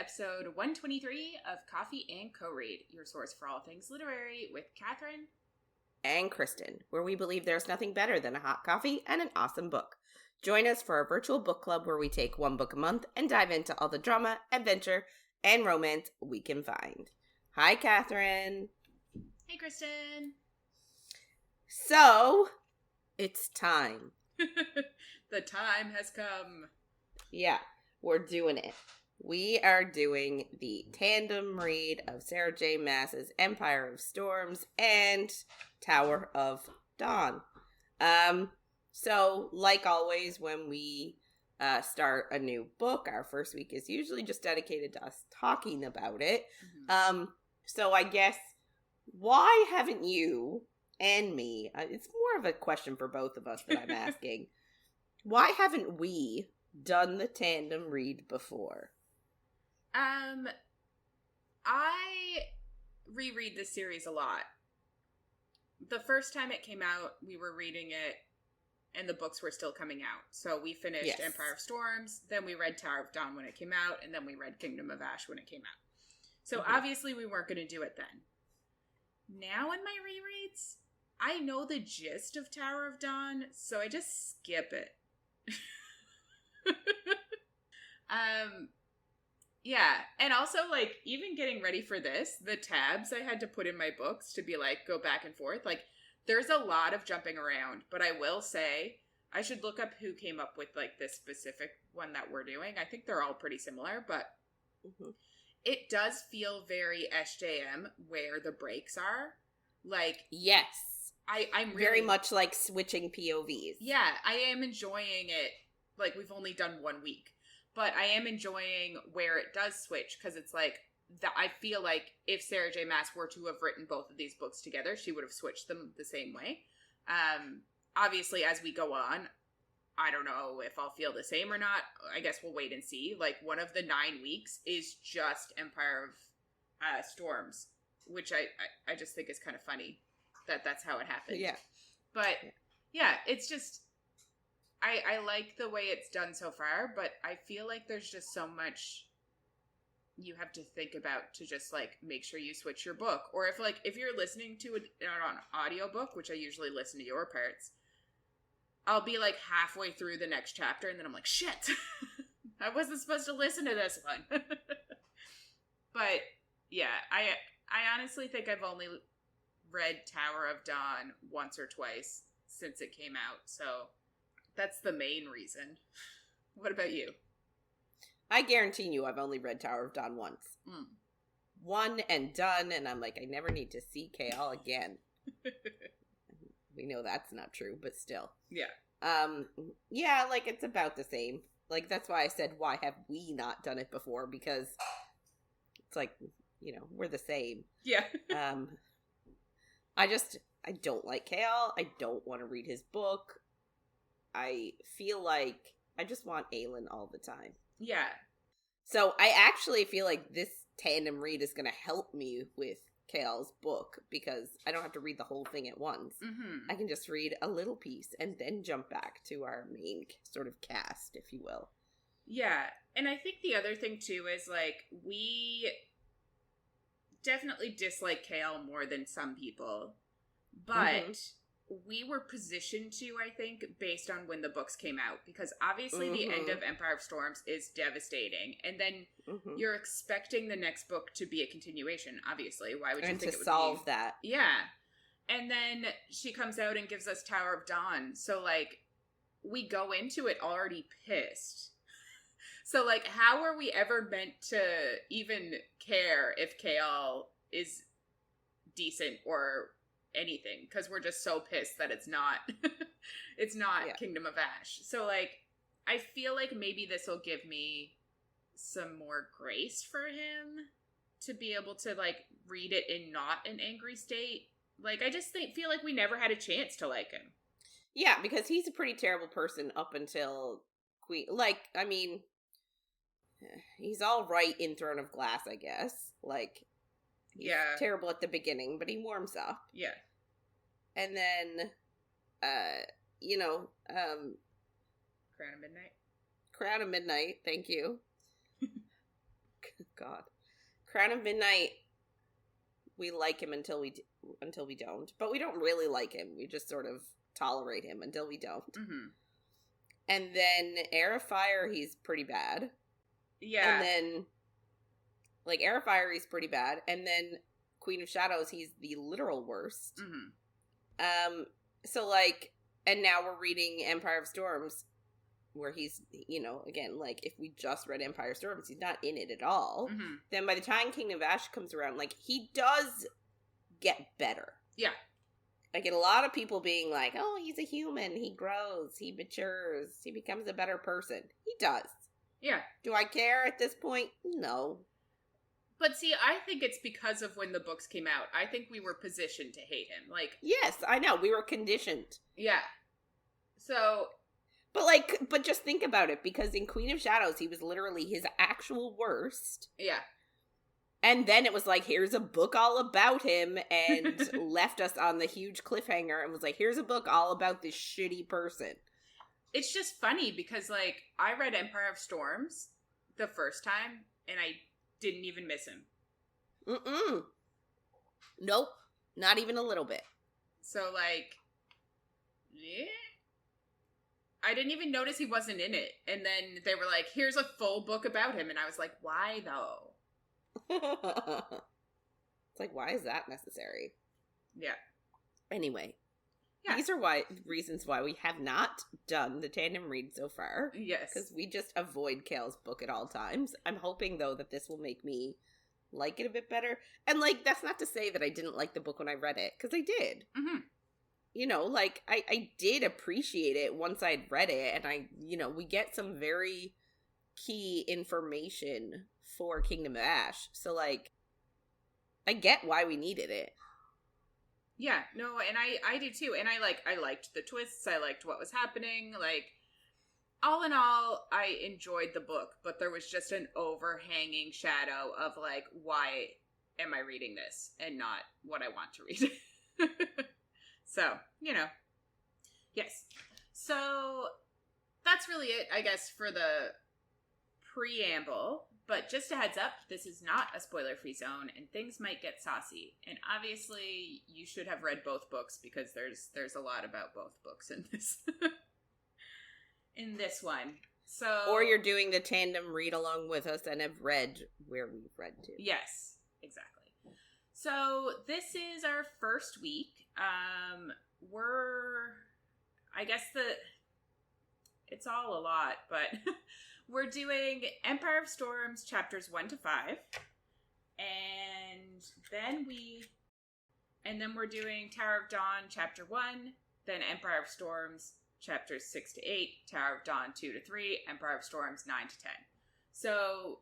episode 123 of Coffee and Co-Read, your source for all things literary with Catherine and Kristen, where we believe there's nothing better than a hot coffee and an awesome book. Join us for our virtual book club where we take one book a month and dive into all the drama, adventure, and romance we can find. Hi, Catherine. Hey, Kristen. So, it's time. The time has come. Yeah, we're doing it. We are doing the tandem read of Sarah J Maas's Empire of Storms and Tower of Dawn. So, like always, when we start a new book, our first week is usually just dedicated to us talking about it. Mm-hmm. So I guess, why haven't you and me, it's more of a question for both of us that I'm asking, why haven't we done the tandem read before? I reread this series a lot. The first time it came out, we were reading it, and the books were still coming out. So we finished Empire of Storms, then we read Tower of Dawn when it came out, and then we read Kingdom of Ash when it came out. So obviously we weren't going to do it then. Now in my rereads, I know the gist of Tower of Dawn, so I just skip it. Yeah, and also, like, even getting ready for this, the tabs I had to put in my books to be, like, go back and forth, like, there's a lot of jumping around, but I will say, I should look up who came up with, like, this specific one that we're doing. I think they're all pretty similar, but it does feel very SJM where the breaks are. Like, yes. I'm really, very much like switching POVs. Yeah, I am enjoying it. Like, we've only done 1 week. But I am enjoying where it does switch, because it's like, I feel like if Sarah J Maas were to have written both of these books together, she would have switched them the same way. Obviously, as we go on, I don't know if I'll feel the same or not. I guess we'll wait and see. Like, one of the 9 weeks is just Empire of Storms, which I just think is kind of funny that that's how it happened. Yeah. But, yeah, it's just... I like the way it's done so far, but I feel like there's just so much you have to think about to just, like, make sure you switch your book. Or if you're listening to an audiobook, which I usually listen to your parts, I'll be, like, halfway through the next chapter, and then I'm like, shit! I wasn't supposed to listen to this one. But, yeah, I honestly think I've only read Tower of Dawn once or twice since it came out, so... That's the main reason. What about you? I guarantee you I've only read Tower of Dawn once. One and done, and I'm like, I never need to see Chaol again. We know that's not true, but still. Yeah. Yeah, like, it's about the same. Like, that's why I said, why have we not done it before? Because it's like, you know, we're the same. Yeah. I don't like Chaol. I don't want to read his book. I feel like I just want Aelin all the time. Yeah. So I actually feel like this tandem read is going to help me with Chaol's book, because I don't have to read the whole thing at once. Mm-hmm. I can just read a little piece and then jump back to our main sort of cast, if you will. Yeah. And I think the other thing, too, is, like, we definitely dislike Chaol more than some people. But... we were positioned to, I think, based on when the books came out. Because obviously the end of Empire of Storms is devastating. And then you're expecting the next book to be a continuation, obviously. Why would you think it would be? And to solve that. Yeah. And then she comes out and gives us Tower of Dawn. So, like, we go into it already pissed. So, like, how are we ever meant to even care if Chaol is decent or... anything, because we're just so pissed that it's not Kingdom of Ash. So, like, I feel like maybe this will give me some more grace for him to be able to, like, read it in not an angry state. Like, I just feel like we never had a chance to like him. Yeah, because he's a pretty terrible person up until Queen. Like, I mean, he's all right in Throne of Glass, I guess. Like, he's terrible at the beginning, but he warms up. Yeah. And then, you know, Crown of Midnight. Crown of Midnight, thank you. God. Crown of Midnight, we like him until we don't. But we don't really like him. We just sort of tolerate him until we don't. Mm-hmm. And then Heir of Fire, he's pretty bad. Yeah. And then, like, Heir of Fire, he's pretty bad. And then Queen of Shadows, he's the literal worst. Mm-hmm. So, like, and now we're reading Empire of Storms, where he's, you know, again, like, if we just read Empire of Storms, he's not in it at all. Mm-hmm. Then by the time Kingdom of Ash comes around, like, he does get better. Yeah. I get a lot of people being like, oh, he's a human, he grows, he matures, he becomes a better person. He does. Yeah. Do I care at this point? No. But see, I think it's because of when the books came out. I think we were positioned to hate him. Like, yes, I know, we were conditioned. Yeah. So... But just think about it, because in Queen of Shadows, he was literally his actual worst. Yeah. And then it was like, here's a book all about him, and left us on the huge cliffhanger, and was like, here's a book all about this shitty person. It's just funny, because, like, I read Empire of Storms the first time, and I didn't even miss him. Mm-mm. Nope. Not even a little bit. So, like, yeah. I didn't even notice he wasn't in it. And then they were like, here's a full book about him. And I was like, why though? It's like, why is that necessary? Yeah. Anyway. Yeah. These are reasons why we have not done the tandem read so far. Yes. Because we just avoid Chaol's book at all times. I'm hoping, though, that this will make me like it a bit better. And, like, that's not to say that I didn't like the book when I read it. Because I did. Mm-hmm. You know, like, I did appreciate it once I'd read it, and we get some very key information for Kingdom of Ash. So, like, I get why we needed it. Yeah, no, and I do too. And I liked the twists, I liked what was happening, like, all in all, I enjoyed the book, but there was just an overhanging shadow of, like, why am I reading this, and not what I want to read. So, yes. So, that's really it, I guess, for the preamble. But just a heads up, this is not a spoiler-free zone, and things might get saucy. And obviously, you should have read both books, because there's a lot about both books in this. in this one. So, or you're doing the tandem read along with us and have read where we've read to. Yes, exactly. So, this is our first week. It's all a lot, but we're doing Empire of Storms chapters 1 to 5, and then we're doing Tower of Dawn chapter 1, then Empire of Storms chapters 6 to 8, Tower of Dawn 2 to 3, Empire of Storms 9 to 10. So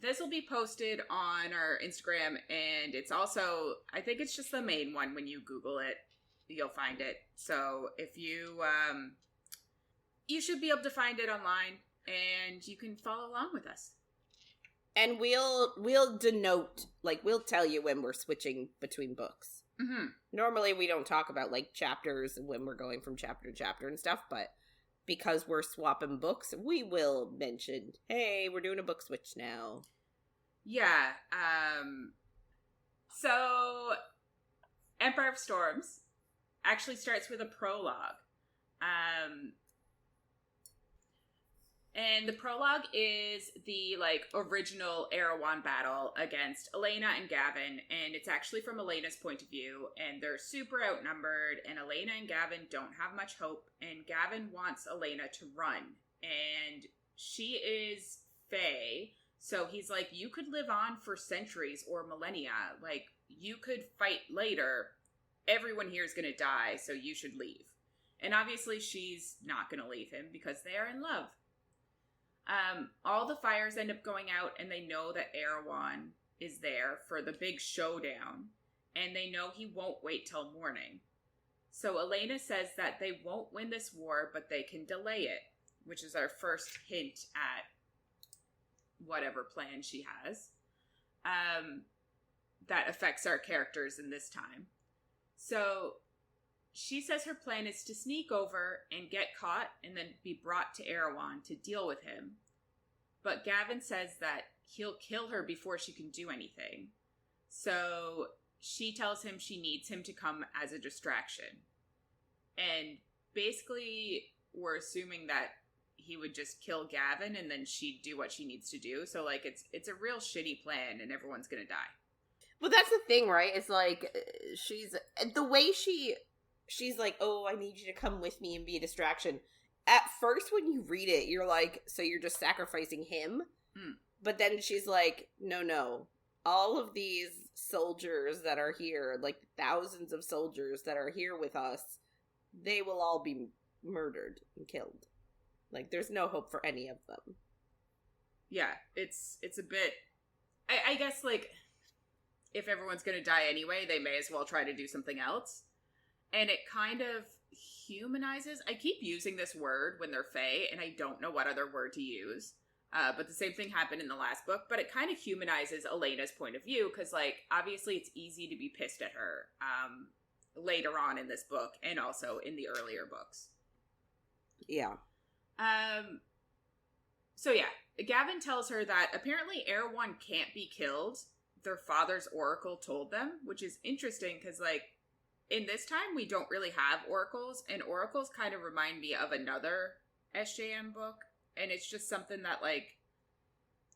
this will be posted on our Instagram, and it's also, I think it's just the main one. When you Google it, you'll find it. So if you, you should be able to find it online, and you can follow along with us. And we'll denote, like, we'll tell you when we're switching between books. Mm-hmm. Normally we don't talk about, like, chapters when we're going from chapter to chapter and stuff, but because we're swapping books, we will mention, hey, we're doing a book switch now. Yeah. So, Empire of Storms actually starts with a prologue. And the prologue is the, like, original Erewhon battle against Elena and Gavin, and it's actually from Elena's point of view, and they're super outnumbered, and Elena and Gavin don't have much hope, and Gavin wants Elena to run, and she is Fae, so he's like, you could live on for centuries or millennia, like, you could fight later, everyone here is gonna die, so you should leave. And obviously she's not gonna leave him, because they are in love. All the fires end up going out, and they know that Erewhon is there for the big showdown, and they know he won't wait till morning. So Elena says that they won't win this war, but they can delay it, which is our first hint at whatever plan she has that affects our characters in this time. So she says her plan is to sneak over and get caught and then be brought to Erewhon to deal with him. But Gavin says that he'll kill her before she can do anything. So she tells him she needs him to come as a distraction. And basically, we're assuming that he would just kill Gavin and then she'd do what she needs to do. So, like, it's a real shitty plan and everyone's gonna die. Well, that's the thing, right? It's like, the way she's like, oh, I need you to come with me and be a distraction. At first, when you read it, you're like, so you're just sacrificing him? But then she's like, no. All of these soldiers that are here, like thousands of soldiers that are here with us, they will all be murdered and killed. Like, there's no hope for any of them. Yeah, it's a bit... I guess, like, if everyone's gonna die anyway, they may as well try to do something else. And it kind of humanizes... I keep using this word when they're Fae, and I don't know what other word to use. But the same thing happened in the last book, but it kind of humanizes Elena's point of view, because, like, obviously it's easy to be pissed at her later on in this book, and also in the earlier books. Yeah. So yeah, Gavin tells her that apparently Erewhon can't be killed. Their father's oracle told them, which is interesting, because, like, in this time we don't really have oracles, and oracles kind of remind me of another SJM book. And it's just something that, like,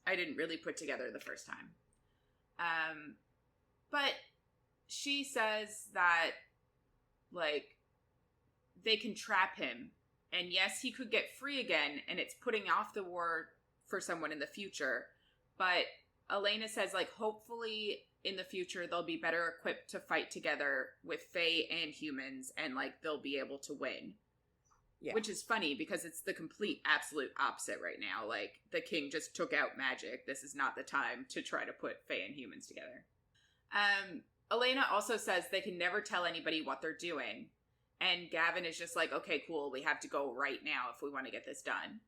I didn't really put together the first time. But she says that, like, they can trap him. And yes, he could get free again, and it's putting off the war for someone in the future. But Elena says, like, hopefully in the future they'll be better equipped to fight together with Fae and humans, and, like, they'll be able to win. Yeah. Which is funny, because it's the complete absolute opposite right now. Like, the king just took out magic. This is not the time to try to put Fae and humans together. Elena also says they can never tell anybody what they're doing. And Gavin is just like, okay, cool, we have to go right now if we want to get this done.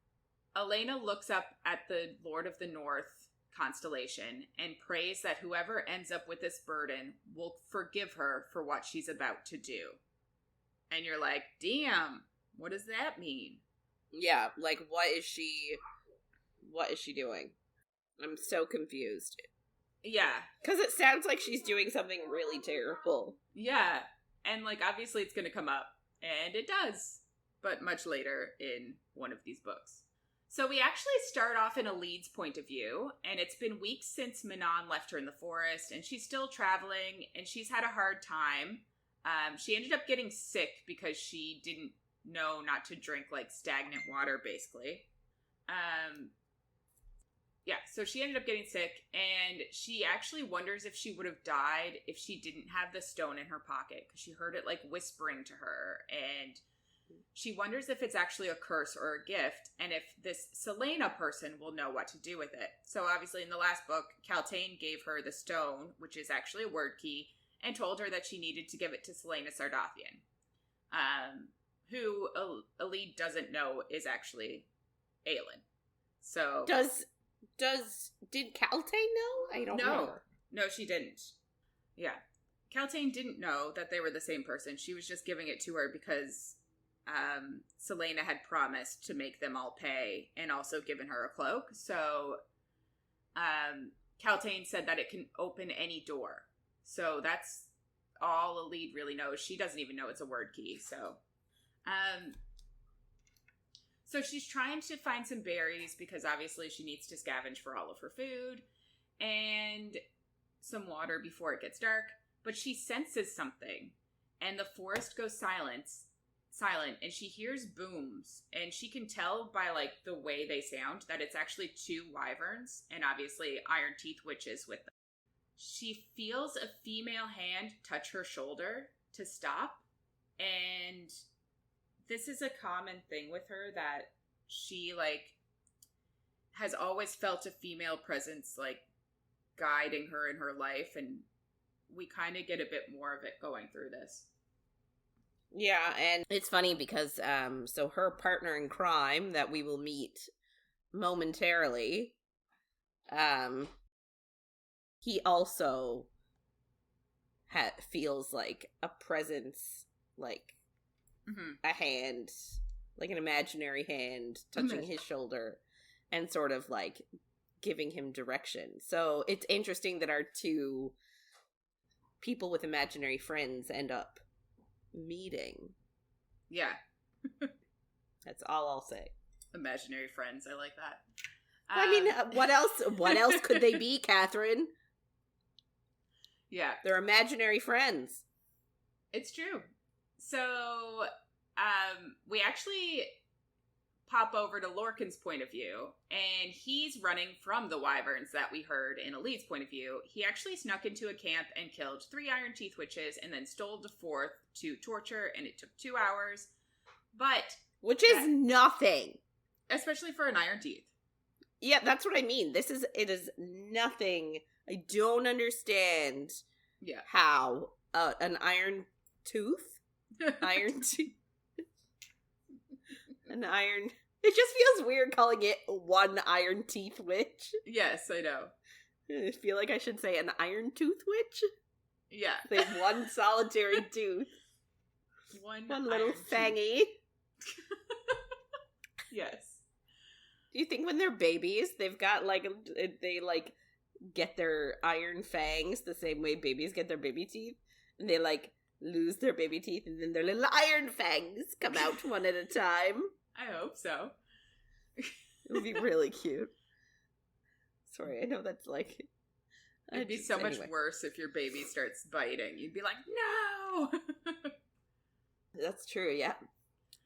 Elena looks up at the Lord of the North constellation and prays that whoever ends up with this burden will forgive her for what she's about to do. And you're like, damn. What does that mean? Yeah, like, what is she doing? I'm so confused. Yeah. Because it sounds like she's doing something really terrible. Yeah, and, like, obviously it's going to come up, and it does, but much later in one of these books. So we actually start off in Elide's point of view, and it's been weeks since Manon left her in the forest, and she's still traveling, and she's had a hard time. She ended up getting sick because she didn't know not to drink, like, stagnant water, basically. Yeah, so she ended up getting sick, and she actually wonders if she would have died if she didn't have the stone in her pocket, because she heard it, like, whispering to her, and she wonders if it's actually a curse or a gift, and if this Selena person will know what to do with it. So obviously in the last book, Kaltain gave her the stone, which is actually a word key, and told her that she needed to give it to Selena Sardathian. Who Elide doesn't know is actually Aelin. So did Kaltain know? I don't know. No, she didn't. Yeah. Kaltain didn't know that they were the same person. She was just giving it to her because Selena had promised to make them all pay and also given her a cloak. So Kaltain said that it can open any door. So that's all Elide really knows. She doesn't even know it's a word key, so... So she's trying to find some berries because obviously she needs to scavenge for all of her food and some water before it gets dark, but she senses something and the forest goes silent and she hears booms and she can tell by, like, the way they sound that it's actually two wyverns and obviously Iron Teeth witches with them. She feels a female hand touch her shoulder to stop, and this is a common thing with her, that she, like, has always felt a female presence, like, guiding her in her life, and we kind of get a bit more of it going through this. Yeah, and it's funny because, so her partner in crime that we will meet momentarily, he also feels like a presence, like, a hand, like an imaginary hand touching his shoulder and sort of, like, giving him direction. So it's interesting that our two people with imaginary friends end up meeting. Yeah. That's all I'll say. Imaginary friends. I like that. I mean, what else could they be, Catherine? Yeah. They're imaginary friends. It's true. So, we actually pop over to Lorcan's point of view, and he's running from the wyverns that we heard in Elide's point of view. He actually snuck into a camp and killed 3 Iron Teeth witches, and then stole the 4th to torture, and it took 2 hours. But... Which is nothing. Especially for an Iron Teeth. Yeah, that's what I mean. It is nothing. I don't understand how an iron tooth? Iron tooth? An iron... It just feels weird calling it one Iron Teeth witch. Yes, I know. I feel like I should say an Iron Tooth witch. Yeah. They have one solitary tooth. One little fangy. Yes. Do you think when they're babies, they've got they get their iron fangs the same way babies get their baby teeth? And they lose their baby teeth and then their little iron fangs come out one at a time? I hope so. It would be really cute. Sorry, I know that's it'd be so much worse if your baby starts biting. You'd be like, no! That's true, yeah.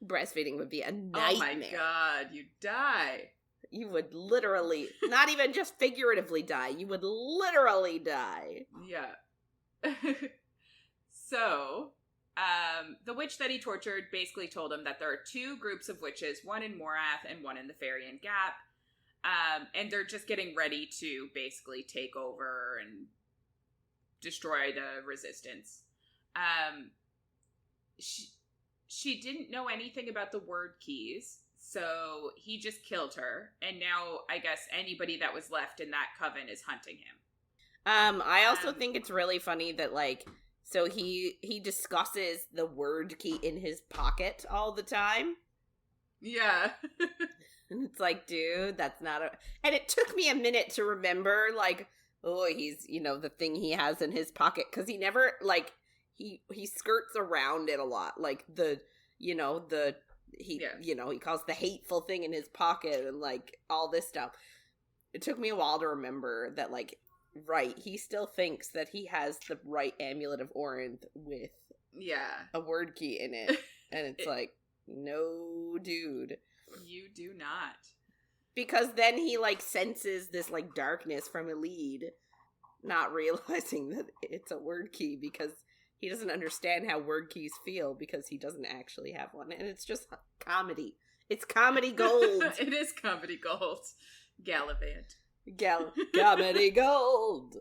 Breastfeeding would be a nightmare. Oh my god, you'd die. You would literally, not even just figuratively die, you would literally die. Yeah. So, the witch that he tortured basically told him that there are 2 groups of witches, one in Morath and one in the Farian Gap. And they're just getting ready to basically take over and destroy the resistance. She didn't know anything about the word keys, so he just killed her. And now, I guess, anybody that was left in that coven is hunting him. I also think it's really funny that, so he discusses the word key in his pocket all the time. Yeah. And it's like, dude, that's not a... And it took me a minute to remember, he's, the thing he has in his pocket. Because he never, he skirts around it a lot. He calls the hateful thing in his pocket and, all this stuff. It took me a while to remember that, right, he still thinks that he has the right amulet of Orinth with a word key in it. And it's no, dude. You do not. Because then he, senses this, darkness from Elide, not realizing that it's a word key because he doesn't understand how word keys feel because he doesn't actually have one. And it's just comedy. It's comedy gold. It is comedy gold. Gallivant. Comedy gold.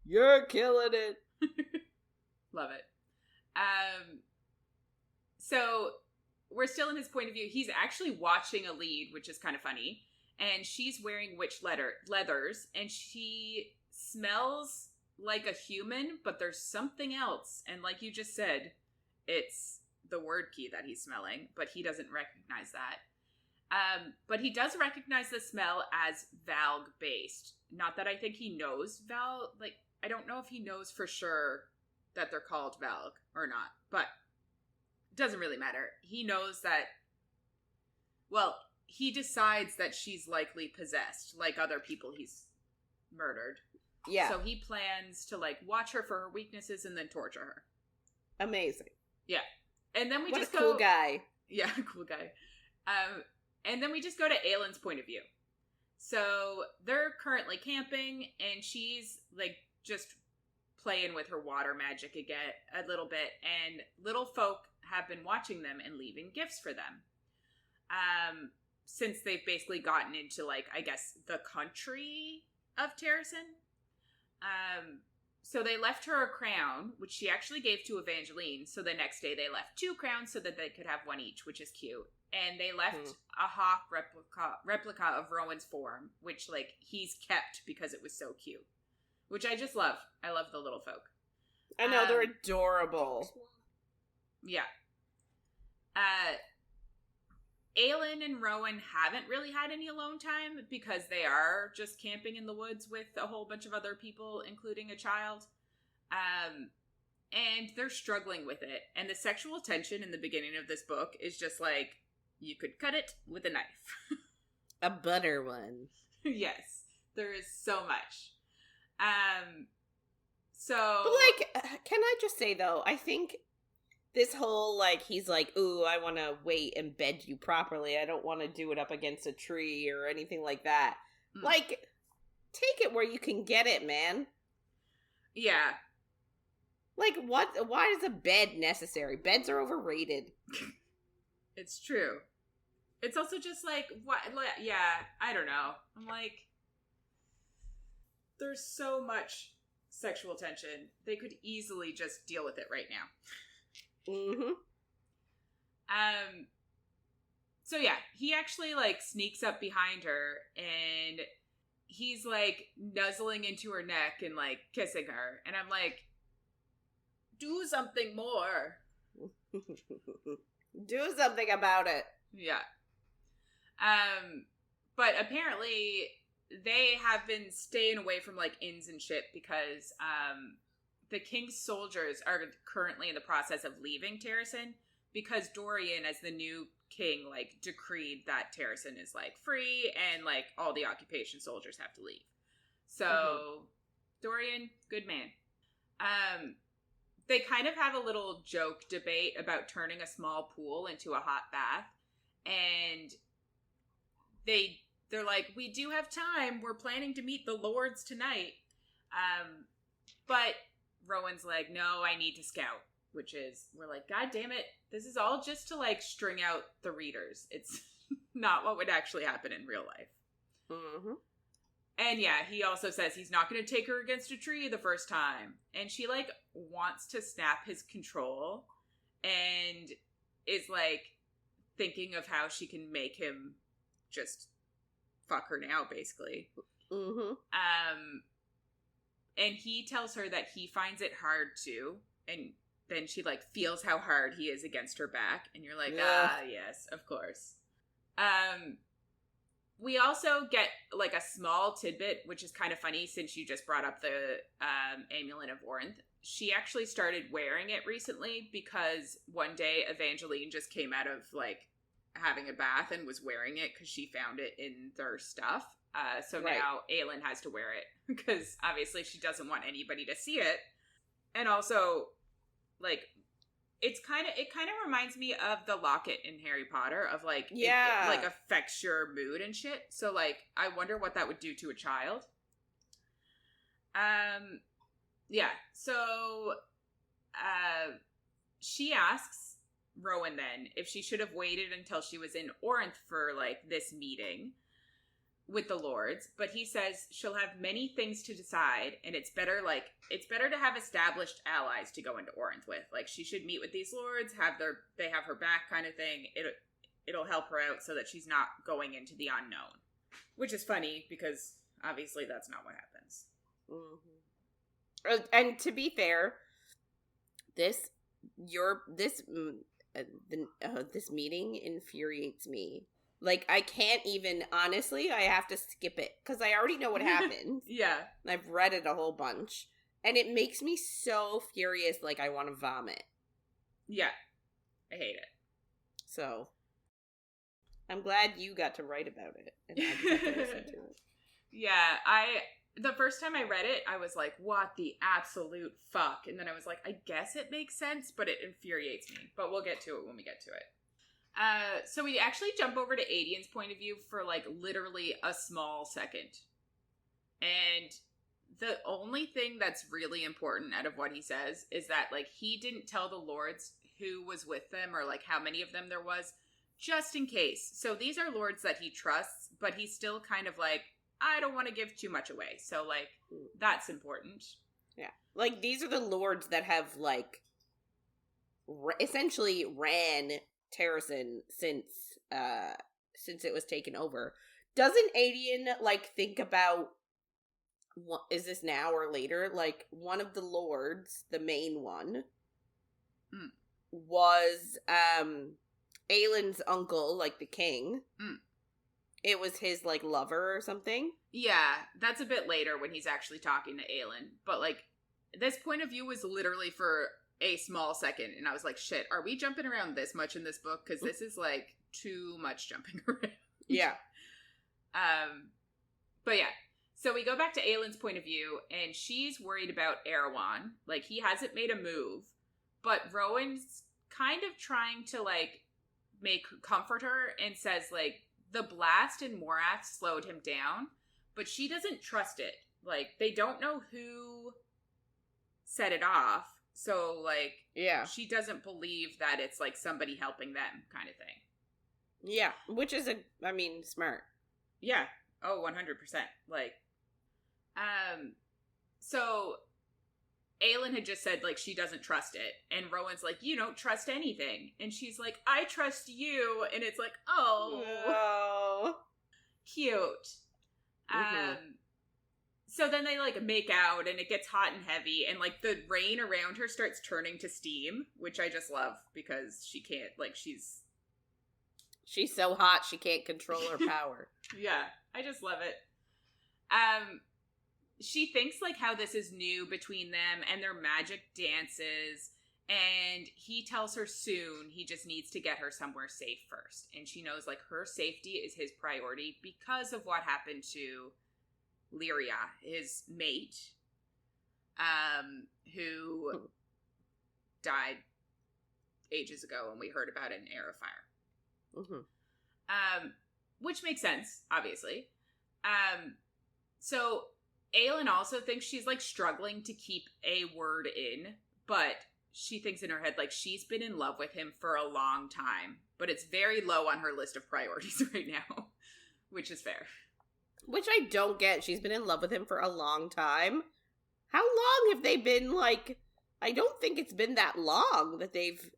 You're killing it. Love it. So we're still in his point of view. He's actually watching Elide, which is kind of funny. And she's wearing witch leathers. And she smells like a human, but there's something else. And like you just said, it's the word key that he's smelling, but he doesn't recognize that. But he does recognize the smell as Valg based. Not that I think he knows Valg. I don't know if he knows for sure that they're called Valg or not, but it doesn't really matter. He knows that, he decides that she's likely possessed, like other people he's murdered. Yeah. So he plans to, watch her for her weaknesses and then torture her. Amazing. Yeah. And then we what just a cool guy. Yeah, cool guy. And then we just go to Aelin's point of view. So they're currently camping, and she's, just playing with her water magic again a little bit, and little folk have been watching them and leaving gifts for them. Since they've basically gotten into, I guess, the country of Terrassen. So they left her a crown, which she actually gave to Evangeline. So the next day they left 2 crowns so that they could have one each, which is cute. And they left a hawk replica of Rowan's form, which, he's kept because it was so cute. Which I just love. I love the little folk. I know, they're adorable. Yeah. Aelin and Rowan haven't really had any alone time because they are just camping in the woods with a whole bunch of other people, including a child. And they're struggling with it. And the sexual tension in the beginning of this book is just like, you could cut it with a knife. A butter one. Yes, there is so much. So... But, like, can I just say, though, I think this whole, like, he's like, ooh, I want to wait and bed you properly. I don't want to do it up against a tree or anything like that. Mm. Like, take it where you can get it, man. Yeah. Like, what? Why is a bed necessary? Beds are overrated. It's true. It's also just like, what? Yeah, I don't know. I'm like, there's so much sexual tension. They could easily just deal with it right now. Mm-hmm. So yeah, he actually, like, sneaks up behind her, and he's, like, nuzzling into her neck and, like, kissing her. And I'm like, do something more. Do something about it. Yeah. But apparently they have been staying away from, like, inns and shit because, the king's soldiers are currently in the process of leaving Terrassen because Dorian, as the new king, like, decreed that Terrassen is, like, free and, like, all the occupation soldiers have to leave. So, Dorian, good man. They kind of have a little joke debate about turning a small pool into a hot bath. And they're like, we do have time. We're planning to meet the lords tonight. But Rowan's like, no, I need to scout. Which is, we're like, God damn it. This is all just to, like, string out the readers. It's not what would actually happen in real life. Mm-hmm. And yeah, he also says he's not going to take her against a tree the first time. And she, like, wants to snap his control and is, like, thinking of how she can make him just fuck her now, basically. Mm-hmm. And he tells her that he finds it hard, too. And then she, like, feels how hard he is against her back. And you're like, yes, of course. We also get, like, a small tidbit, which is kind of funny since you just brought up the amulet of Orinth. She actually started wearing it recently because one day Evangeline just came out of, like, having a bath and was wearing it because she found it in their stuff. So right. Now Aelin has to wear it because obviously she doesn't want anybody to see it. And also, like, it kind of reminds me of the locket in Harry Potter of, like, yeah, it, like, affects your mood and shit. So, like, I wonder what that would do to a child. Yeah. So, she asks Rowan then if she should have waited until she was in Orinth for, like, this meeting with the lords, but he says she'll have many things to decide, and it's better to have established allies to go into Orinth with. Like, she should meet with these lords, they have her back kind of thing. It'll help her out so that she's not going into the unknown. Which is funny, because obviously that's not what happens. Mm-hmm. And to be fair, this meeting infuriates me. Like, I can't even, honestly, I have to skip it, because I already know what happens. Yeah. I've read it a whole bunch, and it makes me so furious, like, I want to vomit. Yeah. I hate it. So, I'm glad you got to write about it, and I just have to listen to it. Yeah, the first time I read it, I was like, what the absolute fuck? And then I was like, I guess it makes sense, but it infuriates me. But we'll get to it when we get to it. So we actually jump over to Adian's point of view for, like, literally a small second. And the only thing that's really important out of what he says is that, like, he didn't tell the lords who was with them or, like, how many of them there was, just in case. So these are lords that he trusts, but he's still kind of like, I don't want to give too much away. So, like, that's important. Yeah. Like, these are the lords that have, like, essentially ran Terrassen since it was taken over. Doesn't Adian, like, think about, what is this now or later? Like, one of the lords, the main one, was Aelin's uncle, like the king. Mm. It was his, like, lover or something. Yeah, that's a bit later when he's actually talking to Aelin. But, like, this point of view was literally for a small second, and I was like, shit, are we jumping around this much in this book? Because this is, like, too much jumping around. Yeah. But yeah, so we go back to Aelin's point of view, and she's worried about Erewhon. Like, he hasn't made a move, but Rowan's kind of trying to, like, comfort her and says, like, the blast in Morath slowed him down, but she doesn't trust it. Like, they don't know who set it off, so, like, yeah, she doesn't believe that it's, like, somebody helping them kind of thing. Yeah, which is, smart. Yeah. Oh, 100%. Like, so Aelin had just said, like, she doesn't trust it. And Rowan's like, you don't trust anything. And she's like, I trust you. And it's like, oh. Cute. Mm-hmm. So then they, like, make out, and it gets hot and heavy, and, like, the rain around her starts turning to steam, which I just love, because she can't, like, she's so hot she can't control her power. Yeah, I just love it. She thinks, like, how this is new between them and their magic dances, and he tells her soon he just needs to get her somewhere safe first. And she knows, like, her safety is his priority because of what happened to Lyria, his mate, who died ages ago, and we heard about it in Heir of Fire. Mm-hmm. Which makes sense, obviously. So Aelin also thinks she's, like, struggling to keep a word in, but she thinks in her head, like, she's been in love with him for a long time, but it's very low on her list of priorities right now, which is fair. Which I don't get. She's been in love with him for a long time. How long have they been, like... I don't think it's been that long that they've...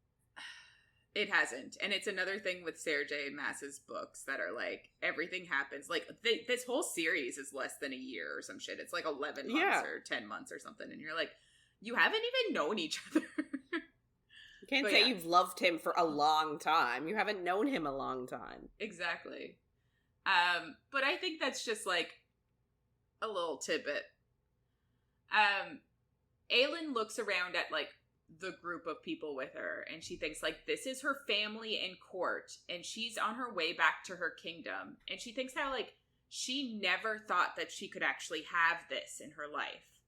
It hasn't. And it's another thing with Sarah J Maas's books that are, like, everything happens. Like, this whole series is less than a year or some shit. It's, like, 11 months or 10 months or something. And you're like, you haven't even known each other. You can't say you've loved him for a long time. You haven't known him a long time. Exactly. But I think that's just, like, a little tidbit. Aelin looks around at, like, the group of people with her, and she thinks, like, this is her family and court, and she's on her way back to her kingdom. And she thinks how, like, she never thought that she could actually have this in her life.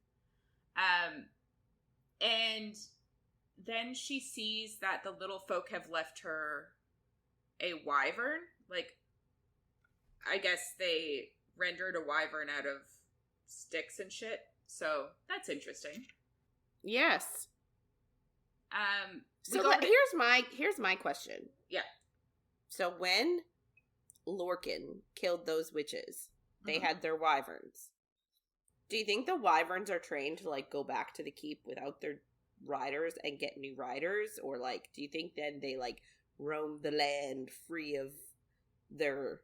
And then she sees that the little folk have left her a wyvern. Like, I guess they rendered a wyvern out of sticks and shit. So that's interesting. Yes. So here's my question. Yeah. So when Lorcan killed those witches, they had their wyverns. Do you think the wyverns are trained to, like, go back to the keep without their riders and get new riders? Or, like, do you think then they, like, roam the land free of their,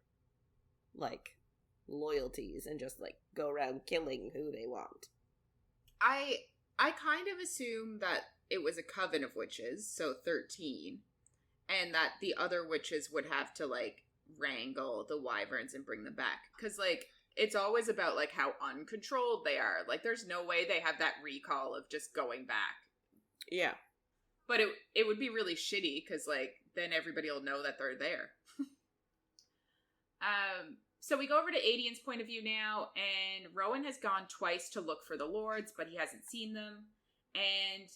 like, loyalties and just, like, go around killing who they want? I kind of assume that it was a coven of witches, so 13, and that the other witches would have to, like, wrangle the wyverns and bring them back. Because, like, it's always about, like, how uncontrolled they are. Like, there's no way they have that recall of just going back. Yeah. But it would be really shitty, because, like, then everybody will know that they're there. So we go over to Adian's point of view now, and Rowan has gone twice to look for the lords, but he hasn't seen them. And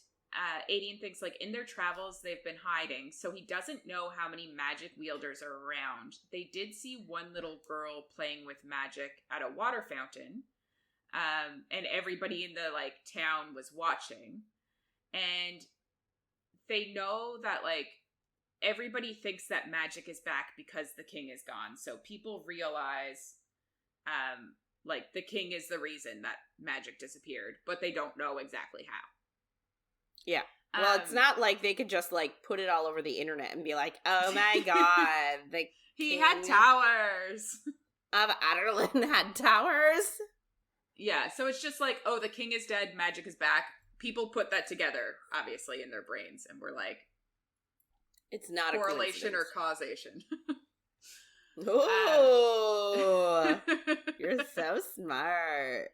Aelin thinks, like, in their travels, they've been hiding, so he doesn't know how many magic wielders are around. They did see one little girl playing with magic at a water fountain, and everybody in the, like, town was watching. And they know that, like, everybody thinks that magic is back because the king is gone. So people realize, like, the king is the reason that magic disappeared, but they don't know exactly how. Yeah. Well, it's not like they could just, like, put it all over the internet and be like, oh my god, he had towers. Of Adarlan had towers? Yeah, so it's just like, oh, the king is dead, magic is back. People put that together, obviously, in their brains, and we're like, It's not correlation a or causation. Oh, you're so smart.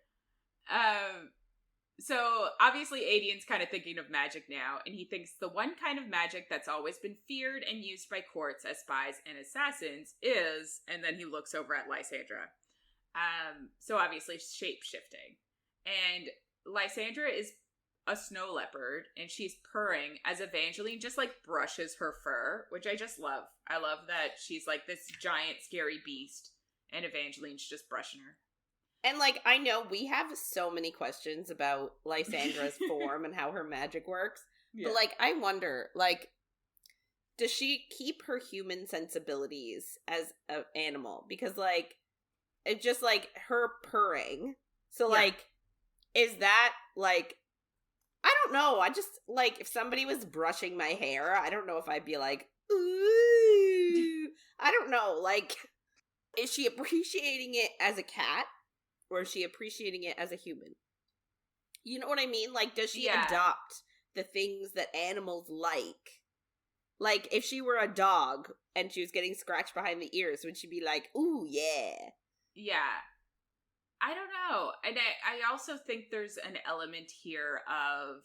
So obviously Adian's kind of thinking of magic now, and he thinks the one kind of magic that's always been feared and used by courts as spies and assassins is, and then he looks over at Lysandra. So obviously shape-shifting. And Lysandra is a snow leopard, and she's purring as Evangeline just, like, brushes her fur, which I just love. I love that she's, like, this giant, scary beast, and Evangeline's just brushing her. And, like, I know we have so many questions about Lysandra's form and how her magic works, but, like, I wonder, like, does she keep her human sensibilities as an animal? Because, like, it's just, like, her purring. So, like, is that, like, I don't know. I just, like, if somebody was brushing my hair, I don't know if I'd be like, ooh. I don't know. Like, is she appreciating it as a cat? Or is she appreciating it as a human? You know what I mean? Like, does she adopt the things that animals like? Like, if she were a dog and she was getting scratched behind the ears, would she be like, ooh, yeah? Yeah. I don't know. And I also think there's an element here of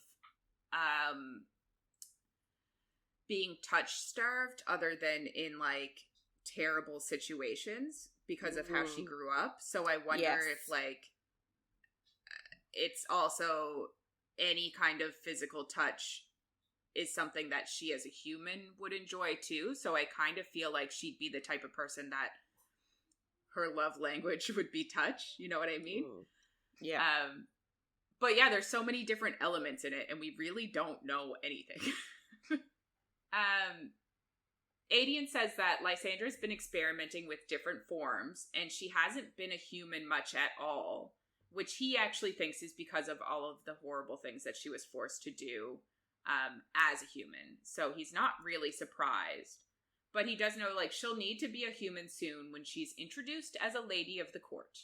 being touch-starved other than in, like, terrible situations because of how she grew up. So I wonder if, like, it's also any kind of physical touch is something that she as a human would enjoy too. So I kind of feel like she'd be the type of person that her love language would be touch. You know what I mean? Yeah. But yeah, there's so many different elements in it, and we really don't know anything. Adian says that Lysandra's been experimenting with different forms, and she hasn't been a human much at all, which he actually thinks is because of all of the horrible things that she was forced to do as a human. So he's not really surprised. But he does know, like, she'll need to be a human soon when she's introduced as a lady of the court.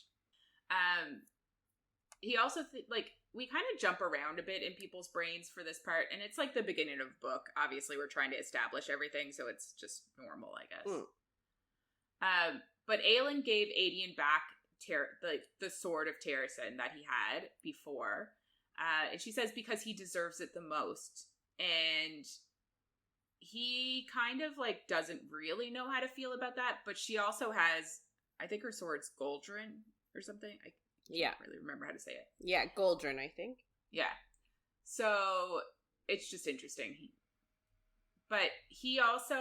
He also, like, we kind of jump around a bit in people's brains for this part, and it's like the beginning of the book. Obviously, we're trying to establish everything, so it's just normal, I guess. But Aelin gave Adian back the sword of Terrassen that he had before, and she says because he deserves it the most. And he kind of, like, doesn't really know how to feel about that, but she also has, I think her sword's Goldrin or something. I can't really remember how to say it. Yeah, Goldrin, I think. Yeah. So, it's just interesting. But he also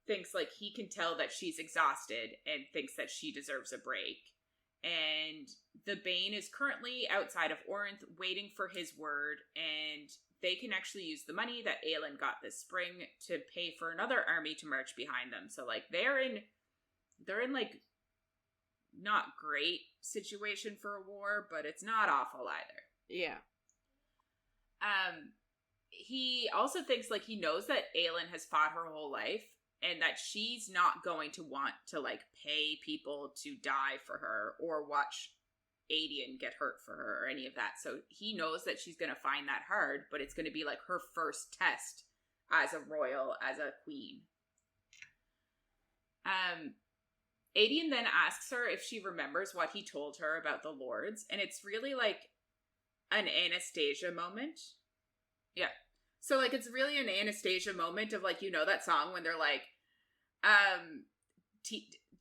thinks, like, he can tell that she's exhausted and thinks that she deserves a break. And the Bane is currently outside of Orinth waiting for his word, and they can actually use the money that Aelin got this spring to pay for another army to march behind them. So, like, they're in like, not great situation for a war, but it's not awful either. Yeah. He also thinks, like, he knows that Aelin has fought her whole life, and that she's not going to want to, like, pay people to die for her or watch Adian get hurt for her or any of that. So he knows that she's going to find that hard, but it's going to be, like, her first test as a royal, as a queen. Adian then asks her if she remembers what he told her about the lords, and it's really, like, an Anastasia moment. Yeah. So, like, it's really an Anastasia moment of, like, you know that song when they're, like,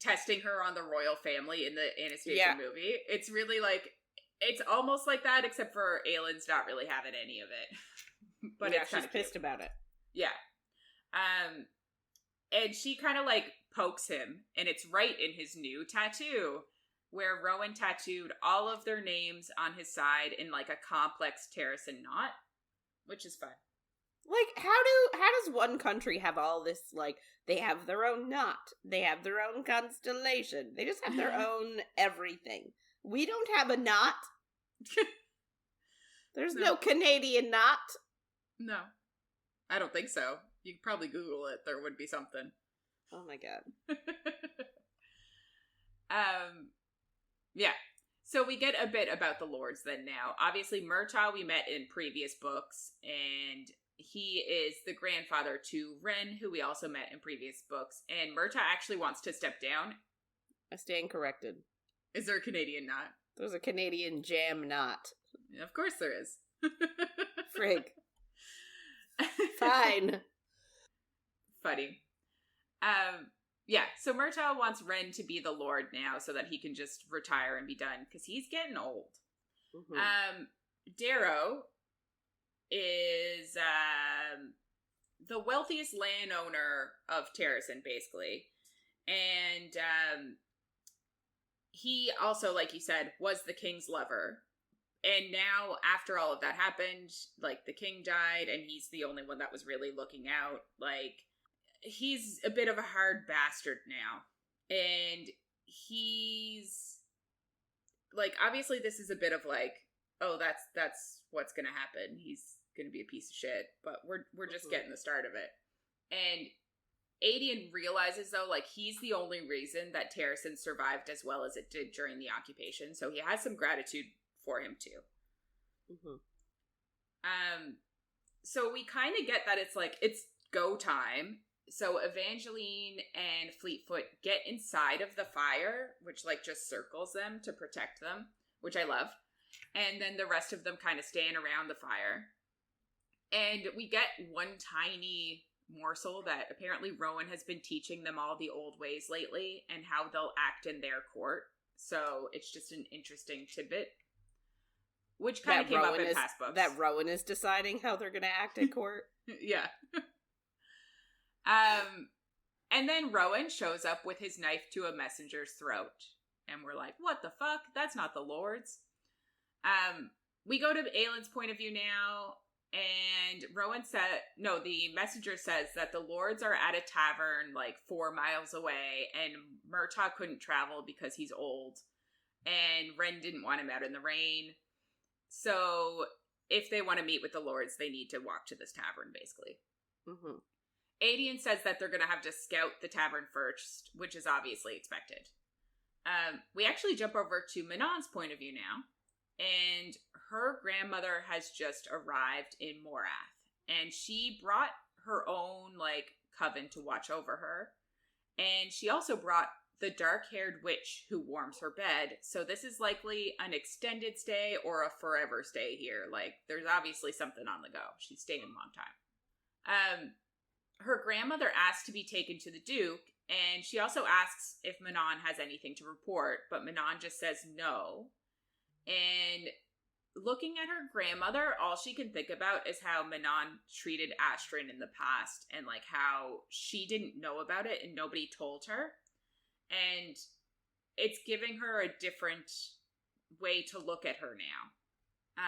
testing her on the royal family in the Anastasia movie? It's really, like, it's almost like that, except for Aelin's not really having any of it. But yeah, it's she's pissed about it. Yeah. And she kind of, like, pokes him, and it's right in his new tattoo, where Rowan tattooed all of their names on his side in, like, a complex Terrassen knot, which is fun. Like, how does one country have all this, like, they have their own knot, they have their own constellation, they just have their own everything. We don't have a knot. There's no Canadian knot. No. I don't think so. You could probably Google it. There would be something. Oh my god. Yeah. So we get a bit about the lords then now. Obviously, Murtaugh we met in previous books, and he is the grandfather to Ren, who we also met in previous books, and Murtagh actually wants to step down. I stand corrected. Is there a Canadian knot? There's a Canadian jam knot. Of course there is. Frig. Fine. Funny. Yeah, so Murtagh wants Ren to be the Lord now so that he can just retire and be done, because he's getting old. Mm-hmm. Darrow is the wealthiest landowner of Terrassen, basically. And he also, like you said, was the king's lover. And now, after all of that happened, like, the king died, and he's the only one that was really looking out. Like, he's a bit of a hard bastard now. And he's, like, obviously this is a bit of, like, oh, that's what's gonna happen. He's gonna be a piece of shit. But we're just getting the start of it. And Aelin realizes, though, like, he's the only reason that Terrassen survived as well as it did during the occupation. So he has some gratitude for him, too. Mm-hmm. So we kind of get that it's, like, it's go time. So Evangeline and Fleetfoot get inside of the fire, which, like, just circles them to protect them, which I love. And then the rest of them kind of stand around the fire. And we get one tiny morsel that apparently Rowan has been teaching them all the old ways lately and how they'll act in their court. So it's just an interesting tidbit, which kind of came up in past books. That Rowan is deciding how they're going to act in court. Yeah. And then Rowan shows up with his knife to a messenger's throat. And we're like, what the fuck? That's not the Lord's. We go to Aelin's point of view now, and the messenger says that the Lords are at a tavern like 4 miles away, and Murtagh couldn't travel because he's old, and Ren didn't want him out in the rain. So if they want to meet with the Lords, they need to walk to this tavern, basically. Mm-hmm. Aelin says that they're going to have to scout the tavern first, which is obviously expected. We actually jump over to Manon's point of view now. And her grandmother has just arrived in Morath. And she brought her own, like, coven to watch over her. And she also brought the dark-haired witch who warms her bed. So this is likely an extended stay or a forever stay here. Like, there's obviously something on the go. She's staying a long time. Her grandmother asks to be taken to the Duke. And she also asks if Manon has anything to report. But Manon just says no. And looking at her grandmother, all she can think about is how Manon treated Astrid in the past and, like, how she didn't know about it and nobody told her. And it's giving her a different way to look at her now.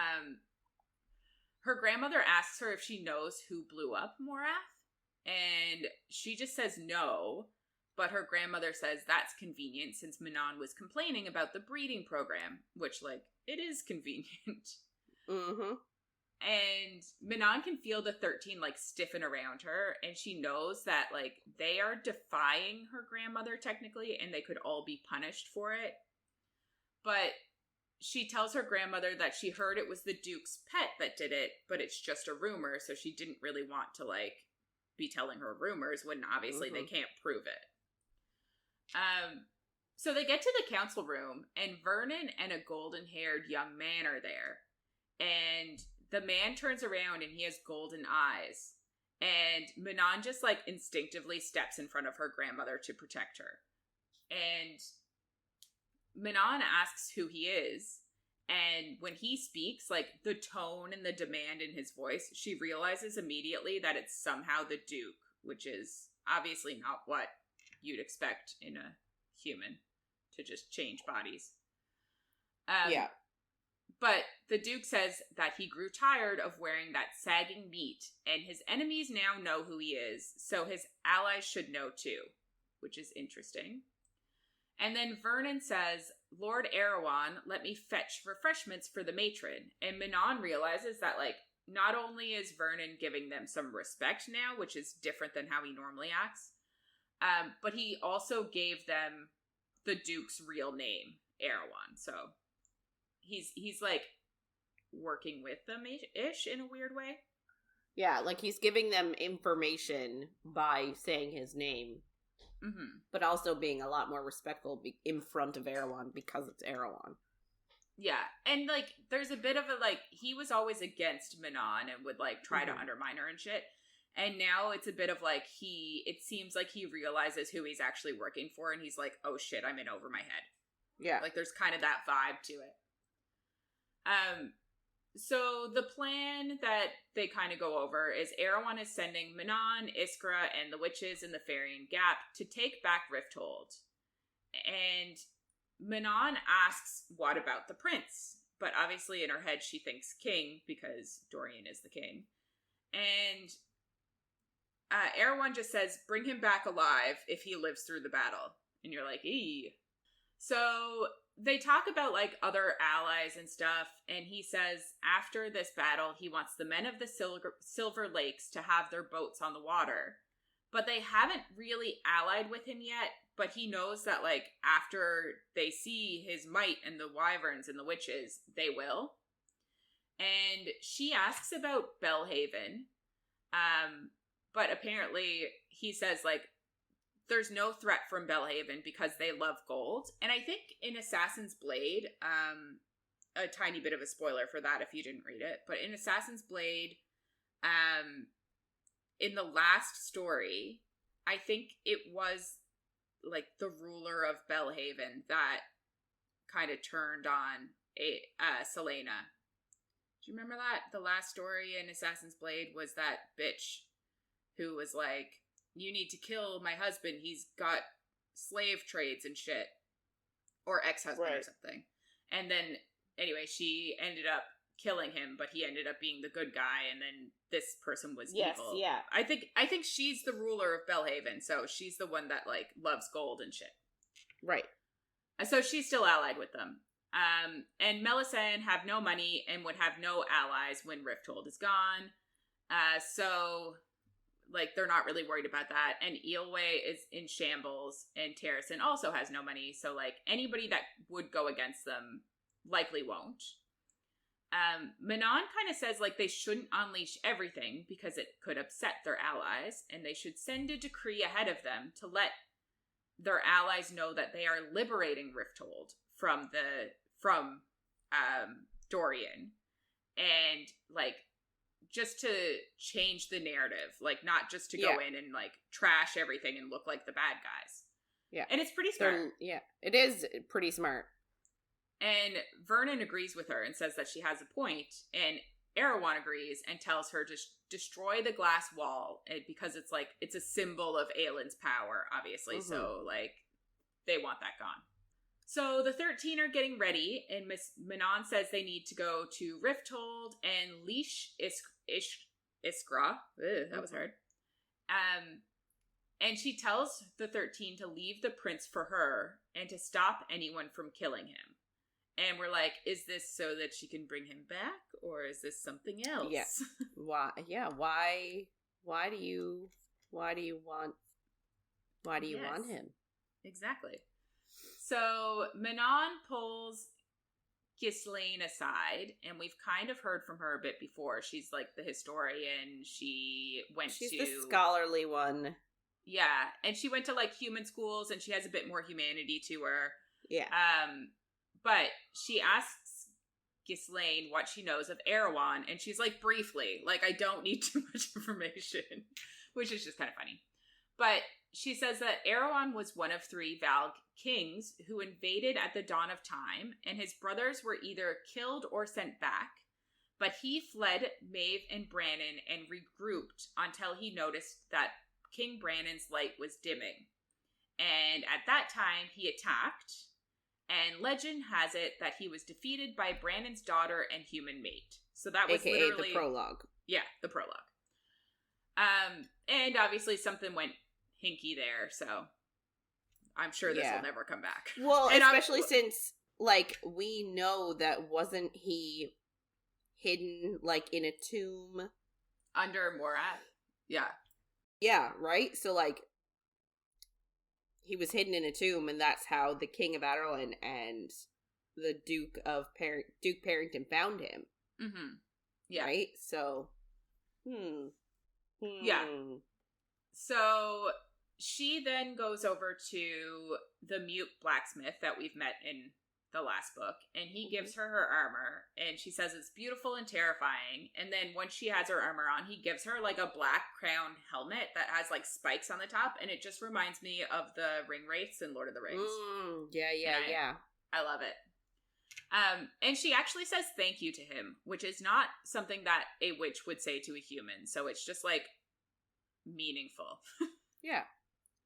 Her grandmother asks her if she knows who blew up Morath, and she just says no. But her grandmother says that's convenient since Manon was complaining about the breeding program, which, like, it is convenient. Mm-hmm. And Manon can feel the 13, like, stiffen around her, and she knows that, like, they are defying her grandmother, technically, and they could all be punished for it. But she tells her grandmother that she heard it was the Duke's pet that did it, but it's just a rumor, so she didn't really want to, like, be telling her rumors when obviously they can't prove it. So they get to the council room, and Vernon and a golden-haired young man are there. And the man turns around, and he has golden eyes. And Manon just, like, instinctively steps in front of her grandmother to protect her. And Manon asks who he is. And when he speaks, like, the tone and the demand in his voice, she realizes immediately that it's somehow the Duke, which is obviously not what you'd expect in a human, to just change bodies. Yeah. But the Duke says that he grew tired of wearing that sagging meat, and his enemies now know who he is, so his allies should know too, which is interesting. And then Vernon says, Lord Erewhon, let me fetch refreshments for the matron. And Manon realizes that, like, not only is Vernon giving them some respect now, which is different than how he normally acts, but he also gave them the Duke's real name, Erewhon. So he's like working with them ish in a weird way. Yeah, like he's giving them information by saying his name, but also being a lot more respectful in front of Erewhon because it's Erewhon. Yeah, and, like, there's a bit of a, like, he was always against Manon and would, like, try to undermine her and shit. And now it's a bit of, like, it seems like he realizes who he's actually working for, and he's like, oh shit, I'm in over my head. Yeah. Like, there's kind of that vibe to it. So the plan that they kind of go over is Erewhon is sending Manon, Iskra, and the witches in the Farian Gap to take back Rifthold. And Manon asks, what about the prince? But obviously in her head she thinks king, because Dorian is the king. And Erewhon just says, bring him back alive if he lives through the battle. And you're like, eee. So they talk about, like, other allies and stuff, and he says after this battle, he wants the men of the Silver Lakes to have their boats on the water. But they haven't really allied with him yet, but he knows that, like, after they see his might and the wyverns and the witches, they will. And she asks about Belhaven, but apparently he says, like, there's no threat from Belhaven because they love gold. And I think in Assassin's Blade, a tiny bit of a spoiler for that if you didn't read it, but in Assassin's Blade, in the last story, I think it was, like, the ruler of Belhaven that kind of turned on Selena. Do you remember that? The last story in Assassin's Blade was that bitch who was like, you need to kill my husband. He's got slave trades and shit. Or ex-husband or something. And then, anyway, she ended up killing him, but he ended up being the good guy, and then this person was evil. Yeah. I think she's the ruler of Belhaven, so she's the one that, like, loves gold and shit. Right. So she's still allied with them. And Melisande have no money and would have no allies when Rifthold is gone. So, like, they're not really worried about that. And Eilwe is in shambles, and Terrassen also has no money. So, like, anybody that would go against them likely won't. Manon kind of says, like, they shouldn't unleash everything because it could upset their allies, and they should send a decree ahead of them to let their allies know that they are liberating Rifthold from Dorian. And, like, just to change the narrative, like, not just to go in and, like, trash everything and look like the bad guys. Yeah. And it's pretty smart. It is pretty smart. And Vernon agrees with her and says that she has a point, and Erewhon agrees and tells her to destroy the glass wall because it's, like, it's a symbol of Aelin's power, obviously, so, like, they want that gone. So the 13 are getting ready, and Miss Manon says they need to go to Rifthold and leash Iskra. That was hard. And she tells the 13 to leave the prince for her and to stop anyone from killing him. And we're like, is this so that she can bring him back, or is this something else? Yeah. Why? Yeah. Why do you want him? Exactly. So Manon pulls Ghislaine aside, and we've kind of heard from her a bit before. She's, like, the historian. She's the scholarly one. Yeah, and she went to, like, human schools, and she has a bit more humanity to her. Yeah. But she asks Ghislaine what she knows of Erewhon, and she's like, briefly, like, I don't need too much information, which is just kind of funny. But she says that Erewhon was one of 3 Valg kings who invaded at the dawn of time, and his brothers were either killed or sent back. But he fled Maeve and Brannon and regrouped until he noticed that King Brannon's light was dimming. And at that time, he attacked, and legend has it that he was defeated by Brannon's daughter and human mate. So that was AKA literally... the prologue. Yeah, the prologue. And obviously something went hinky there, so I'm sure this will never come back. Well, and especially since, like, we know that wasn't he hidden, like, in a tomb? Under Morat? Yeah. Yeah, right? So, like, he was hidden in a tomb, and that's how the King of Adarlan and the Duke Parrington found him. Mm-hmm. Yeah. Right? So, Yeah. So she then goes over to the mute blacksmith that we've met in the last book, and he gives her armor, and she says it's beautiful and terrifying. And then once she has her armor on, he gives her like a black crowned helmet that has like spikes on the top, and it just reminds me of the ring wraiths in Lord of the Rings. Yeah. I love it. And she actually says thank you to him, which is not something that a witch would say to a human. So it's just like meaningful. Yeah.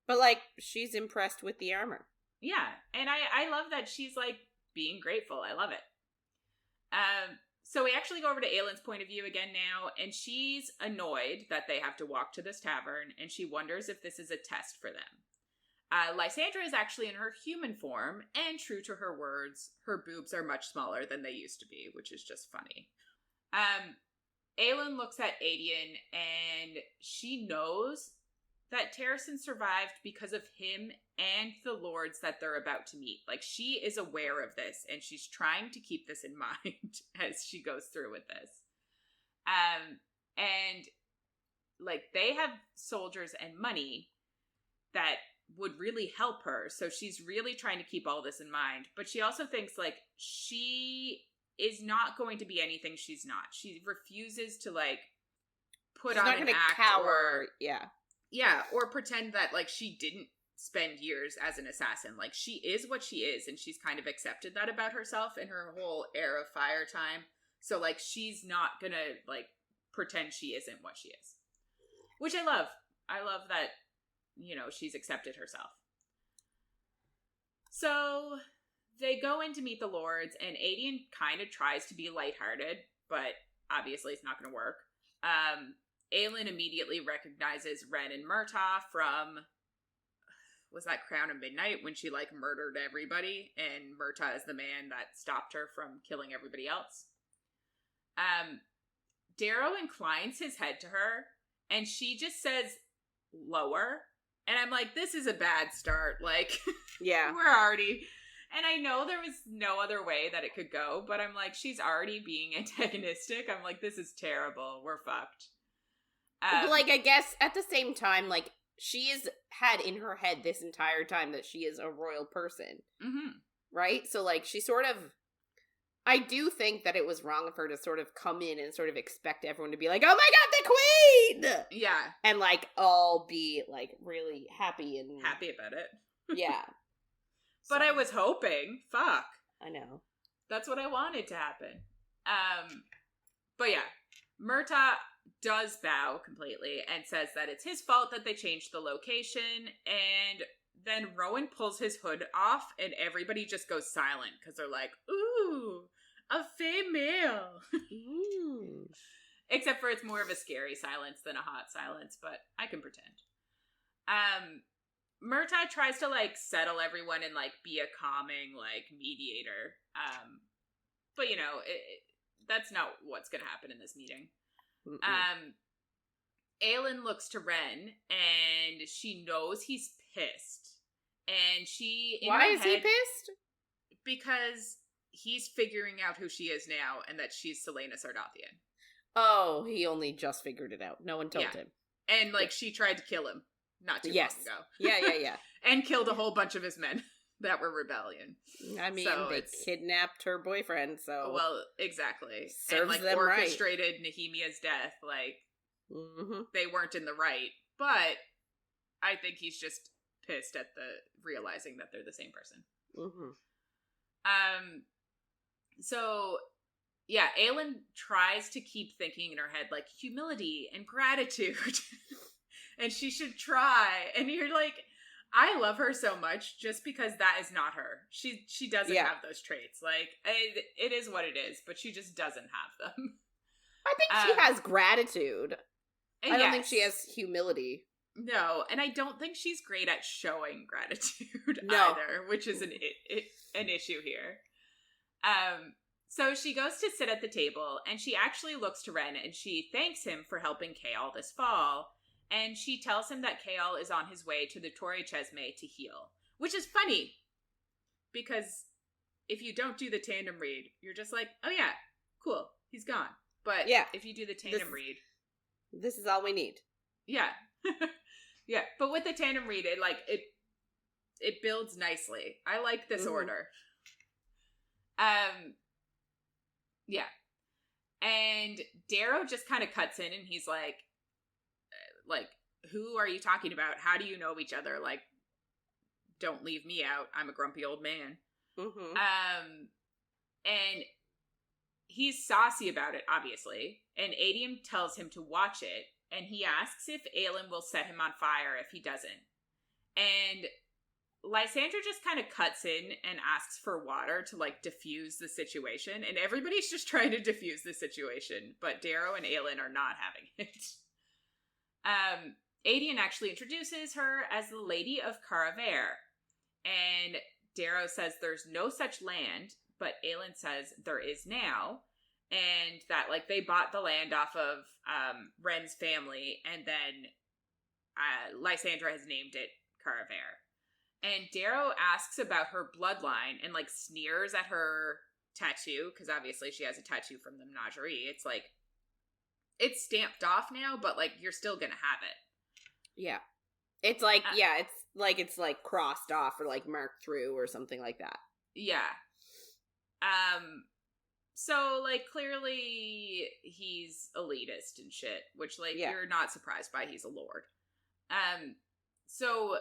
But like, she's impressed with the armor. Yeah. And I love that she's like being grateful. I love it. So we actually go over to Aelin's point of view again now, and she's annoyed that they have to walk to this tavern, and she wonders if this is a test for them. Lysandra is actually in her human form, and true to her words, her boobs are much smaller than they used to be, which is just funny. Aelin looks at Adian, and she knows that Terrassen survived because of him and the lords that they're about to meet. Like, she is aware of this, and she's trying to keep this in mind as she goes through with this. And, like, they have soldiers and money that would really help her, so she's really trying to keep all this in mind. But she also thinks, like, she is not going to be anything she's not. She refuses to, like, put she's on not an gonna act cower. Yeah, or pretend that, like, she didn't spend years as an assassin. Like, she is what she is, and she's kind of accepted that about herself in her whole Heir of Fire time. So, like, she's not gonna, like, pretend she isn't what she is. Which I love. I love that, you know, she's accepted herself. So they go in to meet the lords, and Adian kind of tries to be lighthearted, but obviously it's not going to work. Aelin immediately recognizes Ren and Murtaugh from, was that Crown of Midnight, when she, like, murdered everybody, and Murtaugh is the man that stopped her from killing everybody else. Darrow inclines his head to her, and she just says, lower. And I'm like, this is a bad start. Like, Yeah. we're already... And I know there was no other way that it could go, but I'm like, she's already being antagonistic. I'm like, this is terrible. We're fucked. Like, I guess at the same time, like, she has had in her head this entire time that she is a royal person. Mm-hmm. Right? So, like, she sort of... I do think that it was wrong of her to sort of come in and sort of expect everyone to be like, oh my god, the queen! Yeah. And, like, all be, like, really happy and... Happy about it. Yeah. But I was hoping. Fuck. I know. That's what I wanted to happen. But yeah. Murtaugh does bow completely and says that it's his fault that they changed the location, and then Rowan pulls his hood off and everybody just goes silent because they're like, ooh, a female. Ooh. Except for it's more of a scary silence than a hot silence, but I can pretend. Murtaugh tries to, like, settle everyone and, like, be a calming, like, mediator. But, you know, that's not what's going to happen in this meeting. Aelin looks to Ren, and she knows he's pissed. And she... Why is he pissed? Because he's figuring out who she is now, and that she's Selena Sardothian. Oh, he only just figured it out. No one told him. And, like, she tried to kill him not too long ago. Yeah. And killed a whole bunch of his men that were rebellion. I mean, so they kidnapped her boyfriend, so... Well, exactly. Serves and, like, them orchestrated right. Nehemiah's death. Like, they weren't in the right. But I think he's just pissed at the realizing that they're the same person. So... Yeah, Aelin tries to keep thinking in her head, like, humility and gratitude. And she should try. And you're like, I love her so much just because that is not her. She doesn't have those traits. Like, it is what it is, but she just doesn't have them. I think she has gratitude. I don't think she has humility. No, and I don't think she's great at showing gratitude either, which is an issue here. So she goes to sit at the table, and she actually looks to Ren, and she thanks him for helping Chaol this fall, and she tells him that Chaol is on his way to the Torre Chesme to heal, which is funny, because if you don't do the tandem read, you're just like, oh yeah, cool, he's gone. But if you do the tandem read... This is all we need. Yeah. Yeah, but with the tandem read, it builds nicely. I like this order. Yeah. And Darrow just kind of cuts in and he's like, who are you talking about? How do you know each other? Like, don't leave me out. I'm a grumpy old man. And he's saucy about it, obviously. And Adium tells him to watch it. And he asks if Aelin will set him on fire if he doesn't. And Lysandra just kind of cuts in and asks for water to, like, diffuse the situation. And everybody's just trying to diffuse the situation. But Darrow and Aelin are not having it. Adian actually introduces her as the Lady of Caraver. And Darrow says there's no such land, but Aelin says there is now. And that, like, they bought the land off of Ren's family, and then Lysandra has named it Caraver. And Darrow asks about her bloodline and, like, sneers at her tattoo, because obviously she has a tattoo from the menagerie. It's like, it's stamped off now, but, like, you're still gonna have it. Yeah. It's like, it's like crossed off or, like, marked through or something like that. Yeah. So, like, clearly he's elitist and shit, which, like, you're not surprised by. He's a lord. So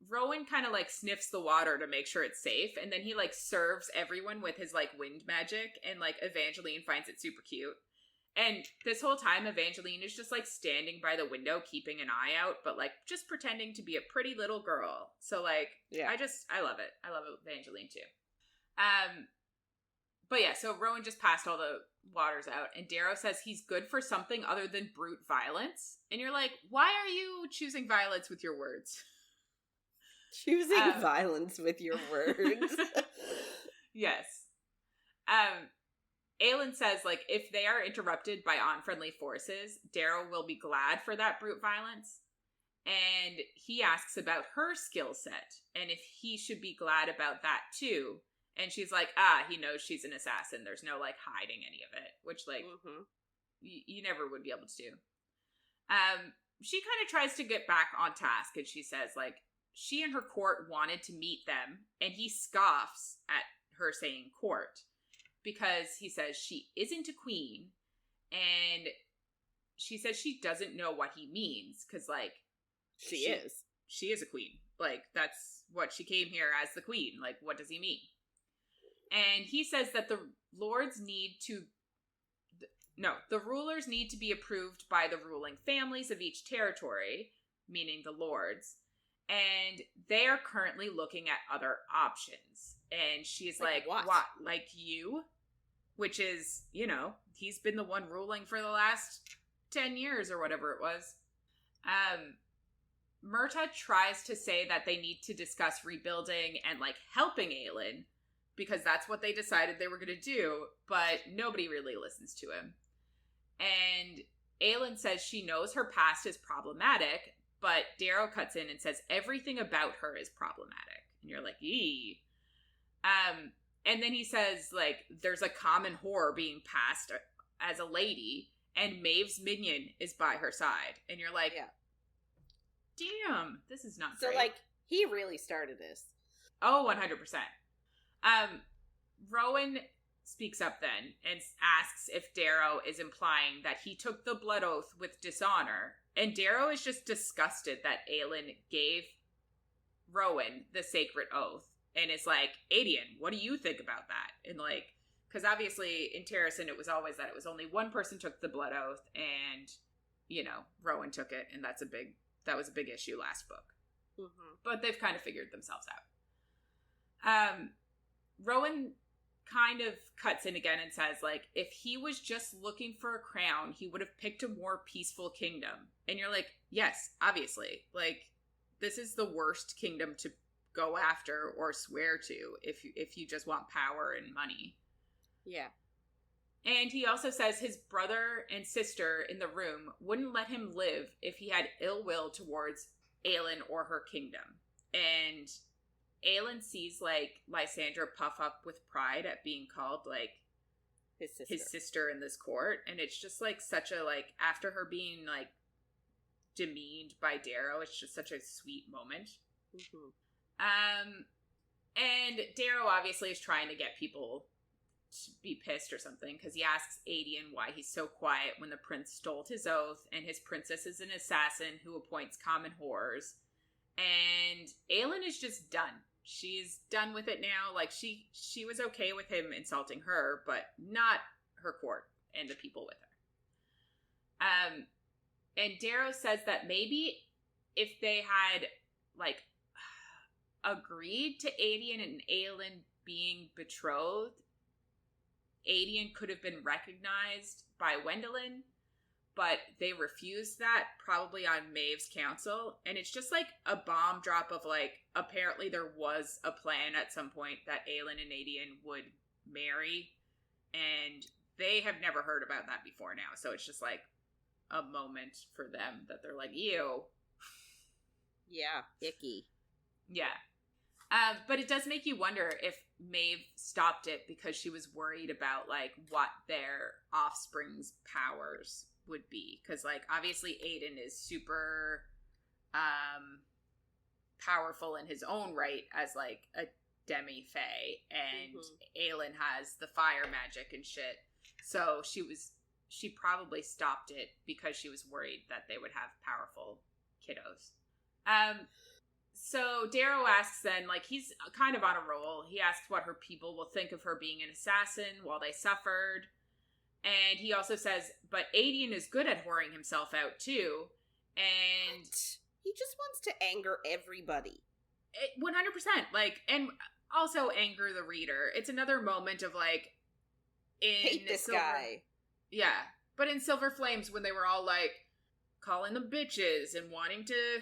Rowan kind of, like, sniffs the water to make sure it's safe, and then he, like, serves everyone with his, like, wind magic, and, like, Evangeline finds it super cute. And this whole time, Evangeline is just, like, standing by the window, keeping an eye out, but, like, just pretending to be a pretty little girl. So, like, I love it. I love Evangeline, too. But yeah, so Rowan just passed all the waters out, and Darrow says he's good for something other than brute violence. And you're like, why are you choosing violence with your words? Choosing violence with your words. Yes. Aelin says, like, if they are interrupted by unfriendly forces, Darrow will be glad for that brute violence. And he asks about her skill set, and if he should be glad about that too. And she's like, he knows she's an assassin. There's no, like, hiding any of it. Which, like, you never would be able to do. She kind of tries to get back on task, and she says, like, she and her court wanted to meet them, and he scoffs at her saying court. Because he says she isn't a queen, and she says she doesn't know what he means, because, like, she is a queen. Like, that's what she came here as, the queen. Like, what does he mean? And he says that the rulers need to be approved by the ruling families of each territory, meaning the lords, and they are currently looking at other options. And she's like what? Like you? Which is, you know, he's been the one ruling for the last 10 years or whatever it was. Myrta tries to say that they need to discuss rebuilding and, like, helping Aelin, because that's what they decided they were going to do, but nobody really listens to him. And Aelin says she knows her past is problematic, but Darrow cuts in and says everything about her is problematic. And you're like, eee. And then he says, like, there's a common whore being passed as a lady, and Maeve's minion is by her side. And you're like, damn, this is not great. So, like, he really started this. Oh, 100%. Rowan speaks up then and asks if Darrow is implying that he took the blood oath with dishonor. And Darrow is just disgusted that Aelin gave Rowan the sacred oath. And it's like, Adian, what do you think about that? And, like, because obviously in Terrassen it was always that it was only one person took the blood oath, and, you know, Rowan took it, and that was a big issue last book. But they've kind of figured themselves out. Rowan kind of cuts in again and says, like, if he was just looking for a crown, he would have picked a more peaceful kingdom. And you're like, yes, obviously. Like, this is the worst kingdom to go after or swear to if you just want power and money. Yeah. And he also says his brother and sister in the room wouldn't let him live if he had ill will towards Aelin or her kingdom. And Aelin sees, like, Lysandra puff up with pride at being called, like, his sister in this court. And it's just, like, such a, like, after her being, like, demeaned by Darrow. It's just such a sweet moment. Mm-hmm. And Darrow obviously is trying to get people to be pissed or something, because he asks Aelin why he's so quiet when the prince stole his oath and his princess is an assassin who appoints common whores. And Aelin is just done. She's done with it now. Like, she was okay with him insulting her, but not her court and the people with her. And Darrow says that maybe if they had, like, agreed to Aelin and Aelin being betrothed, Aelin could have been recognized by Wendelin, but they refused that, probably on Maeve's counsel. And it's just like a bomb drop of, like, apparently there was a plan at some point that Aelin and Aelin would marry, and they have never heard about that before now. So it's just like a moment for them that they're like, ew. Yeah, icky. Yeah. But it does make you wonder if Maeve stopped it because she was worried about, like, what their offspring's powers would be. Because, like, obviously Aiden is super powerful in his own right as, like, a demi-fae. And Aelin has the fire magic and shit. So she probably stopped it because she was worried that they would have powerful kiddos. So Darrow asks then, like, he's kind of on a roll. He asks what her people will think of her being an assassin while they suffered. And he also says, but Aiden is good at whoring himself out too. And he just wants to anger everybody. 100%. Like, and also anger the reader. It's another moment of, like, hate this guy. Yeah. But in Silver Flames, when they were all, like, calling them bitches and wanting to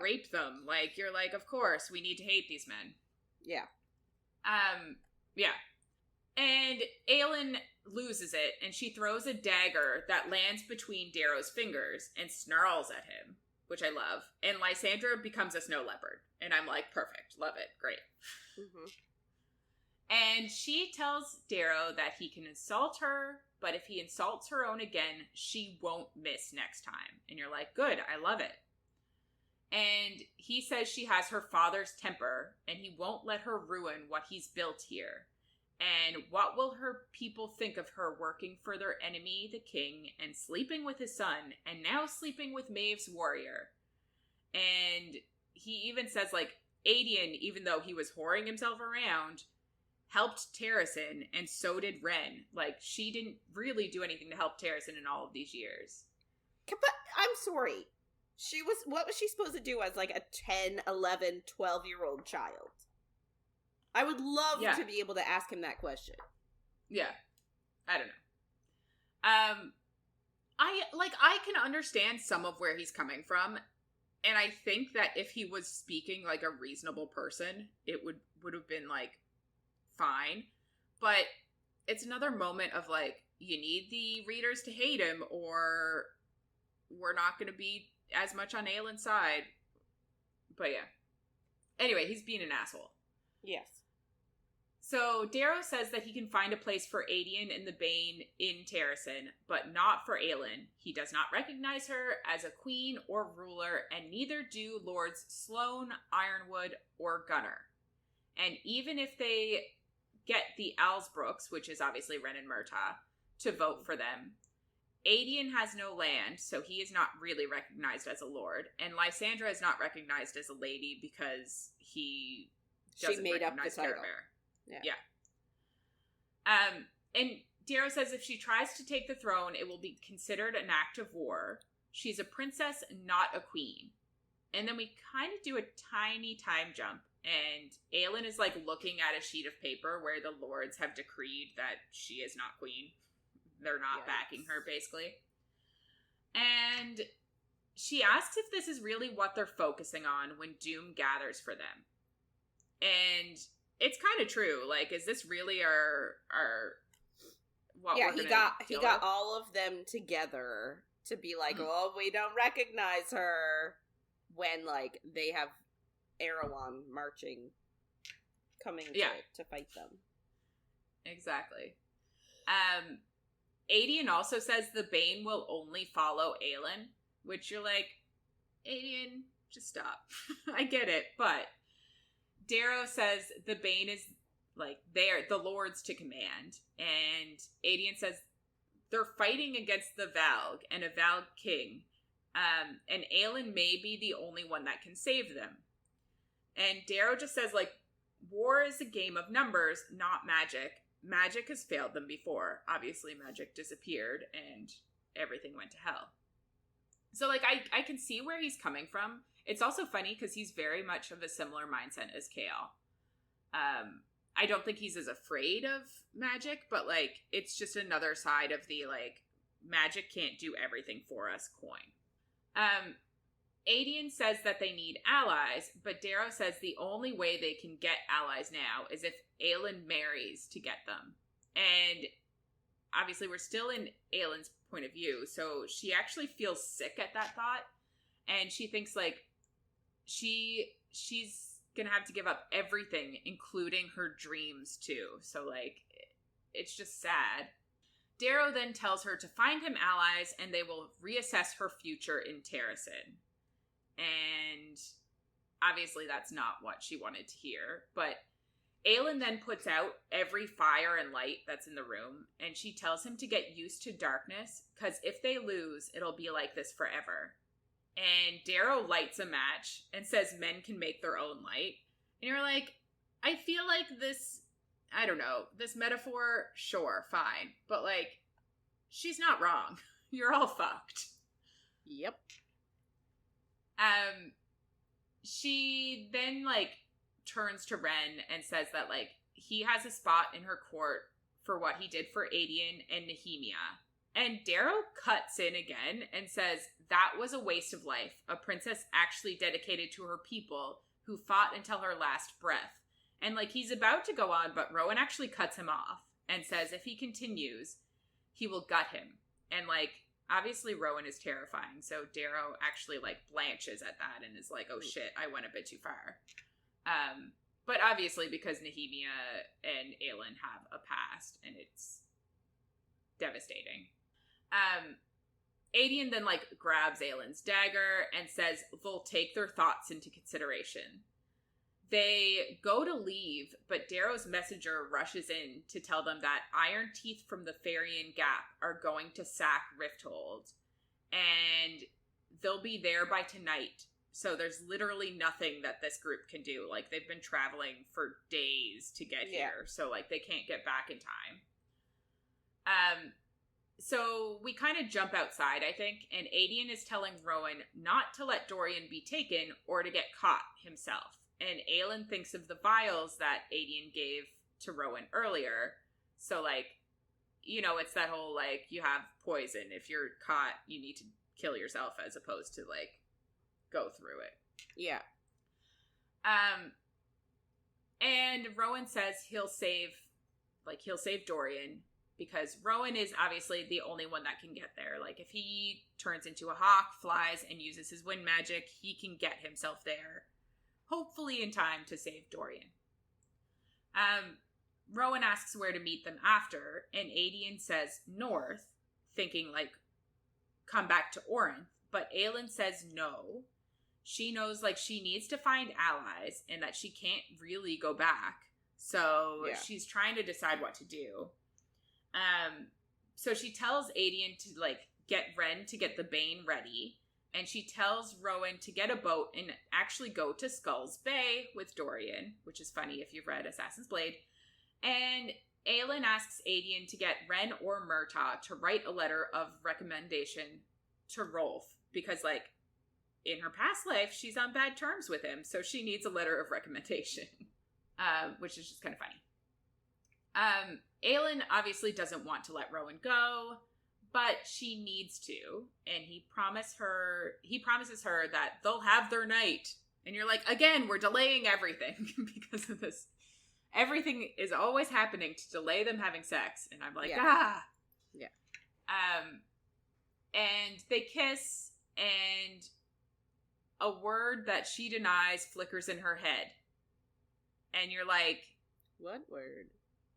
rape them, like, you're like, of course, we need to hate these men. Yeah. Yeah. And Aelin loses it, and she throws a dagger that lands between Darrow's fingers and snarls at him, which I love. And Lysandra becomes a snow leopard. And I'm like, perfect. Love it. Great. Mm-hmm. And she tells Darrow that he can insult her, but if he insults her own again, she won't miss next time. And you're like, good, I love it. And he says she has her father's temper, and he won't let her ruin what he's built here. And what will her people think of her working for their enemy, the king, and sleeping with his son, and now sleeping with Maeve's warrior? And he even says, like, Aiden, even though he was whoring himself around, helped Terrassen, and so did Ren. Like, she didn't really do anything to help Terrassen in all of these years. But I'm sorry. What was she supposed to do as, like, a 10, 11, 12-year-old child? I would love to be able to ask him that question. Yeah. I don't know. I can understand some of where he's coming from, and I think that if he was speaking like a reasonable person, it would have been, like, fine. But it's another moment of, like, you need the readers to hate him, or we're not going to be as much on Aelin's side. But yeah. Anyway, he's being an asshole. Yes. So Darrow says that he can find a place for Aiden and the Bane in Terrassen, but not for Aelin. He does not recognize her as a queen or ruler, and neither do Lords Sloane, Ironwood, or Gunnar. And even if they get the Alsbrooks, which is obviously Ren and Murtaugh, to vote for them, Aiden has no land, so he is not really recognized as a lord, and Lysandra is not recognized as a lady because he doesn't recognize Carabear. Yeah. And Darrow says if she tries to take the throne, it will be considered an act of war. She's a princess, not a queen. And then we kind of do a tiny time jump, and Aelin is, like, looking at a sheet of paper where the lords have decreed that she is not queen. They're not backing her, basically. And she asks if this is really what they're focusing on when doom gathers for them. And it's kind of true. Like, is this really our what we're gonna he got all of them together to be like, oh, we don't recognize her, when, like, they have Erewhon marching, coming to fight them. Exactly. Aiden also says the Bane will only follow Aelin, which you're like, Aelin, just stop. I get it, but Darrow says the Bane is, like, they're the lords to command, and Aelin says they're fighting against the Valg and a Valg king, and Aelin may be the only one that can save them. And Darrow just says, like, war is a game of numbers, not magic. Magic has failed them before. Obviously, magic disappeared, and everything went to hell. So, like, I can see where he's coming from. It's also funny because he's very much of a similar mindset as Chaol. I don't think he's as afraid of magic, but, like, it's just another side of the, like, magic can't do everything for us coin. Aelin says that they need allies, but Darrow says the only way they can get allies now is if Aelin marries to get them. And obviously we're still in Aelin's point of view, so she actually feels sick at that thought, and she thinks, like, she's gonna have to give up everything, including her dreams too. So, like, it's just sad. Darrow then tells her to find him allies, and they will reassess her future in Terrassen. And obviously that's not what she wanted to hear, but Aelin then puts out every fire and light that's in the room, and she tells him to get used to darkness, because if they lose, it'll be like this forever. And Darrow lights a match and says men can make their own light. And you're like, I feel like this, I don't know, this metaphor, sure, fine. But, like, she's not wrong. You're all fucked. Yep. She then, like, turns to Ren and says that, like, he has a spot in her court for what he did for Aelin and Nehemia. And Darrow cuts in again and says that was a waste of life. A princess actually dedicated to her people who fought until her last breath. And, like, he's about to go on, but Rowan actually cuts him off and says if he continues, he will gut him. And, like, obviously Rowan is terrifying, so Darrow actually, like, blanches at that and is like, oh shit, I went a bit too far. But obviously because Nehemia and Aelin have a past, and it's devastating. Aelin then, like, grabs Aelin's dagger and says they'll take their thoughts into consideration. They go to leave, but Darrow's messenger rushes in to tell them that Iron Teeth from the Farian Gap are going to sack Rifthold, and they'll be there by tonight. So there's literally nothing that this group can do. Like, they've been traveling for days to get here, so, like, they can't get back in time. So we kind of jump outside, I think, and Aelin is telling Rowan not to let Dorian be taken or to get caught himself. And Aelin thinks of the vials that Aelin gave to Rowan earlier. So, like, you know, it's that whole, like, you have poison. If you're caught, you need to kill yourself as opposed to, like, go through it. Yeah. And Rowan says he'll save Dorian, because Rowan is obviously the only one that can get there. Like, if he turns into a hawk, flies, and uses his wind magic, he can get himself there, hopefully in time to save Dorian. Rowan asks where to meet them after, and Aelin says north, thinking, like, come back to Orinth, but Aelin says no. She knows, like, she needs to find allies, and that she can't really go back, so she's trying to decide what to do. So she tells Aelin to, like, get Ren to get the Bane ready, and she tells Rowan to get a boat and actually go to Skull's Bay with Dorian, which is funny if you've read Assassin's Blade. And Aelin asks Aelin to get Ren or Murtaugh to write a letter of recommendation to Rolf, because, like, in her past life, she's on bad terms with him, so she needs a letter of recommendation, which is just kind of funny. Aelin obviously doesn't want to let Rowan go, but she needs to, and he promises her that they'll have their night. And you're like, again, we're delaying everything because of this. Everything is always happening to delay them having sex, and I'm like, Yeah. And they kiss, and a word that she denies flickers in her head. And you're like, what word?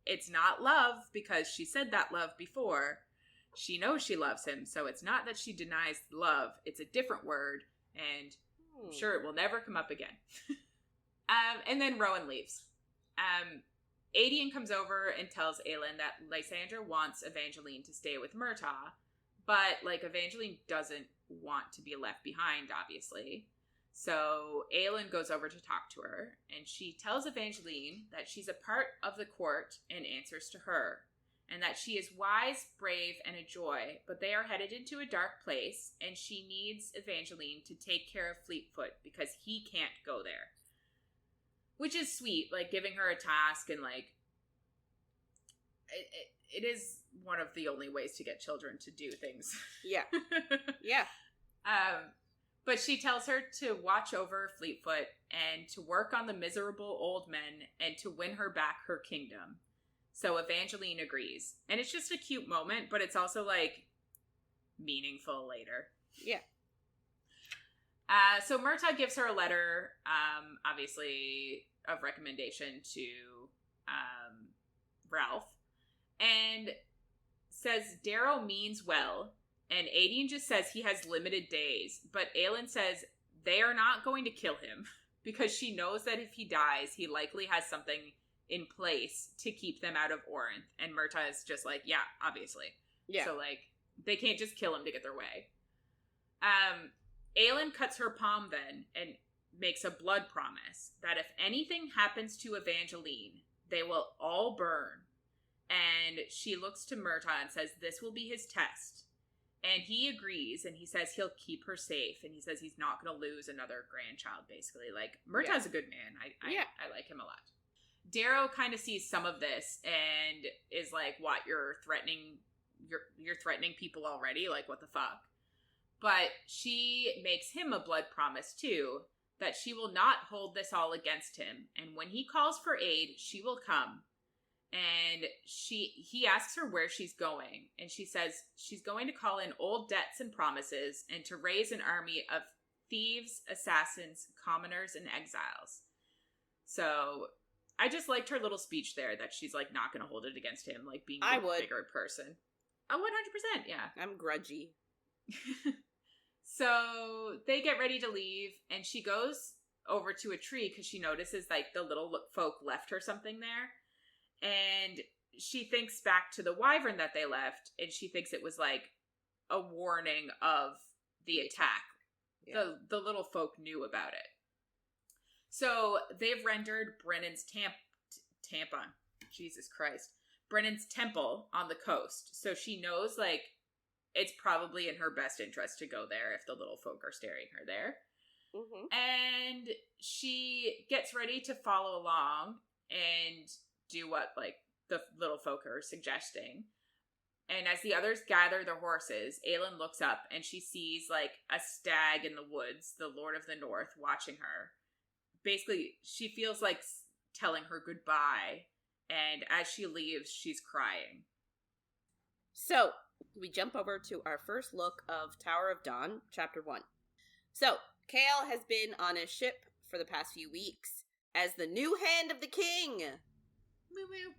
It's not love, because she said that love before. She knows she loves him, so it's not that she denies love. It's a different word, and I'm sure it will never come up again. And then Rowan leaves. Adian comes over and tells Aelin that Lysandra wants Evangeline to stay with Murtaugh, but, like, Evangeline doesn't want to be left behind, obviously. So Aelin goes over to talk to her, and she tells Evangeline that she's a part of the court and answers to her, and that she is wise, brave, and a joy, but they are headed into a dark place, and she needs Evangeline to take care of Fleetfoot because he can't go there. Which is sweet, like, giving her a task, and, like, it is one of the only ways to get children to do things. Yeah. Yeah. But she tells her to watch over Fleetfoot and to work on the miserable old men and to win her back her kingdom. So Evangeline agrees. And it's just a cute moment, but it's also, like, meaningful later. Yeah. So Murtaugh gives her a letter, obviously, of recommendation to Ralph, and says Darrow means well, and Adian just says he has limited days, but Aelin says they are not going to kill him, because she knows that if he dies, he likely has something in place to keep them out of Orinth, and Murtaugh is just like, yeah, obviously. Yeah. So, like, they can't just kill him to get their way. Aelin cuts her palm then and makes a blood promise that if anything happens to Evangeline, they will all burn. And she looks to Murtaugh and says this will be his test. And he agrees, and he says he'll keep her safe, and he says he's not going to lose another grandchild, basically. Like, Murtaugh's a good man. I like him a lot. Darrow kind of sees some of this and is like, what, you're threatening people already? Like, what the fuck? But she makes him a blood promise, too, that she will not hold this all against him, and when he calls for aid, she will come. And he asks her where she's going, and she says she's going to call in old debts and promises, and to raise an army of thieves, assassins, commoners, and exiles. So I just liked her little speech there, that she's, like, not going to hold it against him, like, being the bigger person. Oh, 100%, yeah. I'm grudgy. So they get ready to leave, and she goes over to a tree because she notices, like, the little folk left her something there. And she thinks back to the wyvern that they left, and she thinks it was, like, a warning of the attack. Yeah. The little folk knew about it. So they've rendered Brennan's tampon. Jesus Christ. Brennan's temple on the coast. So she knows, like, it's probably in her best interest to go there if the little folk are staring her there. Mm-hmm. And she gets ready to follow along and do what, like, the little folk are suggesting. And as the others gather their horses, Aelin looks up and she sees, like, a stag in the woods, the Lord of the North, watching her. Basically, she feels like telling her goodbye, and as she leaves, she's crying. So, we jump over to our first look of Tower of Dawn, Chapter 1. So, Chaol has been on a ship for the past few weeks as the new hand of the king. Woo woo.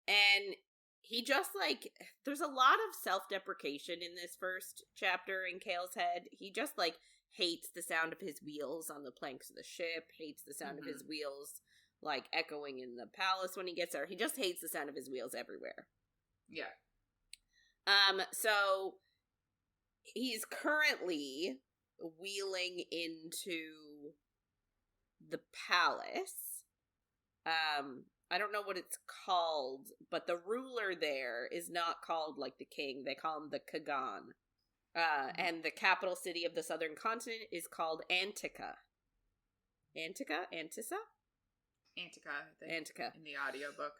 And he just, like, there's a lot of self-deprecation in this first chapter in Chaol's head. He just, like, hates the sound of his wheels on the planks of the ship, hates the sound of his wheels, like, echoing in the palace when he gets there. He just hates the sound of his wheels everywhere. Yeah. So he's currently wheeling into the palace. I don't know what it's called, but the ruler there is not called, like, the king. They call him the Kagan. And the capital city of the southern continent is called Antica. Antica? Antissa? Antica, I think. Antica. In the audiobook.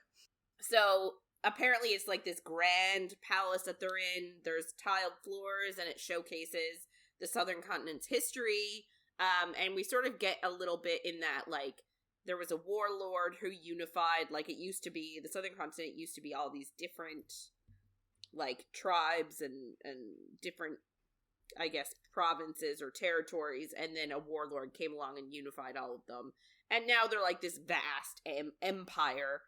So, apparently it's like this grand palace that they're in. There's tiled floors, and it showcases the southern continent's history. And we sort of get a little bit in that, like, there was a warlord who unified, like, it used to be, the southern continent used to be all these different, like, tribes and different, I guess, provinces or territories, and then a warlord came along and unified all of them. And now they're, like, this vast empire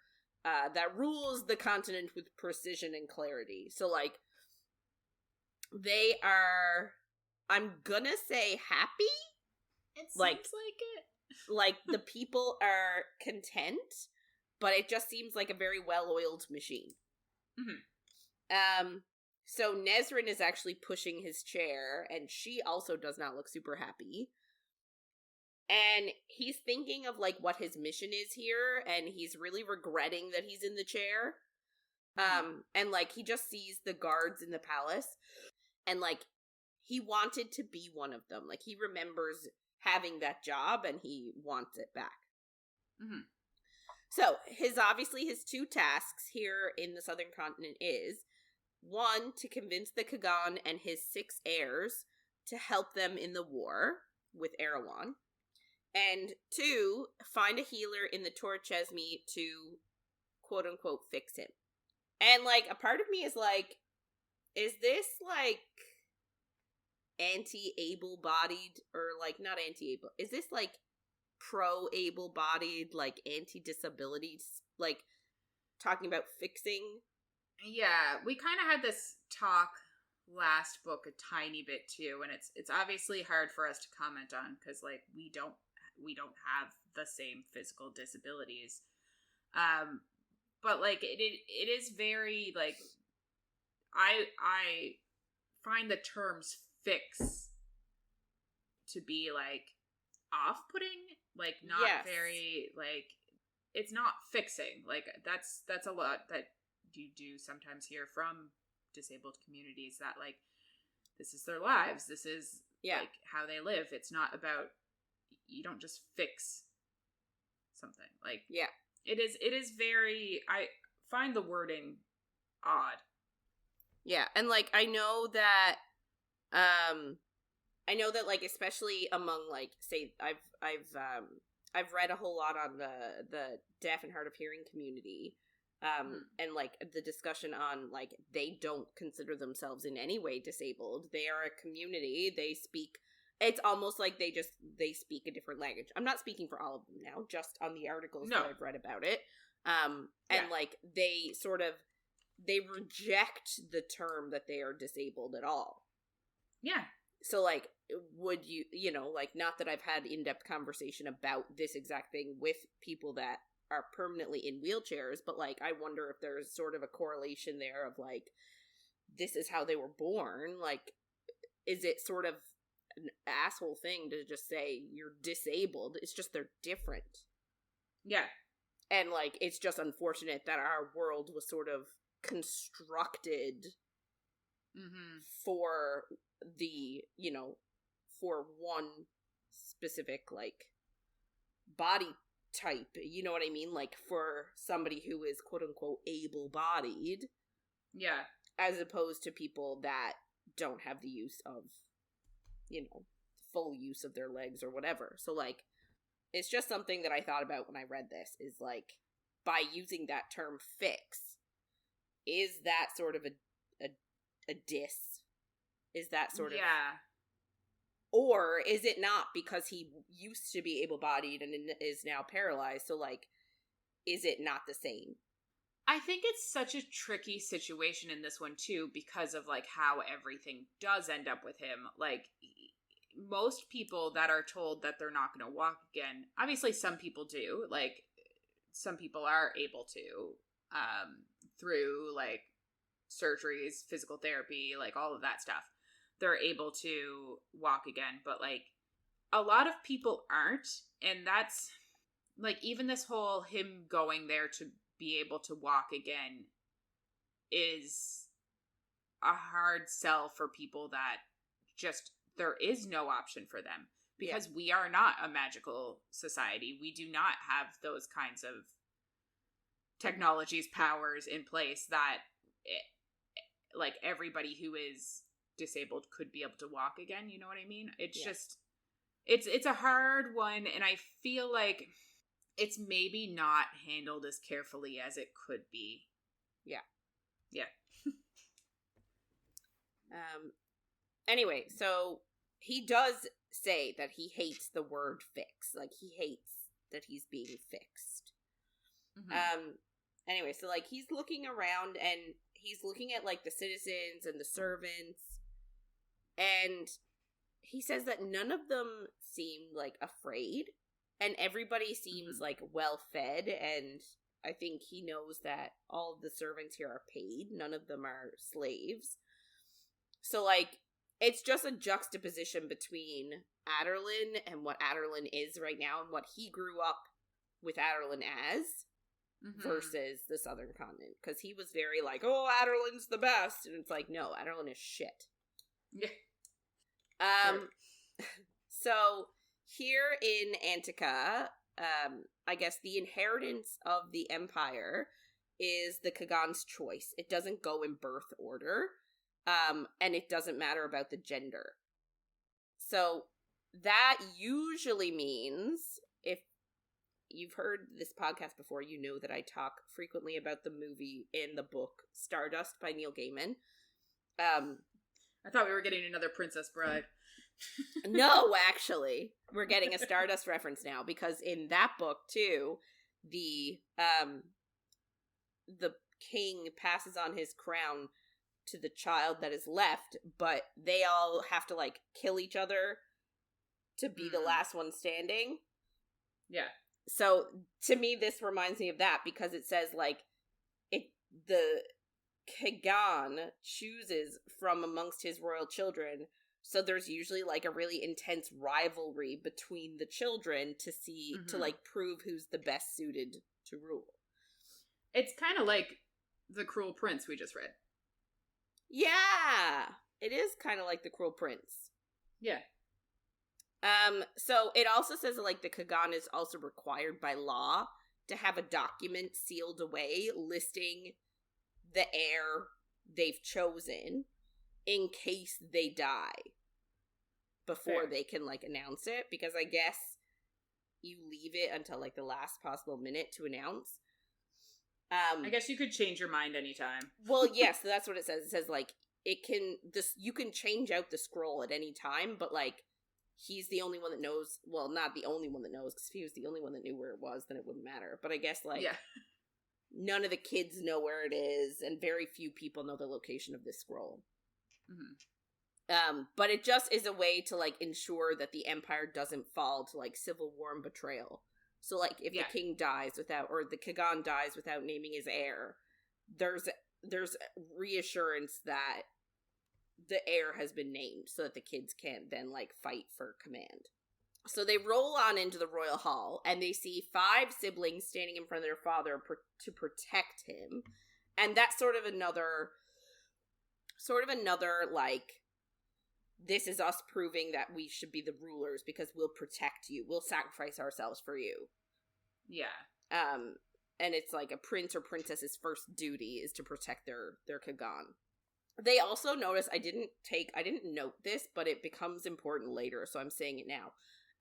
that rules the continent with precision and clarity. So, like, they are, I'm gonna say happy seems like it. Like, the people are content, but it just seems like a very well-oiled machine. Mm-hmm. So Nesryn is actually pushing his chair, and she also does not look super happy. And he's thinking of, like, what his mission is here, and he's really regretting that he's in the chair. And, like, he just sees the guards in the palace, and, like, he wanted to be one of them. Like, he remembers having that job, and he wants it back. Mm-hmm. So, his two tasks here in the Southern Continent is, one, to convince the Kagan and his 6 heirs to help them in the war with Erewhon, and 2, find a healer in the Torchesme to, quote-unquote, fix him. And, like, a part of me is like, is this, like, anti-able-bodied, or, like, not anti-able, is this, like, pro-able-bodied, like, anti-disabilities, like, talking about fixing? Yeah, we kind of had this talk last book a tiny bit too, and it's obviously hard for us to comment on because, like, we don't have the same physical disabilities. But, like, it is very, like, I find the terms fix to be, like, off-putting, like, not very, like, it's not fixing. Like, that's a lot that you do sometimes hear from disabled communities, that, like, this is their lives, this is like how they live. It's not about, you don't just fix something. Like, it is very, I find the wording odd. Yeah, and, like, I know that, like, especially among, like, say, I've read a whole lot on the deaf and hard of hearing community, and, like, the discussion on, like, they don't consider themselves in any way disabled. They are a community. They speak, it's almost like they speak a different language. I'm not speaking for all of them now, just on the articles that I've read about it. And, like, they reject the term that they are disabled at all. Yeah. So, like, would you know, like, not that I've had in-depth conversation about this exact thing with people that are permanently in wheelchairs, but, like, I wonder if there's sort of a correlation there of, like, this is how they were born. Like, is it sort of an asshole thing to just say you're disabled? It's just they're different. Yeah. And, like, it's just unfortunate that our world was sort of constructed for the, you know, for one specific, like, body type, you know what I mean? Like, for somebody who is quote-unquote able-bodied. Yeah. As opposed to people that don't have the use of, you know, full use of their legs or whatever. So, like, it's just something that I thought about when I read this, is, like, by using that term fix, is that sort of a diss? Is that sort of... Yeah. Or is it not, because he used to be able-bodied and is now paralyzed? So, like, is it not the same? I think it's such a tricky situation in this one, too, because of, like, how everything does end up with him. Like, most people that are told that they're not going to walk again, obviously some people do. Like, some people are able to, through, like, surgeries, physical therapy, like, all of that stuff. They're able to walk again, but, like, a lot of people aren't, and that's, like, even this whole him going there to be able to walk again is a hard sell for people that just, there is no option for them, because we are not a magical society. We do not have those kinds of technologies, powers in place that, like, everybody who is disabled could be able to walk again, you know what I mean? It's just, it's a hard one, and I feel like it's maybe not handled as carefully as it could be. Yeah. Anyway, so he does say that he hates the word fix. Like, he hates that he's being fixed. Anyway, so, like, he's looking around, and he's looking at, like, the citizens and the servants, and he says that none of them seem, like, afraid, and everybody seems, like, well-fed, and I think he knows that all of the servants here are paid. None of them are slaves. So, like, it's just a juxtaposition between Adarlan and what Adarlan is right now and what he grew up with Adarlan as versus the Southern Continent. Because he was very like, oh, Adarlan's the best. And it's like, no, Adarlan is shit. Yeah. Sure. So, here in Antica, I guess the inheritance of the Empire is the Kagan's choice. It doesn't go in birth order. And it doesn't matter about the gender. So that usually means, if you've heard this podcast before, you know that I talk frequently about the movie and the book Stardust by Neil Gaiman. I thought we were getting another Princess Bride. No, actually, we're getting a Stardust reference now, because in that book too, the king passes on his crown to the child that is left, but they all have to, like, kill each other to be the last one standing. Yeah. So, to me, this reminds me of that, because it says, like, the Kagan chooses from amongst his royal children, so there's usually, like, a really intense rivalry between the children to see, to, like, prove who's the best suited to rule. It's kind of like The Cruel Prince we just read. Yeah, it is kind of like The Cruel Prince. Yeah. So it also says that, like, the Kagan is also required by law to have a document sealed away listing the heir they've chosen in case they die before they can, like, announce it, because I guess you leave it until, like, the last possible minute to announce. I guess you could change your mind anytime. Well, yes, so that's what it says. It says, like, you can change out the scroll at any time, but, like, he's the only one that knows. Well, not the only one that knows, because if he was the only one that knew where it was, then it wouldn't matter. But I guess, like, none of the kids know where it is, and very few people know the location of this scroll. But it just is a way to, like, ensure that the Empire doesn't fall to, like, civil war and betrayal. So, like, if the king dies without, or the Kagan dies without naming his heir, there's reassurance that the heir has been named, so that the kids can't then, like, fight for command. So they roll on into the royal hall, and they see 5 siblings standing in front of their father to protect him. And that's sort of another, like, this is us proving that we should be the rulers because we'll protect you. We'll sacrifice ourselves for you. Yeah. And it's like a prince or princess's first duty is to protect their Kagan. They also notice, I didn't note this, but it becomes important later, so I'm saying it now.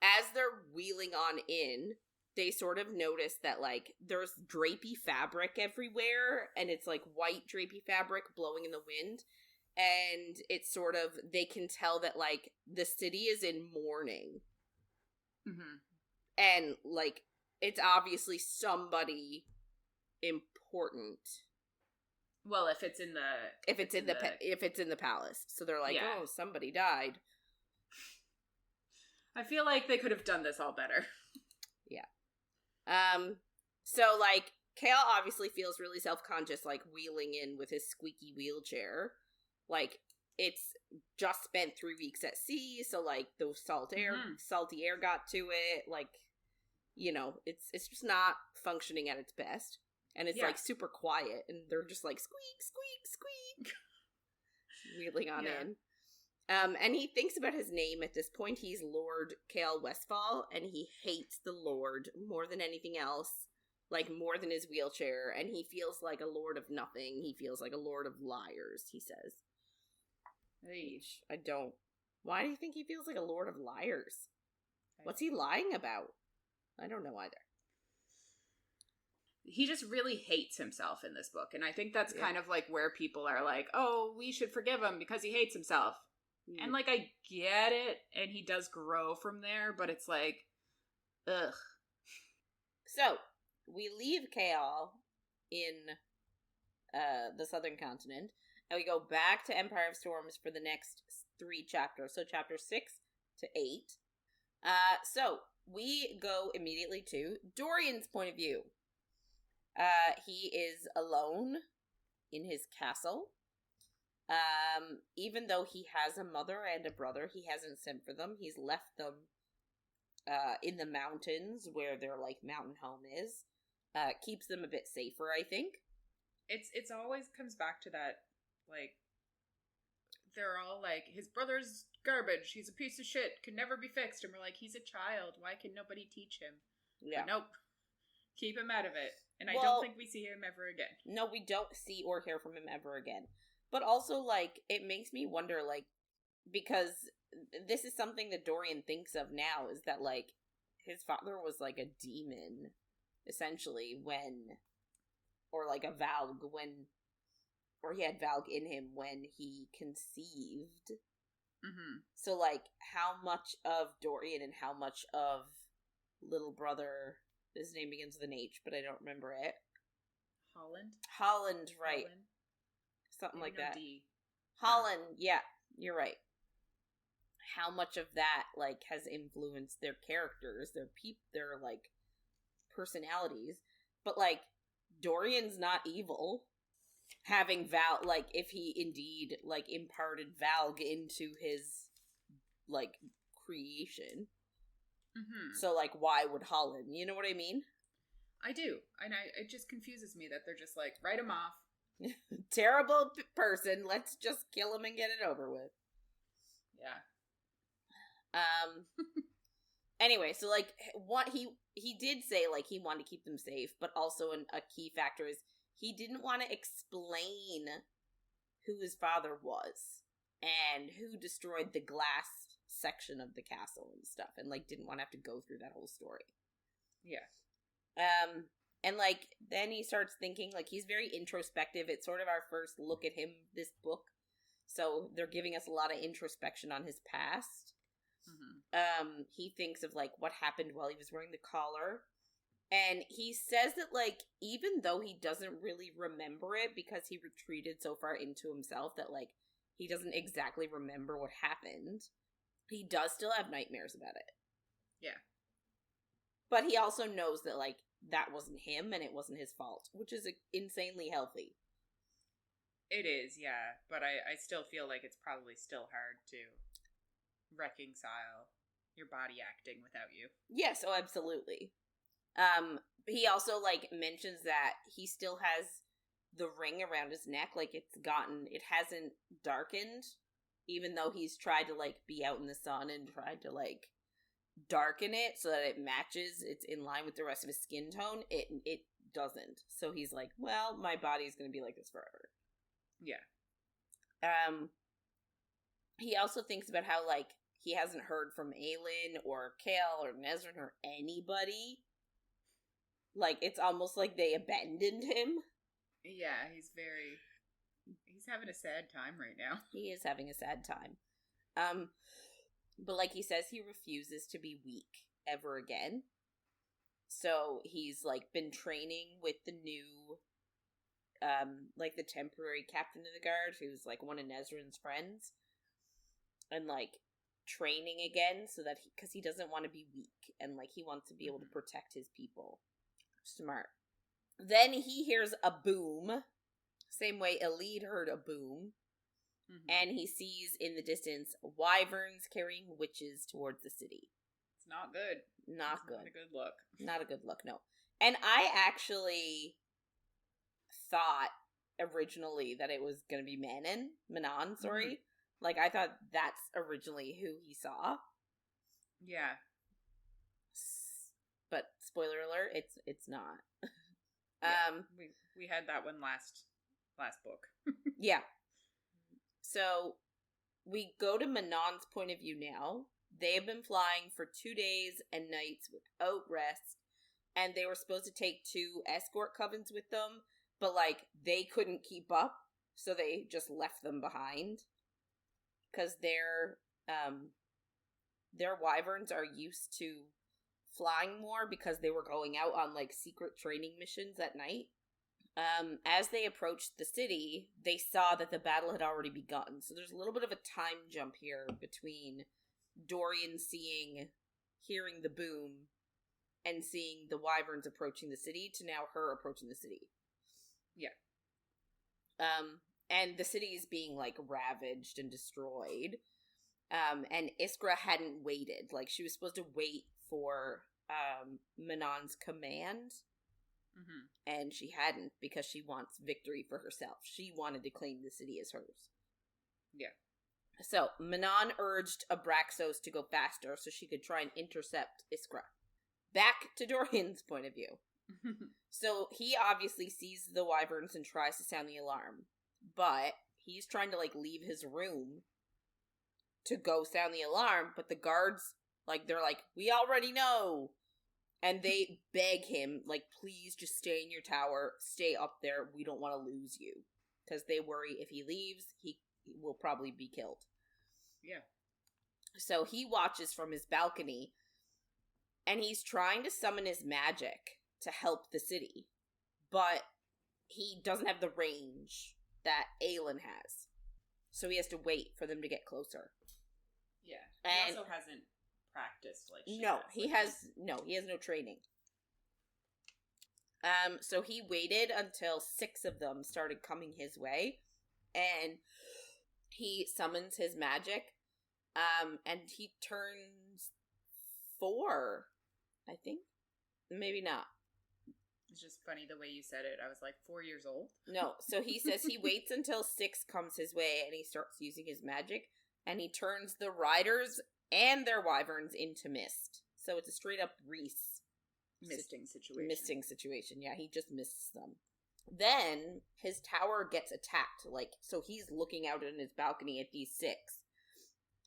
As they're wheeling on in, they sort of notice that, like, there's drapey fabric everywhere, and it's, like, white drapey fabric blowing in the wind. And it's sort of, they can tell that, like, the city is in mourning. And, like, it's obviously somebody important. Well, if it's in the palace. So they're like, oh, somebody died. I feel like they could have done this all better. Yeah. So, like, Chaol obviously feels really self-conscious, like, wheeling in with his squeaky wheelchair. Like, it's just spent 3 weeks at sea, so, like, the salty air got to it. Like, you know, it's just not functioning at its best. And it's, like, super quiet, and they're just like, squeak, squeak, squeak, wheeling on in. And he thinks about his name at this point. He's Lord Chaol Westfall, and he hates the Lord more than anything else. Like, more than his wheelchair, and he feels like a lord of nothing. He feels like a lord of liars, he says. Which I don't. Why do you think he feels like a lord of liars? What's he lying about? I don't know either. He just really hates himself in this book, and I think that's kind of, like, where people are like, oh, we should forgive him because he hates himself. And, like, I get it, and he does grow from there, but it's like, ugh. So, we leave Chaol in the Southern Continent, and we go back to Empire of Storms for the next 3 chapters. So, chapter 6, to 8. So we go immediately to Dorian's point of view. He is alone in his castle. Even though he has a mother and a brother, he hasn't sent for them. He's left them in the mountains where their like mountain home is. Keeps them a bit safer, I think. It's always comes back to that, like, they're all like, his brother's garbage, he's a piece of shit, can never be fixed, and we're like, he's a child, why can nobody teach him? Yeah. But nope. Keep him out of it. And I don't think we see him ever again. No, we don't see or hear from him ever again. But also, like, it makes me wonder, like, because this is something that Dorian thinks of now, is that, like, his father was, like, a demon, essentially, or, like, a Valg or he had Valg in him when he conceived. Mm-hmm. So, like, how much of Dorian and how much of little brother, his name begins with an H, but I don't remember it. Holland, right. Holland. Something Maybe like that. D. Holland, yeah, you're right. How much of that, like, has influenced their characters, their like, personalities. But, like, Dorian's not evil. Having Val, like, if he indeed, like, imparted Valg into his, like, creation. Mm-hmm. So, like, why would Holland? You know what I mean? I do. And it just confuses me that they're just like, write him off. Terrible person. Let's just kill him and get it over with. Yeah. Anyway, so, like, what he did say, like, he wanted to keep them safe, but also a key factor is he didn't want to explain who his father was and who destroyed the glass section of the castle and stuff, and, like, didn't want to have to go through that whole story. Yeah. And, like, then he starts thinking, like, he's very introspective. It's sort of our first look at him, this book. So they're giving us a lot of introspection on his past. Mm-hmm. He thinks of, like, what happened while he was wearing the collar. And he says that, like, even though he doesn't really remember it because he retreated so far into himself that, like, he doesn't exactly remember what happened, he does still have nightmares about it. Yeah. But he also knows that, like, that wasn't him and it wasn't his fault, which is insanely healthy. It is, yeah. But I still feel like it's probably still hard to reconcile your body acting without you. Yes, oh, absolutely. He also, like, mentions that he still has the ring around his neck, like, it hasn't darkened, even though he's tried to, like, be out in the sun and tried to, like, darken it so that it matches, it's in line with the rest of his skin tone. It doesn't. So he's like, well, my body's gonna be like this forever. Yeah. He also thinks about how, like, he hasn't heard from Aelin or Chaol or Nesryn or anybody. Like, it's almost like they abandoned him. Yeah, he's having a sad time right now. He is having a sad time. But like he says, he refuses to be weak ever again. So he's, like, been training with the new, like, the temporary captain of the guard, who's, like, one of Nesryn's friends. And, like, training again so that because he doesn't want to be weak. And, like, he wants to be able to protect his people. Smart. Then he hears a boom. Same way Elide heard a boom. Mm-hmm. And he sees in the distance wyverns carrying witches towards the city. It's not good. Not good. Not a good look. Not a good look, no. And I actually thought originally that it was going to be Manon, sorry. Mm-hmm. Like, I thought that's originally who he saw. Yeah. But spoiler alert, it's not. Yeah, we had that one last book. Yeah. So we go to Manon's point of view now. They have been flying for 2 days and nights without rest, and they were supposed to take 2 escort covens with them, but, like, they couldn't keep up, so they just left them behind. Because their wyverns are used to flying more because they were going out on, like, secret training missions at night. As they approached the city, they saw that the battle had already begun. So there's a little bit of a time jump here between Dorian hearing the boom and seeing the wyverns approaching the city to now her approaching the city. Yeah. And the city is being, like, ravaged and destroyed. And Iskra hadn't waited. Like, she was supposed to wait for Manon's command. Mm-hmm. And she hadn't, because she wants victory for herself. She wanted to claim the city as hers. Yeah. So, Manon urged Abraxos to go faster so she could try and intercept Iskra. Back to Dorian's point of view. So, he obviously sees the wyverns and tries to sound the alarm. But he's trying to, like, leave his room to go sound the alarm, but the guards, like, they're like, we already know! And they beg him, like, please just stay in your tower, stay up there, we don't want to lose you. Because they worry if he leaves, he will probably be killed. Yeah. So he watches from his balcony, and he's trying to summon his magic to help the city. But he doesn't have the range that Aelin has. So he has to wait for them to get closer. Yeah. And he also hasn't practiced like she he has no training. So he waited until 6 of them started coming his way, and he summons his magic, and he turns 4, I think. Maybe not. It's just funny the way you said it. I was like 4 years old. No, so he says he waits until 6 comes his way, and he starts using his magic, and he turns the riders and their wyverns into mist. So it's a straight up Reese. Misting situation. Misting situation, yeah, he just mists them. Then his tower gets attacked, like, so he's looking out in his balcony at these 6.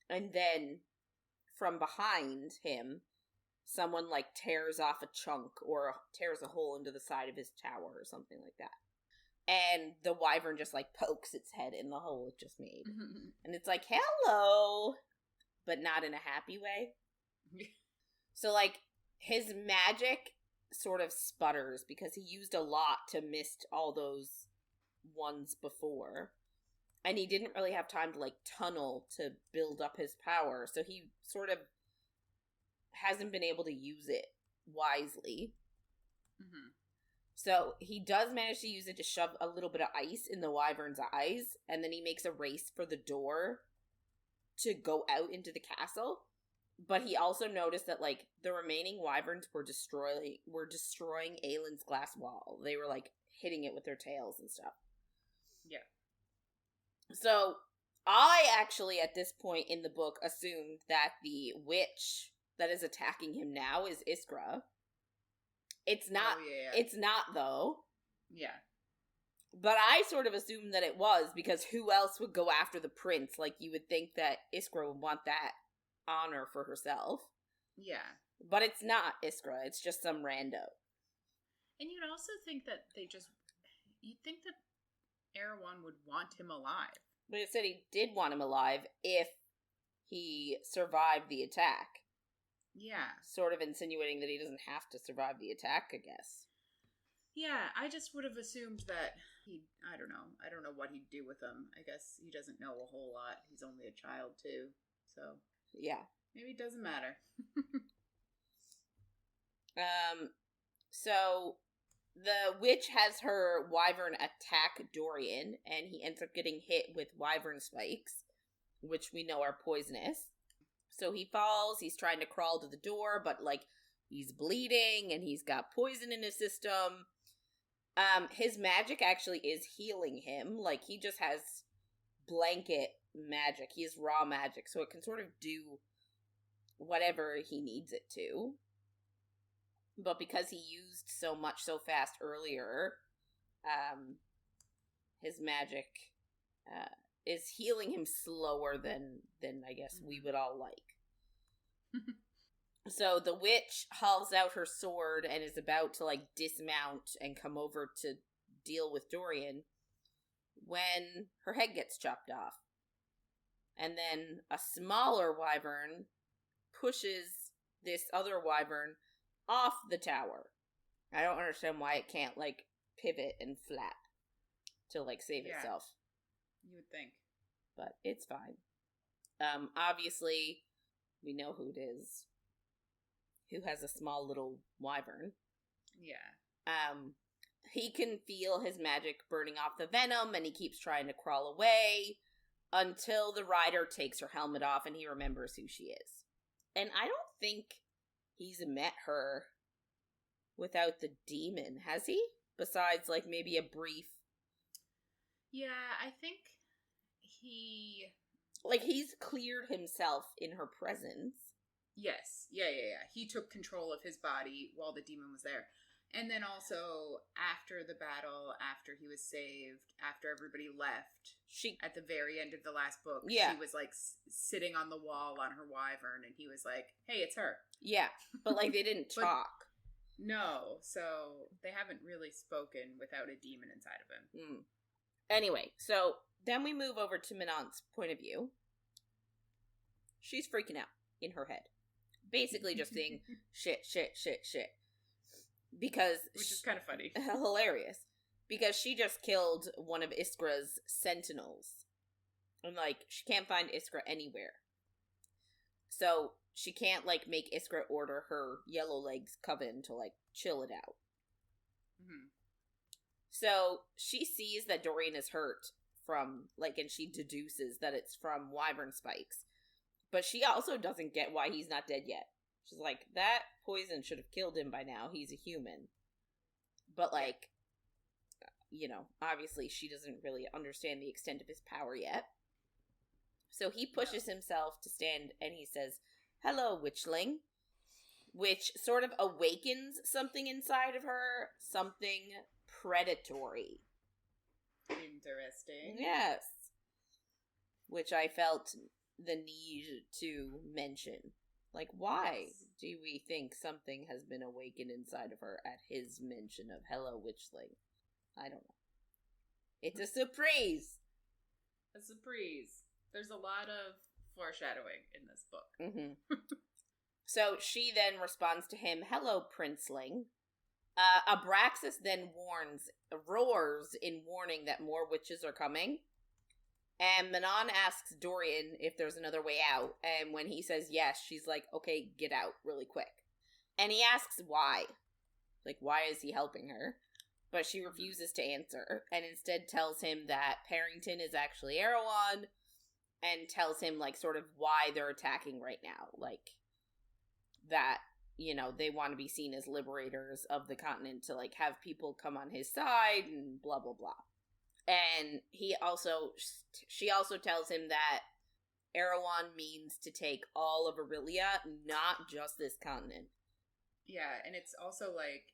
And then from behind him, someone, like, tears off a chunk or tears a hole into the side of his tower or something like that. And the wyvern just, like, pokes its head in the hole it just made. And it's like, hello! But not in a happy way. So, like, his magic sort of sputters because he used a lot to mist all those ones before. And he didn't really have time to, like, tunnel to build up his power. So he sort of hasn't been able to use it wisely. Mm-hmm. So he does manage to use it to shove a little bit of ice in the wyvern's eyes, and then he makes a race for the door to go out into the castle. But he also noticed that, like, the remaining wyverns were destroying Aelin's glass wall. They were, like, hitting it with their tails and stuff. Yeah. So I actually, at this point in the book, assumed that the witch that is attacking him now is Iskra. It's not. Oh, yeah. It's not, though. Yeah. But I sort of assumed that it was, because who else would go after the prince? Like, you would think that Iskra would want that honor for herself. Yeah. But it's not Iskra. It's just some rando. And you'd also think that you'd think that Erewhon would want him alive. But it said he did want him alive if he survived the attack. Yeah. Sort of insinuating that he doesn't have to survive the attack, I guess. Yeah, I just would have assumed that I don't know what he'd do with him. I guess he doesn't know a whole lot. He's only a child, too. So, yeah. Maybe it doesn't matter. So the witch has her wyvern attack Dorian, and he ends up getting hit with wyvern spikes, which we know are poisonous. So he falls, he's trying to crawl to the door, but, like, he's bleeding, and he's got poison in his system. His magic actually is healing him. Like, he just has blanket magic. He has raw magic, so it can sort of do whatever he needs it to. But because he used so much so fast earlier, his magic is healing him slower than I guess we would all like. So the witch hauls out her sword and is about to, like, dismount and come over to deal with Dorian when her head gets chopped off. And then a smaller wyvern pushes this other wyvern off the tower. I don't understand why it can't, like, pivot and flap to, like, save itself. You would think. But it's fine. Obviously, We know who it is. Who has a small little wyvern. Yeah. He can feel his magic burning off the venom, and he keeps trying to crawl away until the rider takes her helmet off and he remembers who she is. And I don't think he's met her without the demon, has he? Besides, like, maybe a brief... Yeah, I think he... Like, he's cleared himself in her presence. Yes. Yeah. He took control of his body while the demon was there. And then also, after the battle, after he was saved, after everybody left, at the very end of the last book, she was, like, sitting on the wall on her wyvern, and he was like, hey, it's her. Yeah, but, like, they didn't talk. No, so they haven't really spoken without a demon inside of him. Anyway, so then we move over to Manon's point of view. She's freaking out in her head. Basically just saying, shit. Because... Which is kind of funny. Hilarious. Because she just killed one of Iskra's sentinels. And, like, she can't find Iskra anywhere. So, she can't, like, make Iskra order her Yellowlegs coven to, like, chill it out. Mm-hmm. So, she sees that Dorian is hurt from, like, and she deduces that it's from wyvern spikes. But she also doesn't get why he's not dead yet. She's like, that poison should have killed him by now. He's a human. But, like, you know, obviously she doesn't really understand the extent of his power yet. So he pushes himself to stand and he says, hello, witchling. Which sort of awakens something inside of her. Something predatory. Interesting. Yes. Which I felt the need to mention. Like, why do we think something has been awakened inside of her at his mention of hello, witchling? I don't know. It's a surprise! A surprise. There's a lot of foreshadowing in this book. Mm-hmm. So she then responds to him, hello, princeling. Abraxas then roars in warning that more witches are coming. And Manon asks Dorian if there's another way out. And when he says yes, she's like, okay, get out really quick. And he asks why. Like, why is he helping her? But she refuses to answer. And instead tells him that Parrington is actually Erewhon. And tells him, like, sort of why they're attacking right now. Like, that, you know, they want to be seen as liberators of the continent to, like, have people come on his side and blah, blah, blah. And she also tells him that Erewhon means to take all of Aurelia, not just this continent. Yeah, and it's also like,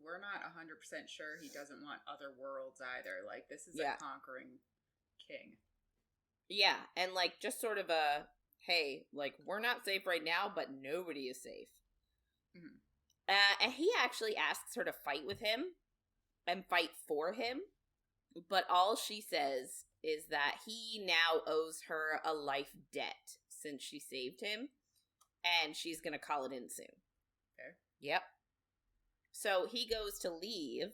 we're not 100% sure he doesn't want other worlds either. Like, this is a conquering king. Yeah, and like, just sort of a, hey, like, we're not safe right now, but nobody is safe. Mm-hmm. And he actually asks her to fight with him and fight for him. But all she says is that he now owes her a life debt since she saved him. And she's going to call it in soon. Fair. Yep. So he goes to leave.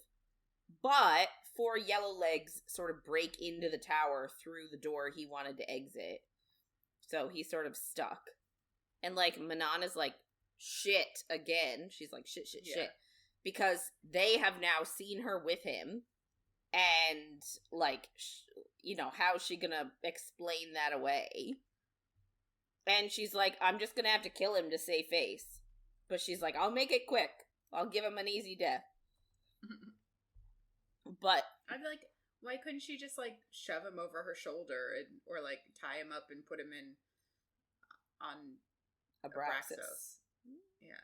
But 4 Yellowlegs sort of break into the tower through the door he wanted to exit. So he's sort of stuck. And like Manon is like, shit again. She's like, shit. Because they have now seen her with him. And, like, you know, how's she gonna explain that away? And she's like, I'm just gonna have to kill him to save face. But she's like, I'll make it quick. I'll give him an easy death. But I'd be like, why couldn't she just, like, shove him over her shoulder or, like, tie him up and put him in on Abraxas? Yeah.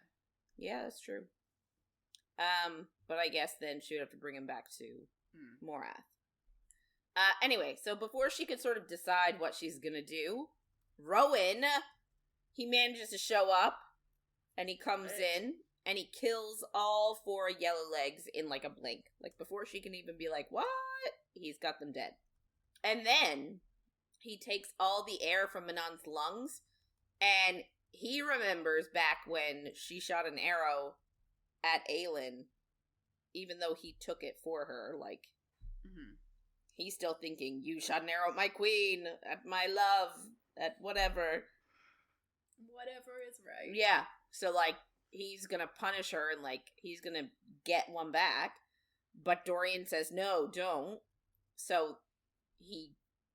Yeah, that's true. But I guess then she would have to bring him back to Morath. Anyway, so before she could sort of decide what she's gonna do, Rowan, he manages to show up, and he comes in, and he kills all 4 Yellowlegs in like a blink. Like, before she can even be like, what? He's got them dead. And then he takes all the air from Manon's lungs, and he remembers back when she shot an arrow at Aelin, even though he took it for her, like, he's still thinking, you shot an arrow at my queen, at my love, at whatever. whatever is right. Yeah. So, like, he's gonna punish her and, like, he's gonna get one back. But Dorian says, no, don't. So, he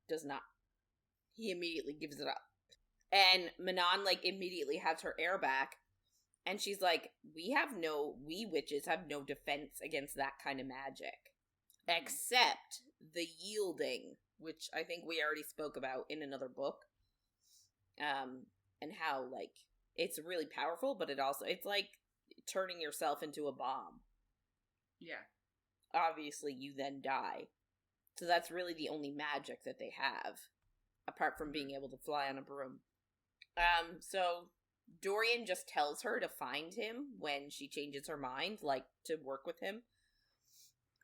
does not. He immediately gives it up. And Manon, like, immediately has her heir back. And she's like, we witches have no defense against that kind of magic. Except the yielding, which I think we already spoke about in another book. And how, like, it's really powerful, but it's like turning yourself into a bomb. Yeah. Obviously, you then die. So that's really the only magic that they have, apart from being able to fly on a broom. So Dorian just tells her to find him when she changes her mind, like, to work with him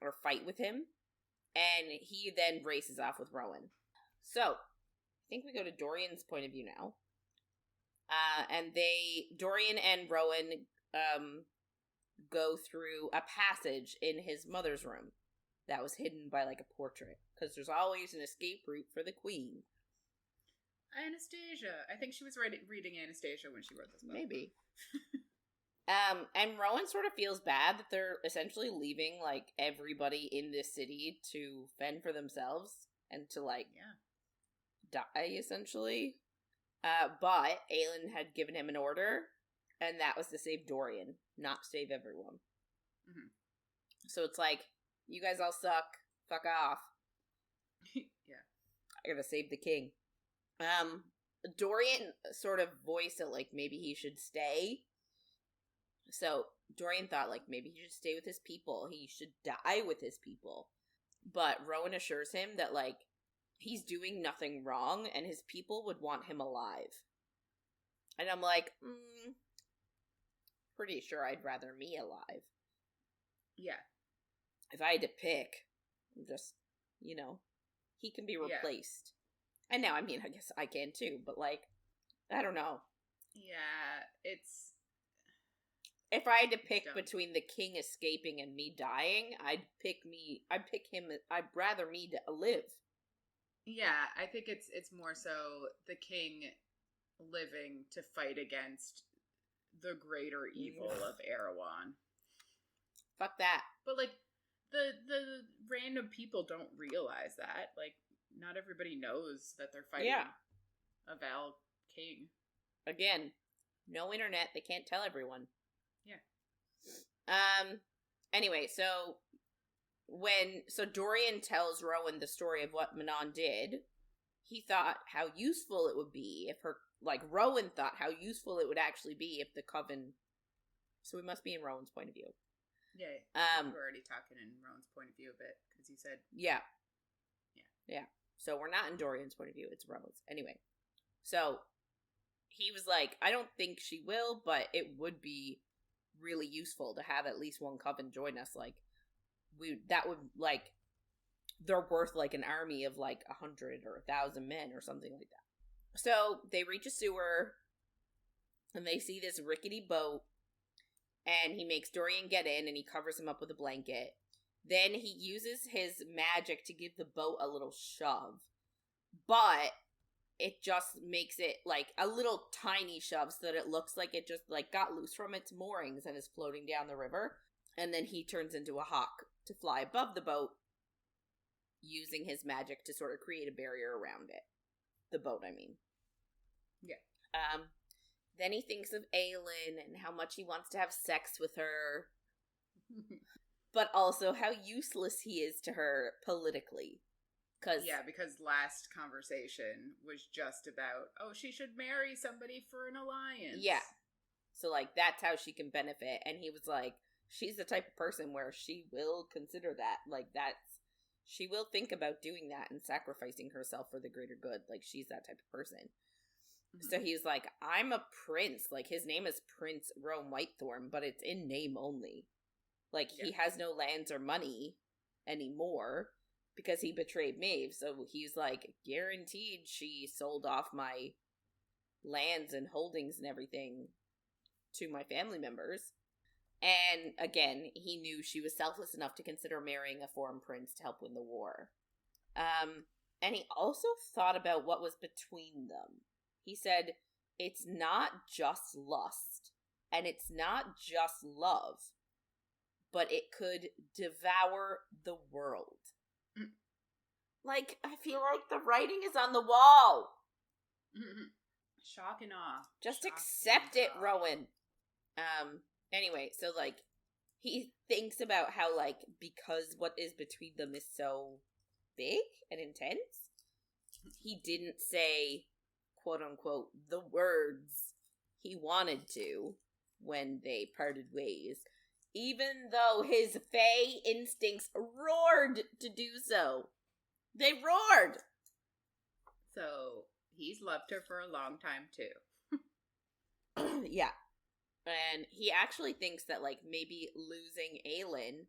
or fight with him. And he then races off with Rowan. So, I think we go to Dorian's point of view now. And Dorian and Rowan, go through a passage in his mother's room that was hidden by, like, a portrait. Because there's always an escape route for the queen. Anastasia. I think she was reading Anastasia when she wrote this book. Maybe. And Rowan sort of feels bad that they're essentially leaving, like, everybody in this city to fend for themselves and to, like, die, essentially. But Aelin had given him an order, and that was to save Dorian, not save everyone. Mm-hmm. So it's like, you guys all suck. Fuck off. Yeah. I gotta save the king. Dorian sort of voiced that, like, maybe he should stay. So Dorian thought, like, maybe he should stay with his people. He should die with his people. But Rowan assures him that, like, he's doing nothing wrong, and his people would want him alive. And I'm like, pretty sure I'd rather me alive. Yeah. If I had to pick, just, you know, he can be replaced. And now, I mean, I guess I can too, but, like, I don't know. Yeah, it's... If I had to pick between the king escaping and me dying, I'd pick him, I'd rather me live. Yeah, I think it's more so the king living to fight against the greater evil of Erewhon. Fuck that. But, like, the random people don't realize that. Like, not everybody knows that they're fighting a Val king. Again, no internet. They can't tell everyone. Yeah. Anyway, so Dorian tells Rowan the story of what Manon did, he thought how useful it would be if Rowan thought how useful it would actually be if the coven, so we must be in Rowan's point of view. Yeah. We're already talking in Rowan's point of view a bit, because he said... Yeah. So we're not in Dorian's point of view, it's Rowan's. Anyway, so he was like, I don't think she will, but it would be really useful to have at least one coven join us. Like, that would, like, they're worth, like, an army of, like, 100 or 1,000 men or something like that. So they reach a sewer, and they see this rickety boat, and he makes Dorian get in, and he covers him up with a blanket. Then he uses his magic to give the boat a little shove. But it just makes it, like, a little tiny shove so that it looks like it just, like, got loose from its moorings and is floating down the river. And then he turns into a hawk to fly above the boat, using his magic to sort of create a barrier around it. The boat, I mean. Yeah. Then he thinks of Aelin and how much he wants to have sex with her. But also how useless he is to her politically. Because last conversation was just about, she should marry somebody for an alliance. Yeah. So, like, that's how she can benefit. And he was like, she's the type of person where she will consider that. Like, she will think about doing that and sacrificing herself for the greater good. Like, she's that type of person. Mm-hmm. So he was like, I'm a prince. Like, his name is Prince Rome Whitethorn, but it's in name only. Like, he has no lands or money anymore because he betrayed Maeve. So he's like, guaranteed she sold off my lands and holdings and everything to my family members. And again, he knew she was selfless enough to consider marrying a foreign prince to help win the war. And he also thought about what was between them. He said, it's not just lust, and it's not just love, but it could devour the world. Like, I feel like the writing is on the wall. Shock and awe. Just Shock accept and it, awe. Rowan. Anyway, so, like, he thinks about how, like, because what is between them is so big and intense, he didn't say, quote-unquote, the words he wanted to when they parted ways, even though his fae instincts roared to do so. They roared! So, he's loved her for a long time, too. Yeah. And he actually thinks that, like, maybe losing Aelin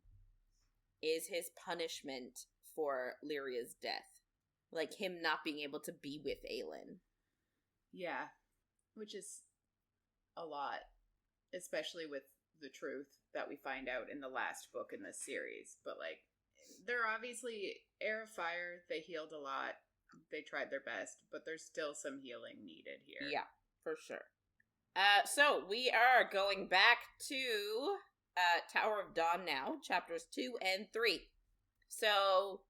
is his punishment for Lyria's death. Like, him not being able to be with Aelin. Yeah. Which is a lot. Especially with the truth that we find out in the last book in this series. But, like, they're obviously Heir of Fire. They healed a lot. They tried their best. But there's still some healing needed here. Yeah, for sure. So we are going back to Tower of Dawn now, chapters 2 and 3. So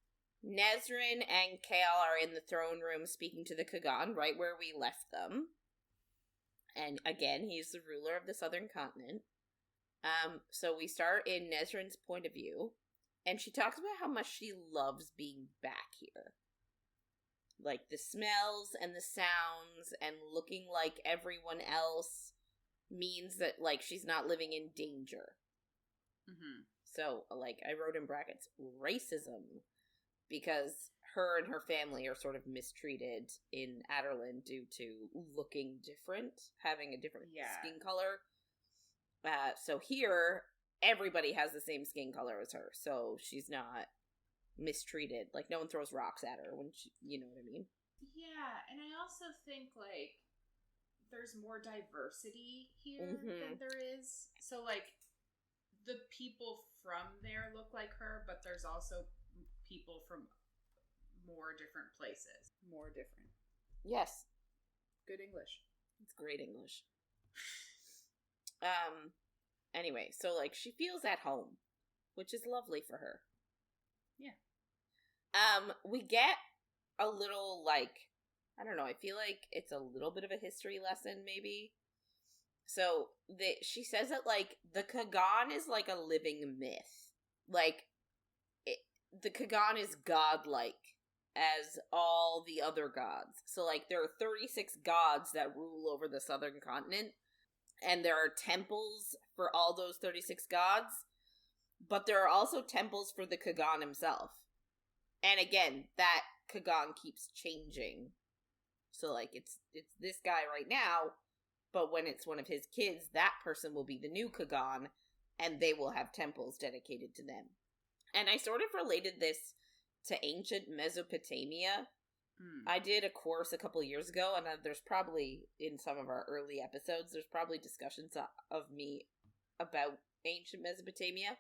Nesryn and Chaol are in the throne room speaking to the Kagan, right where we left them. And again, he's the ruler of the southern continent. So we start in Nesryn's point of view, and she talks about how much she loves being back here. Like, the smells and the sounds and looking like everyone else means that, like, she's not living in danger. Mm-hmm. So, like, I wrote in brackets, racism, because her and her family are sort of mistreated in Adarlan due to looking different, having a different skin color. So here, everybody has the same skin color as her, so she's not mistreated. Like, no one throws rocks at her when she, you know what I mean? Yeah, and I also think, like, there's more diversity here than there is. So, like, the people from there look like her, but there's also people from more different places. More different. Yes. Good English. It's great English. Anyway, so, like, she feels at home, which is lovely for her. Yeah. We get a little, like, I don't know, I feel like it's a little bit of a history lesson, maybe. So, she says that, like, the Kagan is, like, a living myth. Like, the Kagan is godlike, as all the other gods. So, like, there are 36 gods that rule over the southern continent, and there are temples for all those 36 gods, but there are also temples for the Kagan himself. And again, that Kagan keeps changing. So, like, it's this guy right now, but when it's one of his kids, that person will be the new Kagan, and they will have temples dedicated to them. And I sort of related this to ancient Mesopotamia. I did a course a couple of years ago, and there's probably, in some of our early episodes, there's probably discussions of me about ancient Mesopotamia.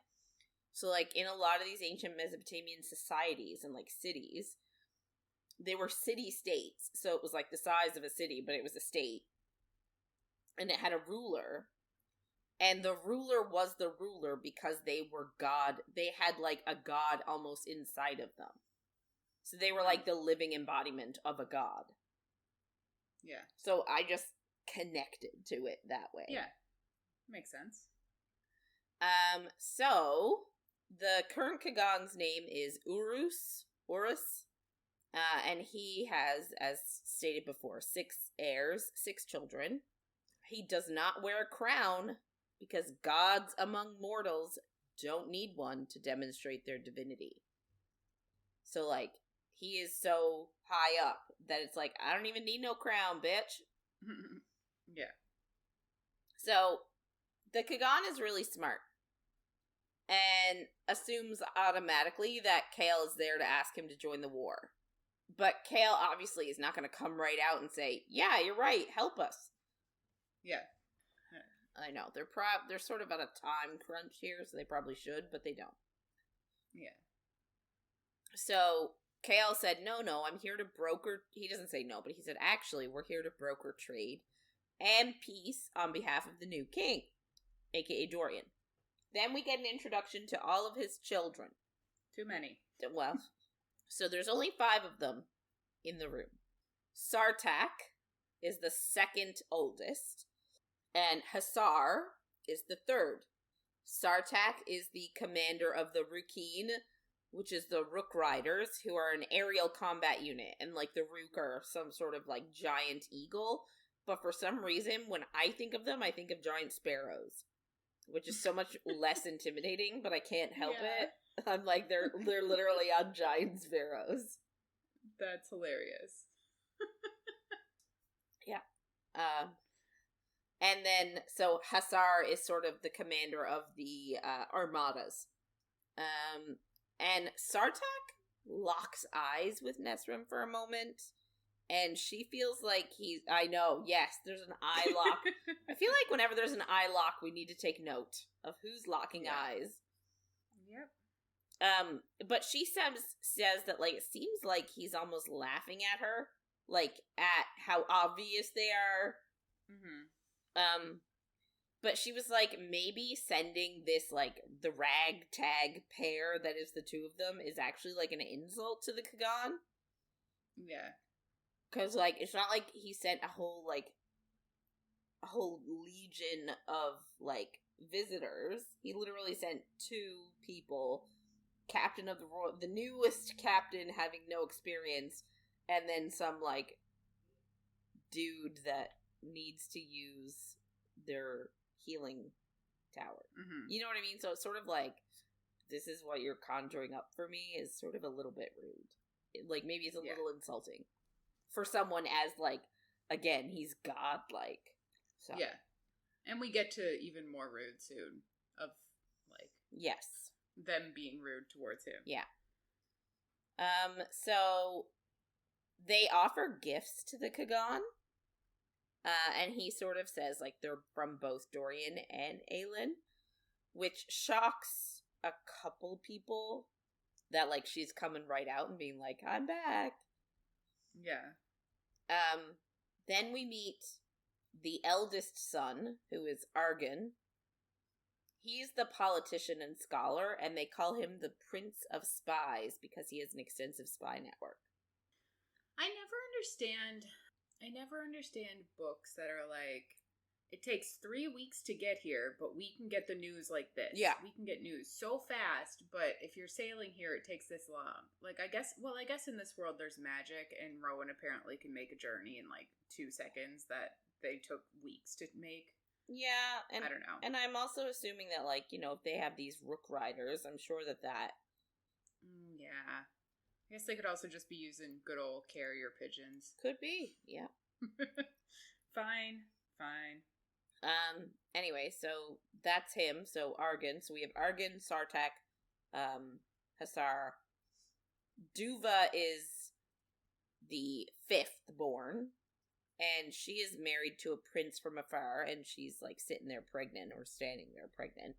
So, like, in a lot of these ancient Mesopotamian societies and, like, cities, they were city-states. So it was, like, the size of a city, but it was a state. And it had a ruler. And the ruler was the ruler because they were God. They had, like, a god almost inside of them. So they were, like, the living embodiment of a god. Yeah. So I just connected to it that way. Yeah. Makes sense. So the current Kagan's name is Urus. And he has, as stated before, 6 heirs, 6 children. He does not wear a crown because gods among mortals don't need one to demonstrate their divinity. So, like, he is so high up that it's like, I don't even need no crown, bitch. Yeah. So, the Kagan is really smart. And assumes automatically that Chaol is there to ask him to join the war. But Chaol obviously is not going to come right out and say, yeah, you're right, help us. Yeah. I know, they're sort of at a time crunch here, so they probably should, but they don't. Yeah. So, Chaol said, no, I'm here to broker... He doesn't say no, but he said, actually, we're here to broker trade. and peace on behalf of the new king, aka Dorian. Then we get an introduction to all of his children. Too many. Well, so there's only 5 of them in the room. Sartak is the second oldest, and Hasar is the third. Sartak is the commander of the Rukeen, which is the Rook Riders, who are an aerial combat unit, and like the Rook are some sort of like giant eagle, but for some reason, when I think of them, I think of giant sparrows, which is so much less intimidating, but I can't help it. I'm like, they're literally on giant sparrows. That's hilarious. Yeah. And then, so Hasar is sort of the commander of the armadas. And Sartak locks eyes with Nesryn for a moment, and she feels like I know, yes, there's an eye lock. I feel like whenever there's an eye lock, we need to take note of who's locking eyes. Yep. But she says that, like, it seems like he's almost laughing at her, like, at how obvious they are. Mm-hmm. But she was like, maybe sending this, like, the ragtag pair that is the 2 of them is actually, like, an insult to the Kagan. Yeah. Because, like, it's not like he sent a whole legion of, like, visitors. He literally sent 2 people, captain of the newest captain having no experience, and then some, like, dude that needs to use their healing tower. Mm-hmm. You know what I mean? So it's sort of like, this is what you're conjuring up for me is sort of a little bit rude. Like, maybe it's a little insulting. For someone as, like, again, he's godlike. So. Yeah. And we get to even more rude soon of, like... Yes. Them being rude towards him. Yeah. So they offer gifts to the Kagan. And he sort of says, like, they're from both Dorian and Aelin, which shocks a couple people that, like, she's coming right out and being like, I'm back. Yeah. Then we meet the eldest son, who is Argan. He's the politician and scholar, and they call him the Prince of Spies because he has an extensive spy network. I never understand books that are like, it takes 3 weeks to get here, but we can get the news like this. Yeah. We can get news so fast, but if you're sailing here, it takes this long. Like, I guess in this world there's magic, and Rowan apparently can make a journey in like 2 seconds that they took weeks to make. Yeah, and I don't know. And I'm also assuming that, like, you know, if they have these Rook Riders, I'm sure that yeah. I guess they could also just be using good old carrier pigeons. Could be, yeah. Fine. Anyway, so that's him. So Argan. So we have Argan, Sartak, Hasar. Duva is the 5th born, and she is married to a prince from afar, and she's, like, sitting there pregnant, or standing there pregnant.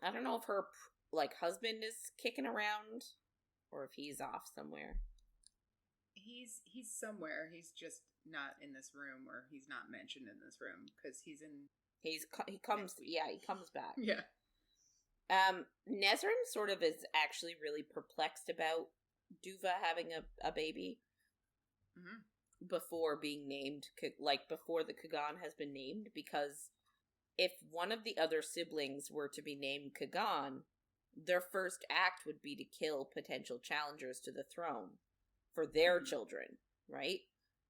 I don't know if her, like, husband is kicking around, or if he's off somewhere. He's somewhere. He's just not in this room, or he's not mentioned in this room, because he comes back. Yeah. Nesryn sort of is actually really perplexed about Duva having a baby. Mm-hmm. Before being named, like, before the Kagan has been named, because if one of the other siblings were to be named Kagan, their first act would be to kill potential challengers to the throne for their children, right?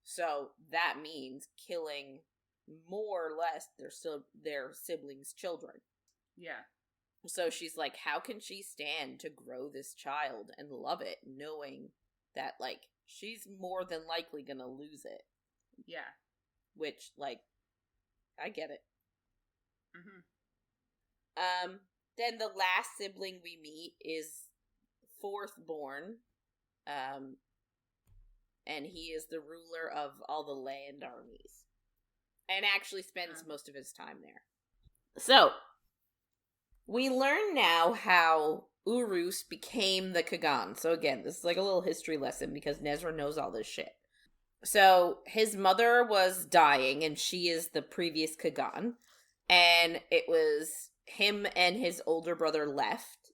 So that means killing more or less their siblings' children. Yeah. So she's like, how can she stand to grow this child and love it, knowing that, like, she's more than likely gonna lose it? Yeah. Which, like, I get it. Mm-hmm. Then the last sibling we meet is 4th born. And he is the ruler of all the land armies. And actually spends most of his time there. So, we learn now how Urus became the Kagan. So again, this is like a little history lesson because Nesryn knows all this shit. So his mother was dying, and she is the previous Kagan. And it was him and his older brother left.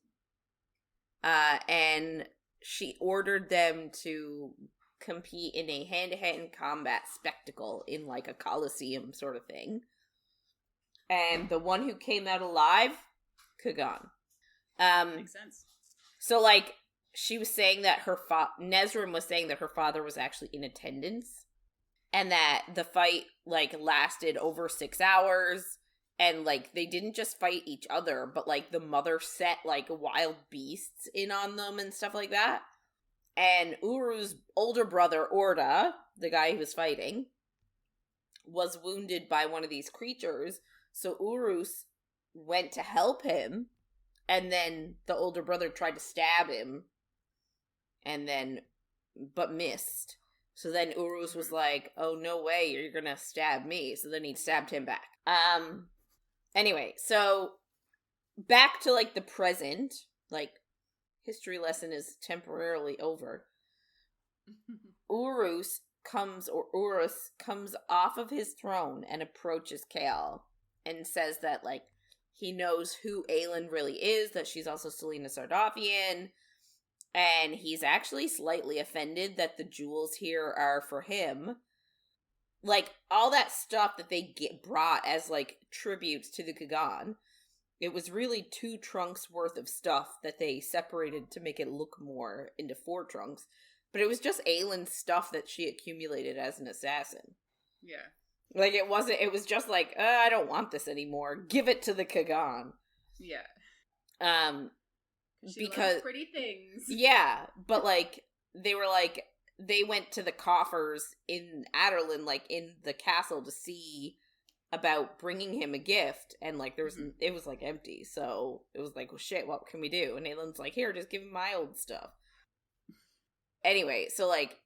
And she ordered them to compete in a hand-to-hand combat spectacle in like a coliseum sort of thing. And the one who came out alive, Kagan. Makes sense. So like she was saying that Nesryn was saying that her father was actually in attendance, and that the fight like lasted over 6 hours, and like they didn't just fight each other, but like the mother set like wild beasts in on them and stuff like that. And Uru's older brother, Orda, the guy he was fighting, was wounded by one of these creatures. So Urus went to help him, and then the older brother tried to stab him, but missed. So then Urus was like, oh, no way, you're gonna stab me. So then he stabbed him back. Anyway, so back to like the present, like history lesson is temporarily over. Urus comes off of his throne and approaches Chaol and says that like he knows who Aelin really is, that she's also Selena Sardothien, and he's actually slightly offended that the jewels here are for him. Like, all that stuff that they brought as, like, tributes to the Kagan, it was really 2 trunks worth of stuff that they separated to make it look more into 4 trunks. But it was just Aelin's stuff that she accumulated as an assassin. Yeah. Like, it was just like, I don't want this anymore. Give it to the Kagan. Yeah. Because loves pretty things. Yeah, but like, they went to the coffers in Adarlan, like, in the castle to see about bringing him a gift, and like, it was like empty, so it was like, well, shit, what can we do? And Aelin's like, here, just give him my old stuff. Anyway, so like,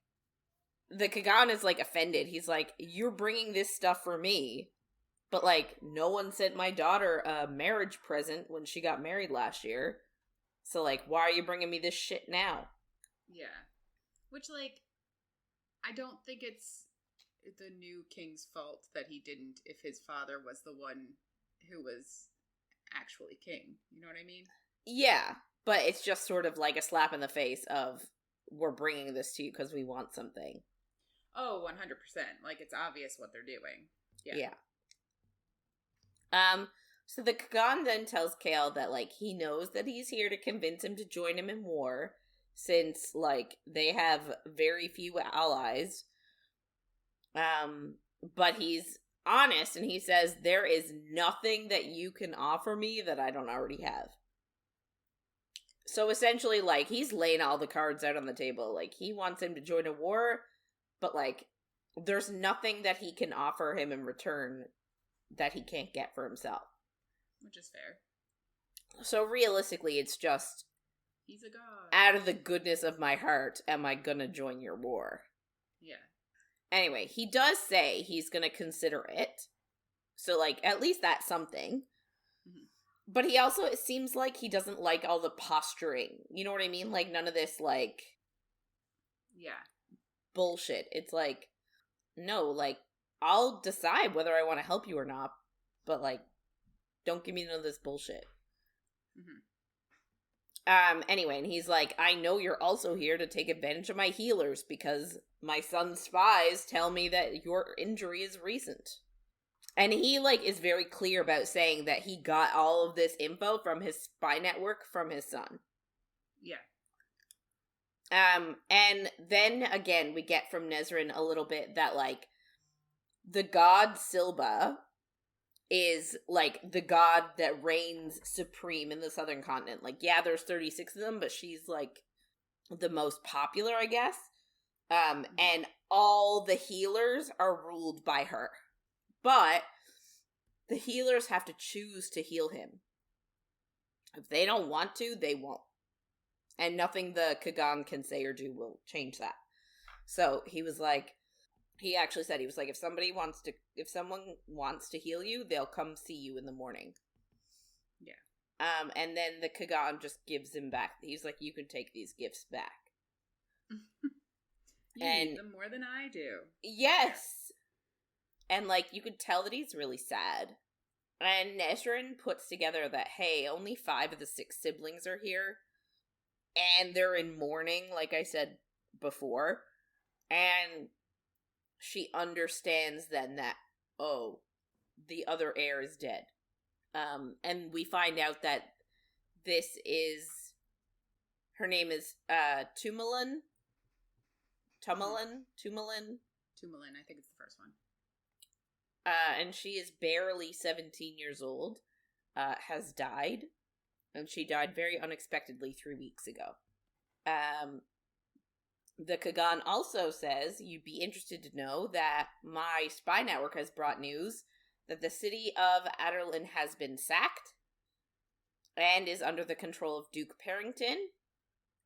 the Kagan is like offended. He's like, you're bringing this stuff for me, but like, no one sent my daughter a marriage present when she got married last year, so like, why are you bringing me this shit now? Yeah. Which, like, I don't think it's the new king's fault that he didn't, if his father was the one who was actually king. You know what I mean? Yeah, but it's just sort of like a slap in the face of, we're bringing this to you because we want something. Oh, 100%. Like, it's obvious what they're doing. Yeah. So the Kagan then tells Chaol that, like, he knows that he's here to convince him to join him in war, since, like, they have very few allies. But he's honest, and he says, there is nothing that you can offer me that I don't already have. So essentially, like, he's laying all the cards out on the table. Like, he wants him to join a war, but, like, there's nothing that he can offer him in return that he can't get for himself. Which is fair. So realistically, it's just, he's a god. Out of the goodness of my heart, am I gonna join your war? Yeah. Anyway, he does say he's gonna consider it. So, like, at least that's something. Mm-hmm. But he also, it seems like he doesn't like all the posturing. You know what I mean? Like, none of this, like... Yeah. Bullshit. It's like, no, like, I'll decide whether I want to help you or not. But, like, don't give me none of this bullshit. Mm-hmm. Anyway, and he's like, I know you're also here to take advantage of my healers because my son's spies tell me that your injury is recent. And he, like, is very clear about saying that he got all of this info from his spy network from his son. Yeah. And then, again, we get from Nesryn a little bit that, like, the god Silba is, like, the god that reigns supreme in the southern continent. Like, yeah, there's 36 of them, but she's, like, the most popular, I guess. And all the healers are ruled by her. But the healers have to choose to heal him. If they don't want to, they won't. And nothing the Kagan can say or do will change that. So he was like, he actually said, he was like, if someone wants to heal you, they'll come see you in the morning. Yeah. And then the Kagan just gives him back. He's like, you can take these gifts back. You need them more than I do. Yes. And, like, you could tell that he's really sad. And Nesryn puts together that, hey, only 5 of the 6 siblings are here. And they're in mourning, like I said before. And she understands then that, oh, the other heir is dead. And we find out that this is, her name is Tumalin, I think it's the first one. And she is barely 17 years old, has died, and she died very unexpectedly 3 weeks ago. The Kagan also says, you'd be interested to know that my spy network has brought news that the city of Adarlan has been sacked and is under the control of Duke Parrington,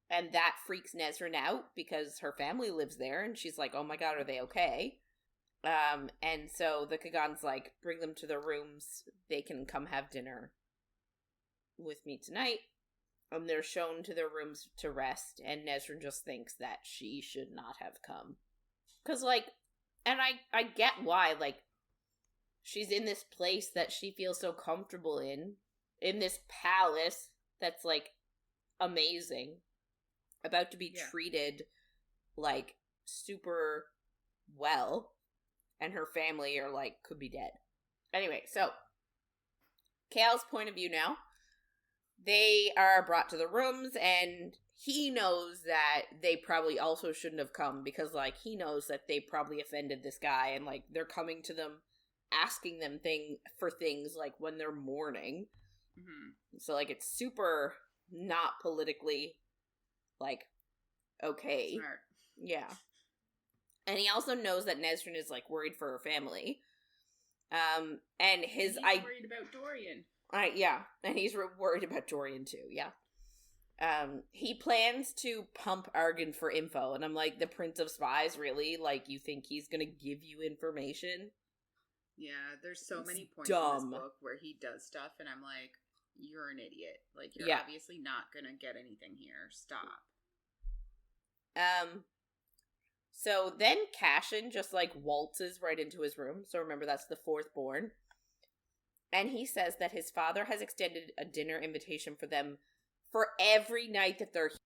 and that freaks Nesryn out because her family lives there, and she's like, oh my god, are they okay? And so the Kagan's like, bring them to their rooms, they can come have dinner with me tonight. And they're shown to their rooms to rest, and Nesryn just thinks that she should not have come. Because, like, and I get why, like, she's in this place that she feels so comfortable in this palace that's, like, amazing, about to be treated, like, super well, and her family are, like, could be dead. Anyway, so, Chaol's point of view now. They are brought to the rooms, and he knows that they probably also shouldn't have come, because, like, he knows that they probably offended this guy, and, like, they're coming to them, asking them for things, like, when they're mourning. Mm-hmm. So, like, it's super not politically, like, okay. Smart. Yeah. And he also knows that Nesryn is, like, worried for her family. And he's worried about Dorian. Yeah, and he's worried about Dorian too, yeah. He plans to pump Argan for info, and I'm like, the Prince of Spies, really? Like, you think he's gonna give you information? Yeah, there's so many points dumb. in this book where he does stuff, and I'm like, you're an idiot. Like, you're obviously not gonna get anything here. Stop. So then Cashin just, like, waltzes right into his room. So remember, that's the 4th born. And he says that his father has extended a dinner invitation for them for every night that they're here.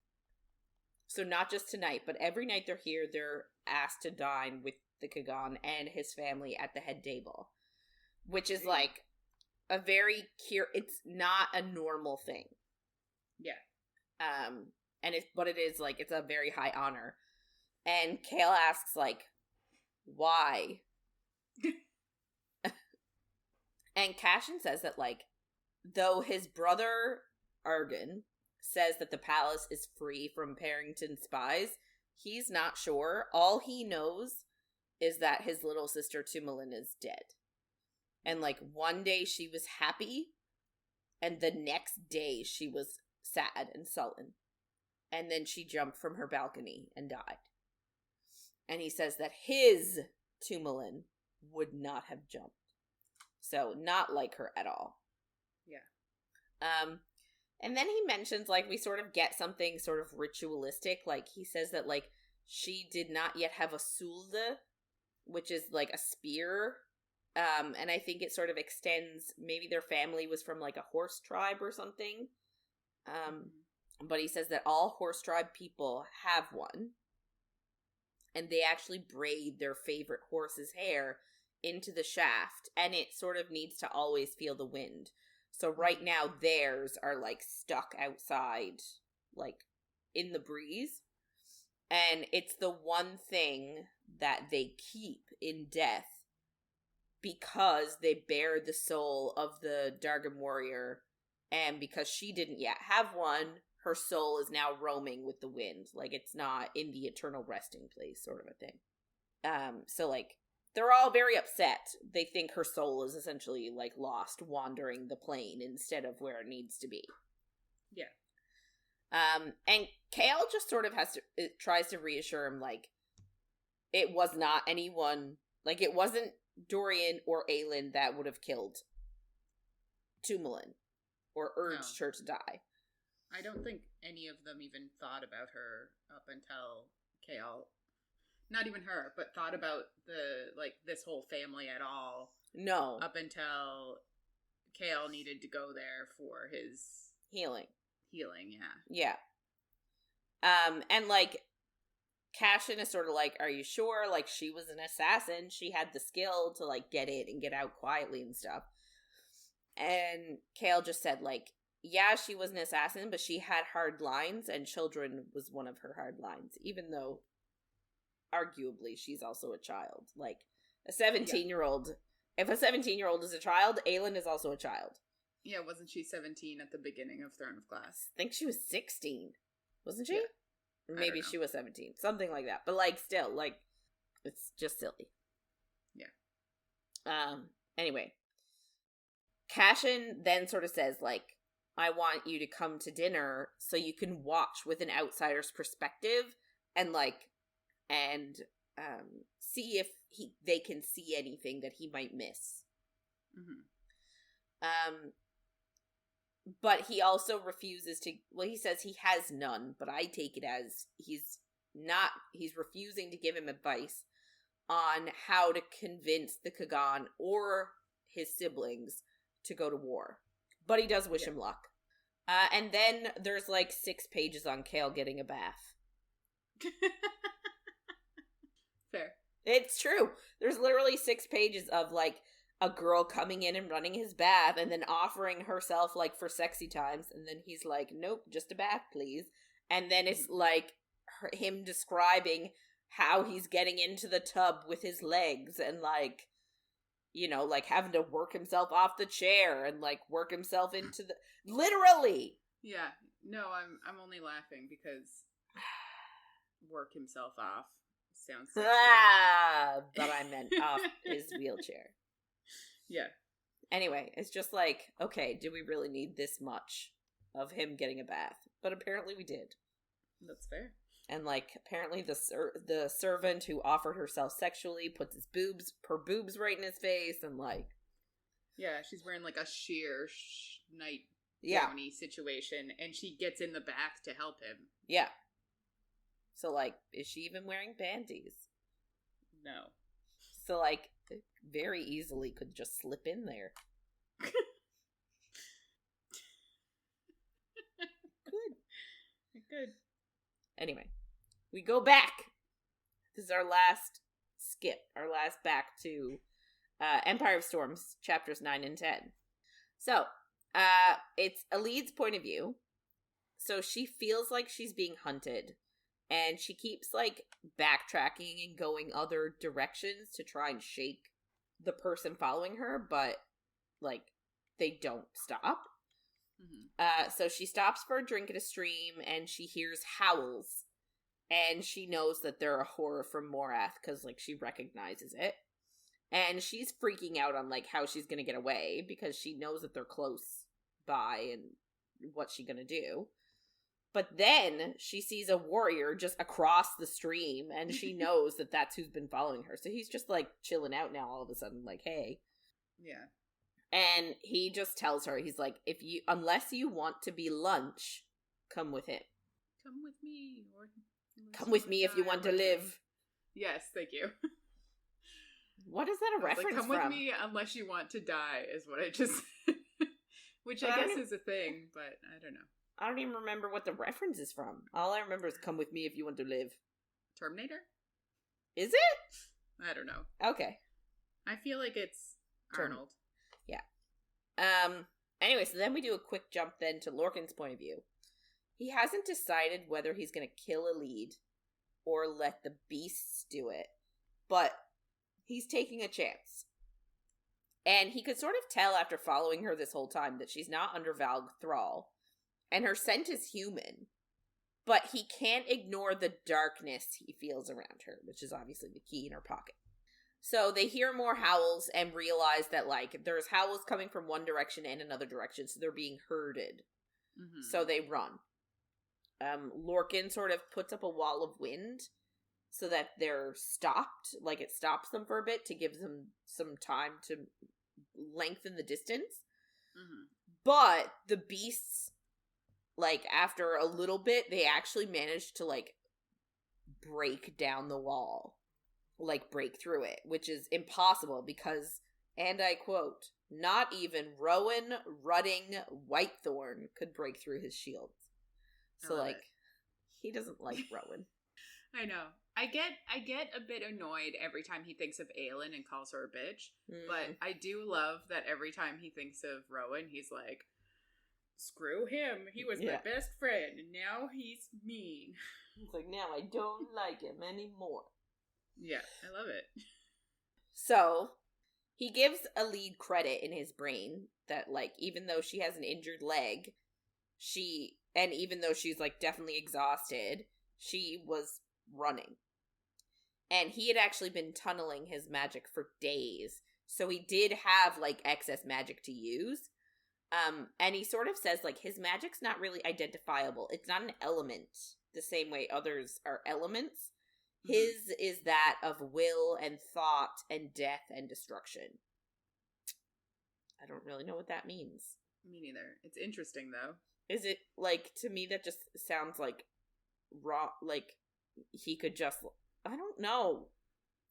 So not just tonight, but every night they're here, they're asked to dine with the Kagan and his family at the head table. Which is, like, a very it's not a normal thing. Yeah. But it is, like, it's a very high honor. And Chaol asks, like, why? And Cashin says that, like, though his brother, Argan, says that the palace is free from Parrington spies, he's not sure. All he knows is that his little sister, Tumalin, is dead. And, like, one day she was happy, and the next day she was sad and sullen. And then she jumped from her balcony and died. And he says that his Tumalin would not have jumped. So, not like her at all. Yeah. And then he mentions, like, we sort of get something sort of ritualistic. Like, he says that, like, she did not yet have a sulde, which is, like, a spear. And I think it sort of extends, maybe their family was from, like, a horse tribe or something. But he says that all horse tribe people have one. And they actually braid their favorite horse's hair into the shaft, and it sort of needs to always feel the wind. So right now, theirs are, like, stuck outside, like, in the breeze. And it's the one thing that they keep in death because they bear the soul of the Dargan warrior, and because she didn't yet have one, her soul is now roaming with the wind. Like, it's not in the eternal resting place, sort of a thing. So, like, they're all very upset. They think her soul is essentially, like, lost, wandering the plane instead of where it needs to be. Yeah. And Chaol just sort of tries to reassure him, like, it was not anyone, like, it wasn't Dorian or Aelin that would have killed Tumalin or urged her to die. I don't think any of them even thought about her up until Chaol not even her, but thought about this whole family at all. No. Up until Chaol needed to go there for his healing, yeah. And, like, Cashin is sort of like, are you sure? Like, she was an assassin. She had the skill to, like, get in and get out quietly and stuff. And Chaol just said, like, yeah, she was an assassin, but she had hard lines, and children was one of her hard lines, even though, arguably, she's also a child. Like, a 17-year-old... If a 17-year-old is a child, Aelin is also a child. Yeah, wasn't she 17 at the beginning of Throne of Glass? I think she was 16. Wasn't she? Yeah. Or maybe she was 17. Something like that. But, like, still, like, it's just silly. Yeah. Anyway. Cashin then sort of says, like, I want you to come to dinner so you can watch with an outsider's perspective and, like, see if they can see anything that he might miss. Mm-hmm. But he also refuses to, well, he says he has none, but I take it as he's refusing to give him advice on how to convince the Kagan or his siblings to go to war. But he does wish him luck. And then there's like 6 pages on Chaol getting a bath. Fair. It's true. There's literally 6 pages of, like, a girl coming in and running his bath and then offering herself, like, for sexy times. And then he's like, nope, just a bath, please. And then it's, like, him describing how he's getting into the tub with his legs and, like, you know, like, having to work himself off the chair and, like, work himself into the... Literally! Yeah. No, I'm only laughing because work himself off sounds sexy. But I meant off his wheelchair. Yeah. Anyway, it's just like, okay, do we really need this much of him getting a bath? But apparently we did. That's fair. And, like, apparently the servant who offered herself sexually puts her boobs right in his face and, like... Yeah, she's wearing, like, a sheer night brownie situation, and she gets in the bath to help him. Yeah. So, like, is she even wearing panties? No. So, like, very easily could just slip in there. Good. Anyway, we go back. This is our last skip, our last back to Empire of Storms, chapters 9 and 10. So, it's Elide's point of view. So she feels like she's being hunted. And she keeps, like, backtracking and going other directions to try and shake the person following her, but, like, they don't stop. Mm-hmm. So she stops for a drink at a stream, and she hears howls. And she knows that they're a horror from Morath, because, like, she recognizes it. And she's freaking out on, like, how she's gonna get away, because she knows that they're close by, and what's she gonna do? But then she sees a warrior just across the stream, and she knows that that's who's been following her. So he's just, like, chilling out now all of a sudden, like, hey. Yeah. And he just tells her, he's like, unless you want to be lunch, come with him. Come with me. Or come with me if you want to live. Yes, thank you. What is that a reference come from? Come with me unless you want to die, is what I just said. Which I guess is a thing, but I don't know. I don't even remember what the reference is from. All I remember is come with me if you want to live. Terminator? Is it? I don't know. Okay. I feel like it's Arnold. Yeah. Anyway, so then we do a quick jump then to Lorcan's point of view. He hasn't decided whether he's going to kill Elide or let the beasts do it. But he's taking a chance. And he could sort of tell after following her this whole time that she's not under Valg thrall. And her scent is human. But he can't ignore the darkness he feels around her, which is obviously the key in her pocket. So they hear more howls and realize that, like, there's howls coming from one direction and another direction, so they're being herded. Mm-hmm. So they run. Lorcan sort of puts up a wall of wind so that they're stopped, like it stops them for a bit to give them some time to lengthen the distance. Mm-hmm. But the beasts, like, after a little bit, they actually managed to, like, break down the wall. like, break through it, which is impossible because, and I quote, not even Rowan, Rutting, Whitethorn could break through his shields. So, like, he doesn't like Rowan. I know. I get a bit annoyed every time he thinks of Aelin and calls her a bitch, but I do love that every time he thinks of Rowan, he's like, screw him, he was my best friend, and now he's mean. It's like, now I don't like him anymore. Yeah, I love it. So, he gives Elide credit in his brain that, like, even though she has an injured leg, and even though she's, like, definitely exhausted, she was running. And he had actually been tunneling his magic for days, so he did have, like, excess magic to use. And he sort of says, like, his magic's not really identifiable. It's not an element the same way others are elements. His is that of will and thought and death and destruction. I don't really know what that means. Me neither. It's interesting, though. Is it, like, to me that just sounds like raw, like, he could just, I don't know.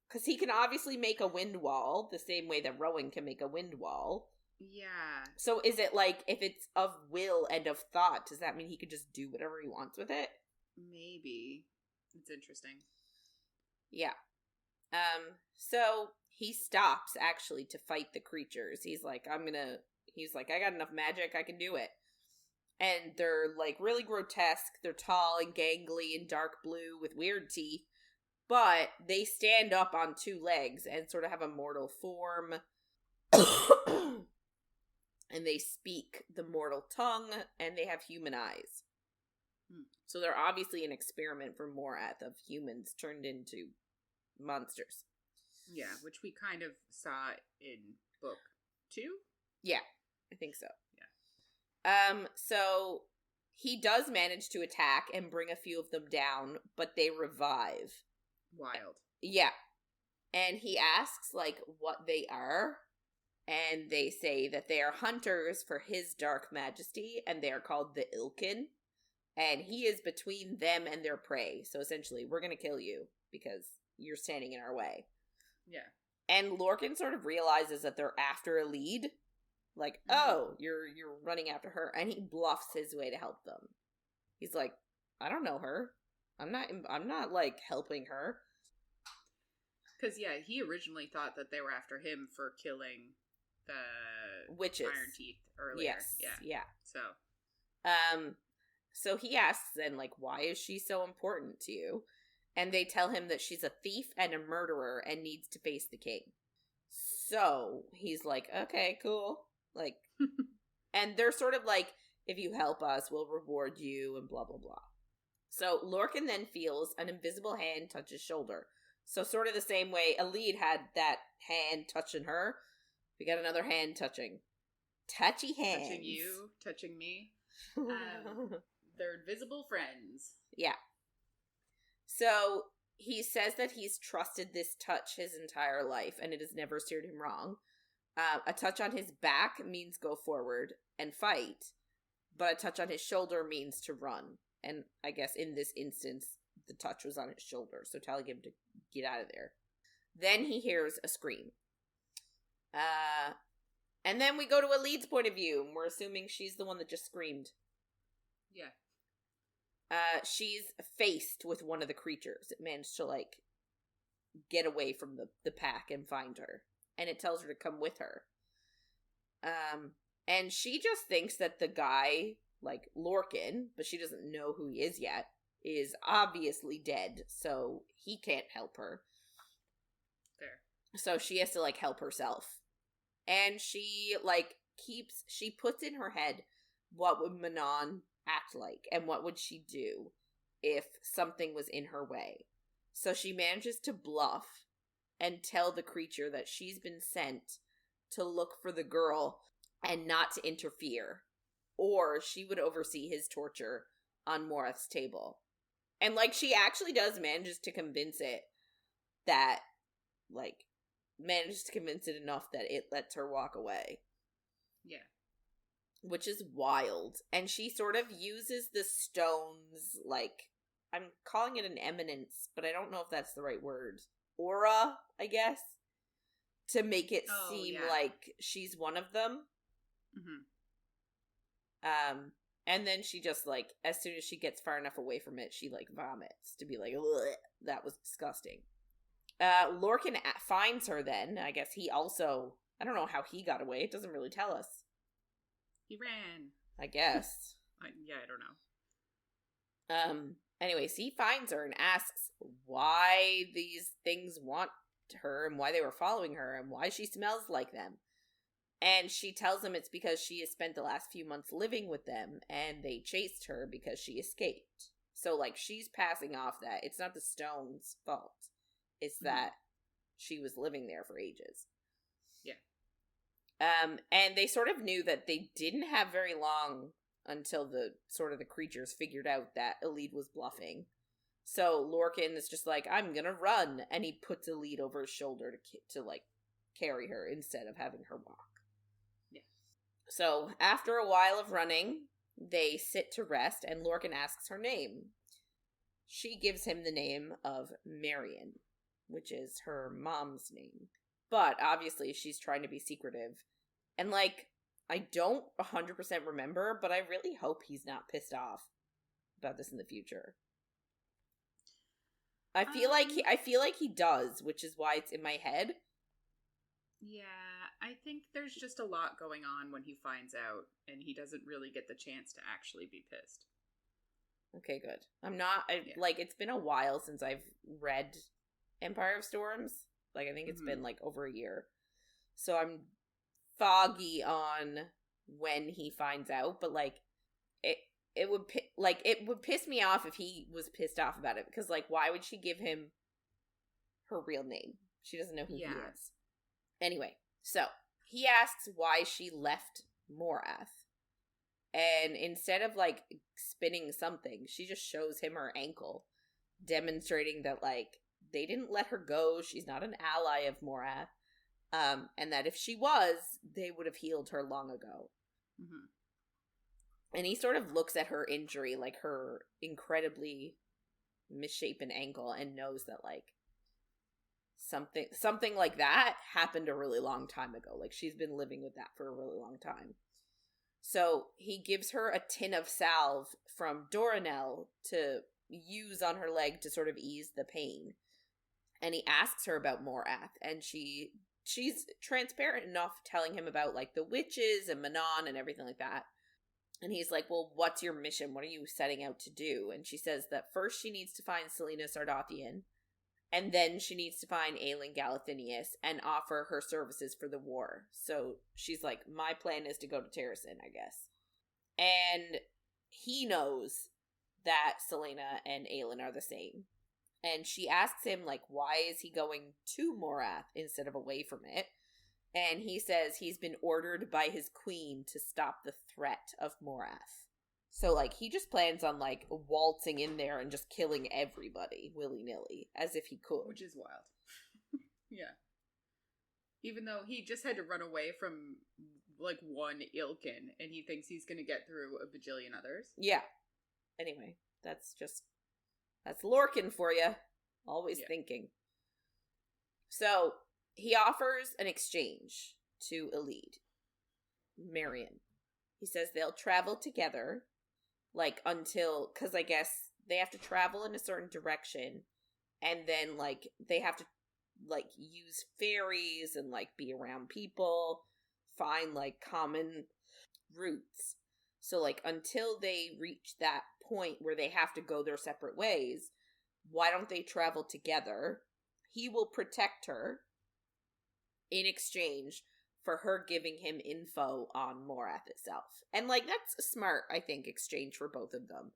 Because he can obviously make a wind wall the same way that Rowan can make a wind wall. Yeah. So is it, like, if it's of will and of thought, does that mean he could just do whatever he wants with it? Maybe. It's interesting. Yeah. So he stops actually to fight the creatures. He's like, I got enough magic, I can do it. And they're, like, really grotesque. They're tall and gangly and dark blue with weird teeth. But they stand up on two legs and sort of have a mortal form. And they speak the mortal tongue, and they have human eyes. So they're obviously an experiment for Morath of humans turned into monsters. Yeah, which we kind of saw in book 2? Yeah, I think so. Yeah. So he does manage to attack and bring a few of them down, but they revive. Wild. Yeah. And he asks, like, what they are. And they say that they are hunters for his dark majesty, and they are called the Ilkin. And he is between them and their prey. So essentially, we're going to kill you because you're standing in our way. Yeah. And Lorcan sort of realizes that they're after Elide. Like, oh, you're running after her. And he bluffs his way to help them. He's like, I don't know her. I'm not like, helping her. Because, yeah, he originally thought that they were after him for killing the witches. Iron Teeth earlier. Yes. Yeah. So he asks then, like, why is she so important to you? And they tell him that she's a thief and a murderer and needs to face the king. So he's like, okay, cool. Like, and they're sort of like, if you help us, we'll reward you and blah, blah, blah. So Lorcan then feels an invisible hand touch his shoulder. So sort of the same way Elide had that hand touching her, we got another hand touching. Touchy hands. Touching you, touching me. They're invisible friends. Yeah. So he says that he's trusted this touch his entire life, and it has never steered him wrong. A touch on his back means go forward and fight, but a touch on his shoulder means to run. And I guess in this instance, the touch was on his shoulder, so telling him to get out of there. Then he hears a scream. And then we go to Elide's point of view, and we're assuming she's the one that just screamed. Yeah. She's faced with one of the creatures. It managed to, like, get away from the pack and find her. And it tells her to come with her. And she just thinks that the guy, like, Lorcan, but she doesn't know who he is yet, is obviously dead, so he can't help her. Fair. So she has to, like, help herself. And she, like, she puts in her head, what would Manon act like? And what would she do if something was in her way? So she manages to bluff and tell the creature that she's been sent to look for the girl and not to interfere, or she would oversee his torture on Morath's table. And, like, she actually does manages to convince it that, like, manages to convince it enough that it lets her walk away. Yeah. Which is wild. And she sort of uses the stones, like, I'm calling it an eminence, but I don't know if that's the right word. aura, I guess, to make it seem yeah. like she's one of them. And then she just, like, as soon as she gets far enough away from it, she, like, vomits to be like, ugh, that was disgusting. Lorcan finds her then. I guess he also, I don't know how he got away. It doesn't really tell us. He ran. I guess. I don't know. Anyways, he finds her and asks why these things want her and why they were following her and why she smells like them. And she tells him it's because she has spent the last few months living with them and they chased her because she escaped. So, like, she's passing off that it's not the stone's fault. It's that she was living there for ages. Yeah. And they sort of knew that they didn't have very long until the creatures figured out that Elide was bluffing. So Lorcan is just like, I'm gonna run, and he puts Elide over his shoulder to like carry her instead of having her walk. Yeah. So after a while of running, they sit to rest, and Lorcan asks her name. She gives him the name of Marion, which is her mom's name. But obviously she's trying to be secretive. And, like, I don't 100% remember, but I really hope he's not pissed off about this in the future. I feel like he does, which is why it's in my head. Yeah, I think there's just a lot going on when he finds out, and he doesn't really get the chance to actually be pissed. Okay, good. Like, it's been a while since I've read Empire of Storms. Like, I think it's been, like, over a year. So I'm foggy on when he finds out, but, like, it would piss me off if he was pissed off about it, because, like, why would she give him her real name? She doesn't know who he is. Anyway, so he asks why she left Morath, and instead of, like, spinning something, she just shows him her ankle, demonstrating that, like, they didn't let her go. She's not an ally of Morath. And that if she was, they would have healed her long ago. Mm-hmm. And he sort of looks at her injury, like her incredibly misshapen ankle, and knows that, like, something like that happened a really long time ago. Like, she's been living with that for a really long time. So he gives her a tin of salve from Dorian to use on her leg to sort of ease the pain. And he asks her about Morath, and she's transparent enough, telling him about, like, the witches and Manon and everything like that. And he's like, well, what's your mission? What are you setting out to do? And she says that first she needs to find Selena Sardothian, and then she needs to find Aelin Galathinius and offer her services for the war. So she's like, my plan is to go to Terrassen, I guess. And he knows that Selena and Aelin are the same. And she asks him, like, why is he going to Morath instead of away from it? And he says he's been ordered by his queen to stop the threat of Morath. So, like, he just plans on, like, waltzing in there and just killing everybody willy-nilly, as if he could. Which is wild. Yeah. Even though he just had to run away from, like, one Ilkin, and he thinks he's gonna get through a bajillion others. Yeah. Anyway, that's Lorcan for you. Always thinking. So, he offers an exchange to Elide. Marion. He says they'll travel together, like, until, because I guess they have to travel in a certain direction, and then, like, they have to, like, use ferries and, like, be around people, find, like, common routes. So, like, until they reach that point where they have to go their separate ways, why don't they travel together? He will protect her in exchange for her giving him info on Morath itself. And, like, that's a smart, I think, exchange for both of them.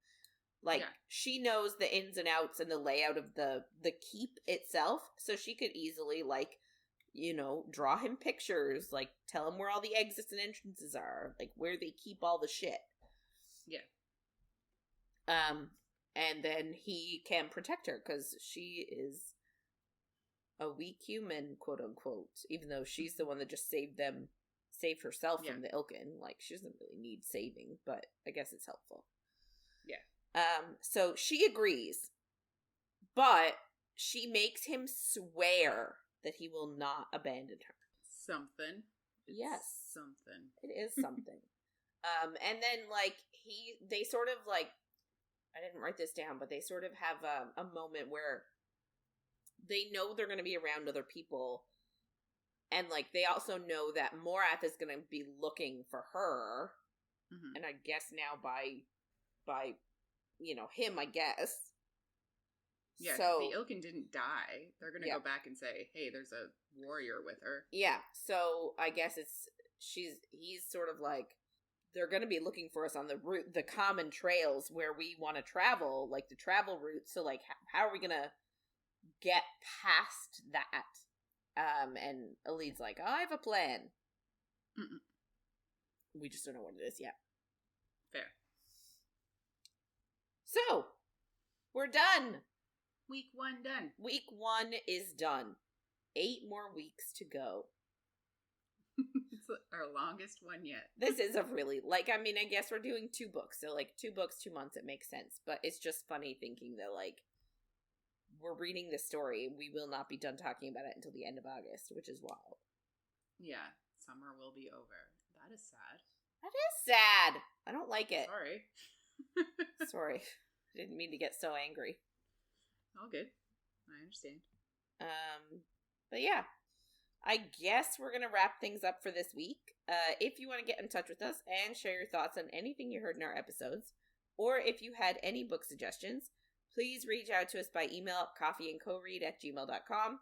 Like, she knows the ins and outs and the layout of the keep itself, so she could easily, like, you know, draw him pictures, like, tell him where all the exits and entrances are, like, where they keep all the shit. Yeah. And then he can protect her, because she is a weak human, quote unquote, even though she's the one that just saved herself from the Ilkin. Like, she doesn't really need saving, but I guess it's helpful. Yeah. So she agrees, but she makes him swear that he will not abandon her. Something. Yes. Something. It is something. And then, like, they sort of, like, I didn't write this down, but they sort of have a moment where they know they're going to be around other people. And, like, they also know that Morath is going to be looking for her. Mm-hmm. And I guess now by, you know, him, I guess. Yeah, so the Ilkin didn't die. They're going to go back and say, hey, there's a warrior with her. Yeah, so I guess he's sort of like, they're going to be looking for us on the common trails where we want to travel, like the travel route. So, like, how are we going to get past that? And Elide's like, I have a plan. Mm-mm. We just don't know what it is yet. Fair. So, we're done. Week 1 done. Week 1 is done. 8 more weeks to go. It's our longest one yet. This is a really, like, I mean, I guess we're doing 2 books. So, like, 2 books, 2 months, it makes sense. But it's just funny thinking that, like, we're reading this story. We will not be done talking about it until the end of August, which is wild. Yeah, summer will be over. That is sad. That is sad. I don't like it. Sorry. Sorry. I didn't mean to get so angry. All good. I understand. But yeah, I guess we're going to wrap things up for this week. If you want to get in touch with us and share your thoughts on anything you heard in our episodes, or if you had any book suggestions, please reach out to us by email at coffeeandcoread@gmail.com,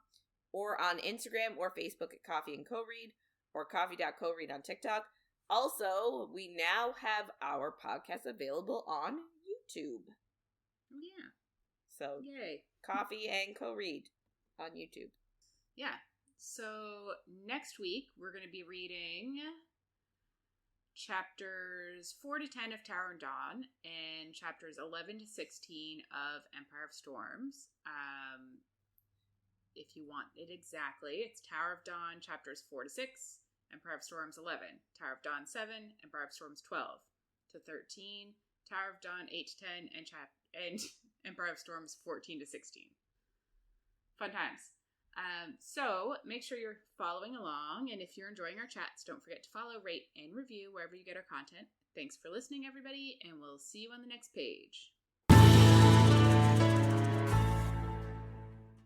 or on Instagram or Facebook at coffeeandcoread, or coffee.coread on TikTok. Also, we now have our podcast available on YouTube. Oh, yeah. So, yay. Coffee and Co-Read on YouTube. Yeah. So, next week, we're going to be reading chapters 4 to 10 of Tower of Dawn and chapters 11 to 16 of Empire of Storms. If you want it exactly, it's Tower of Dawn chapters 4 to 6, Empire of Storms 11, Tower of Dawn 7, Empire of Storms 12 to 13, Tower of Dawn 8 to 10, and Empire of Storms 14 to 16. Fun times. So make sure you're following along, and if you're enjoying our chats, don't forget to follow, rate, and review wherever you get our content. Thanks for listening, everybody, and we'll see you on the next page.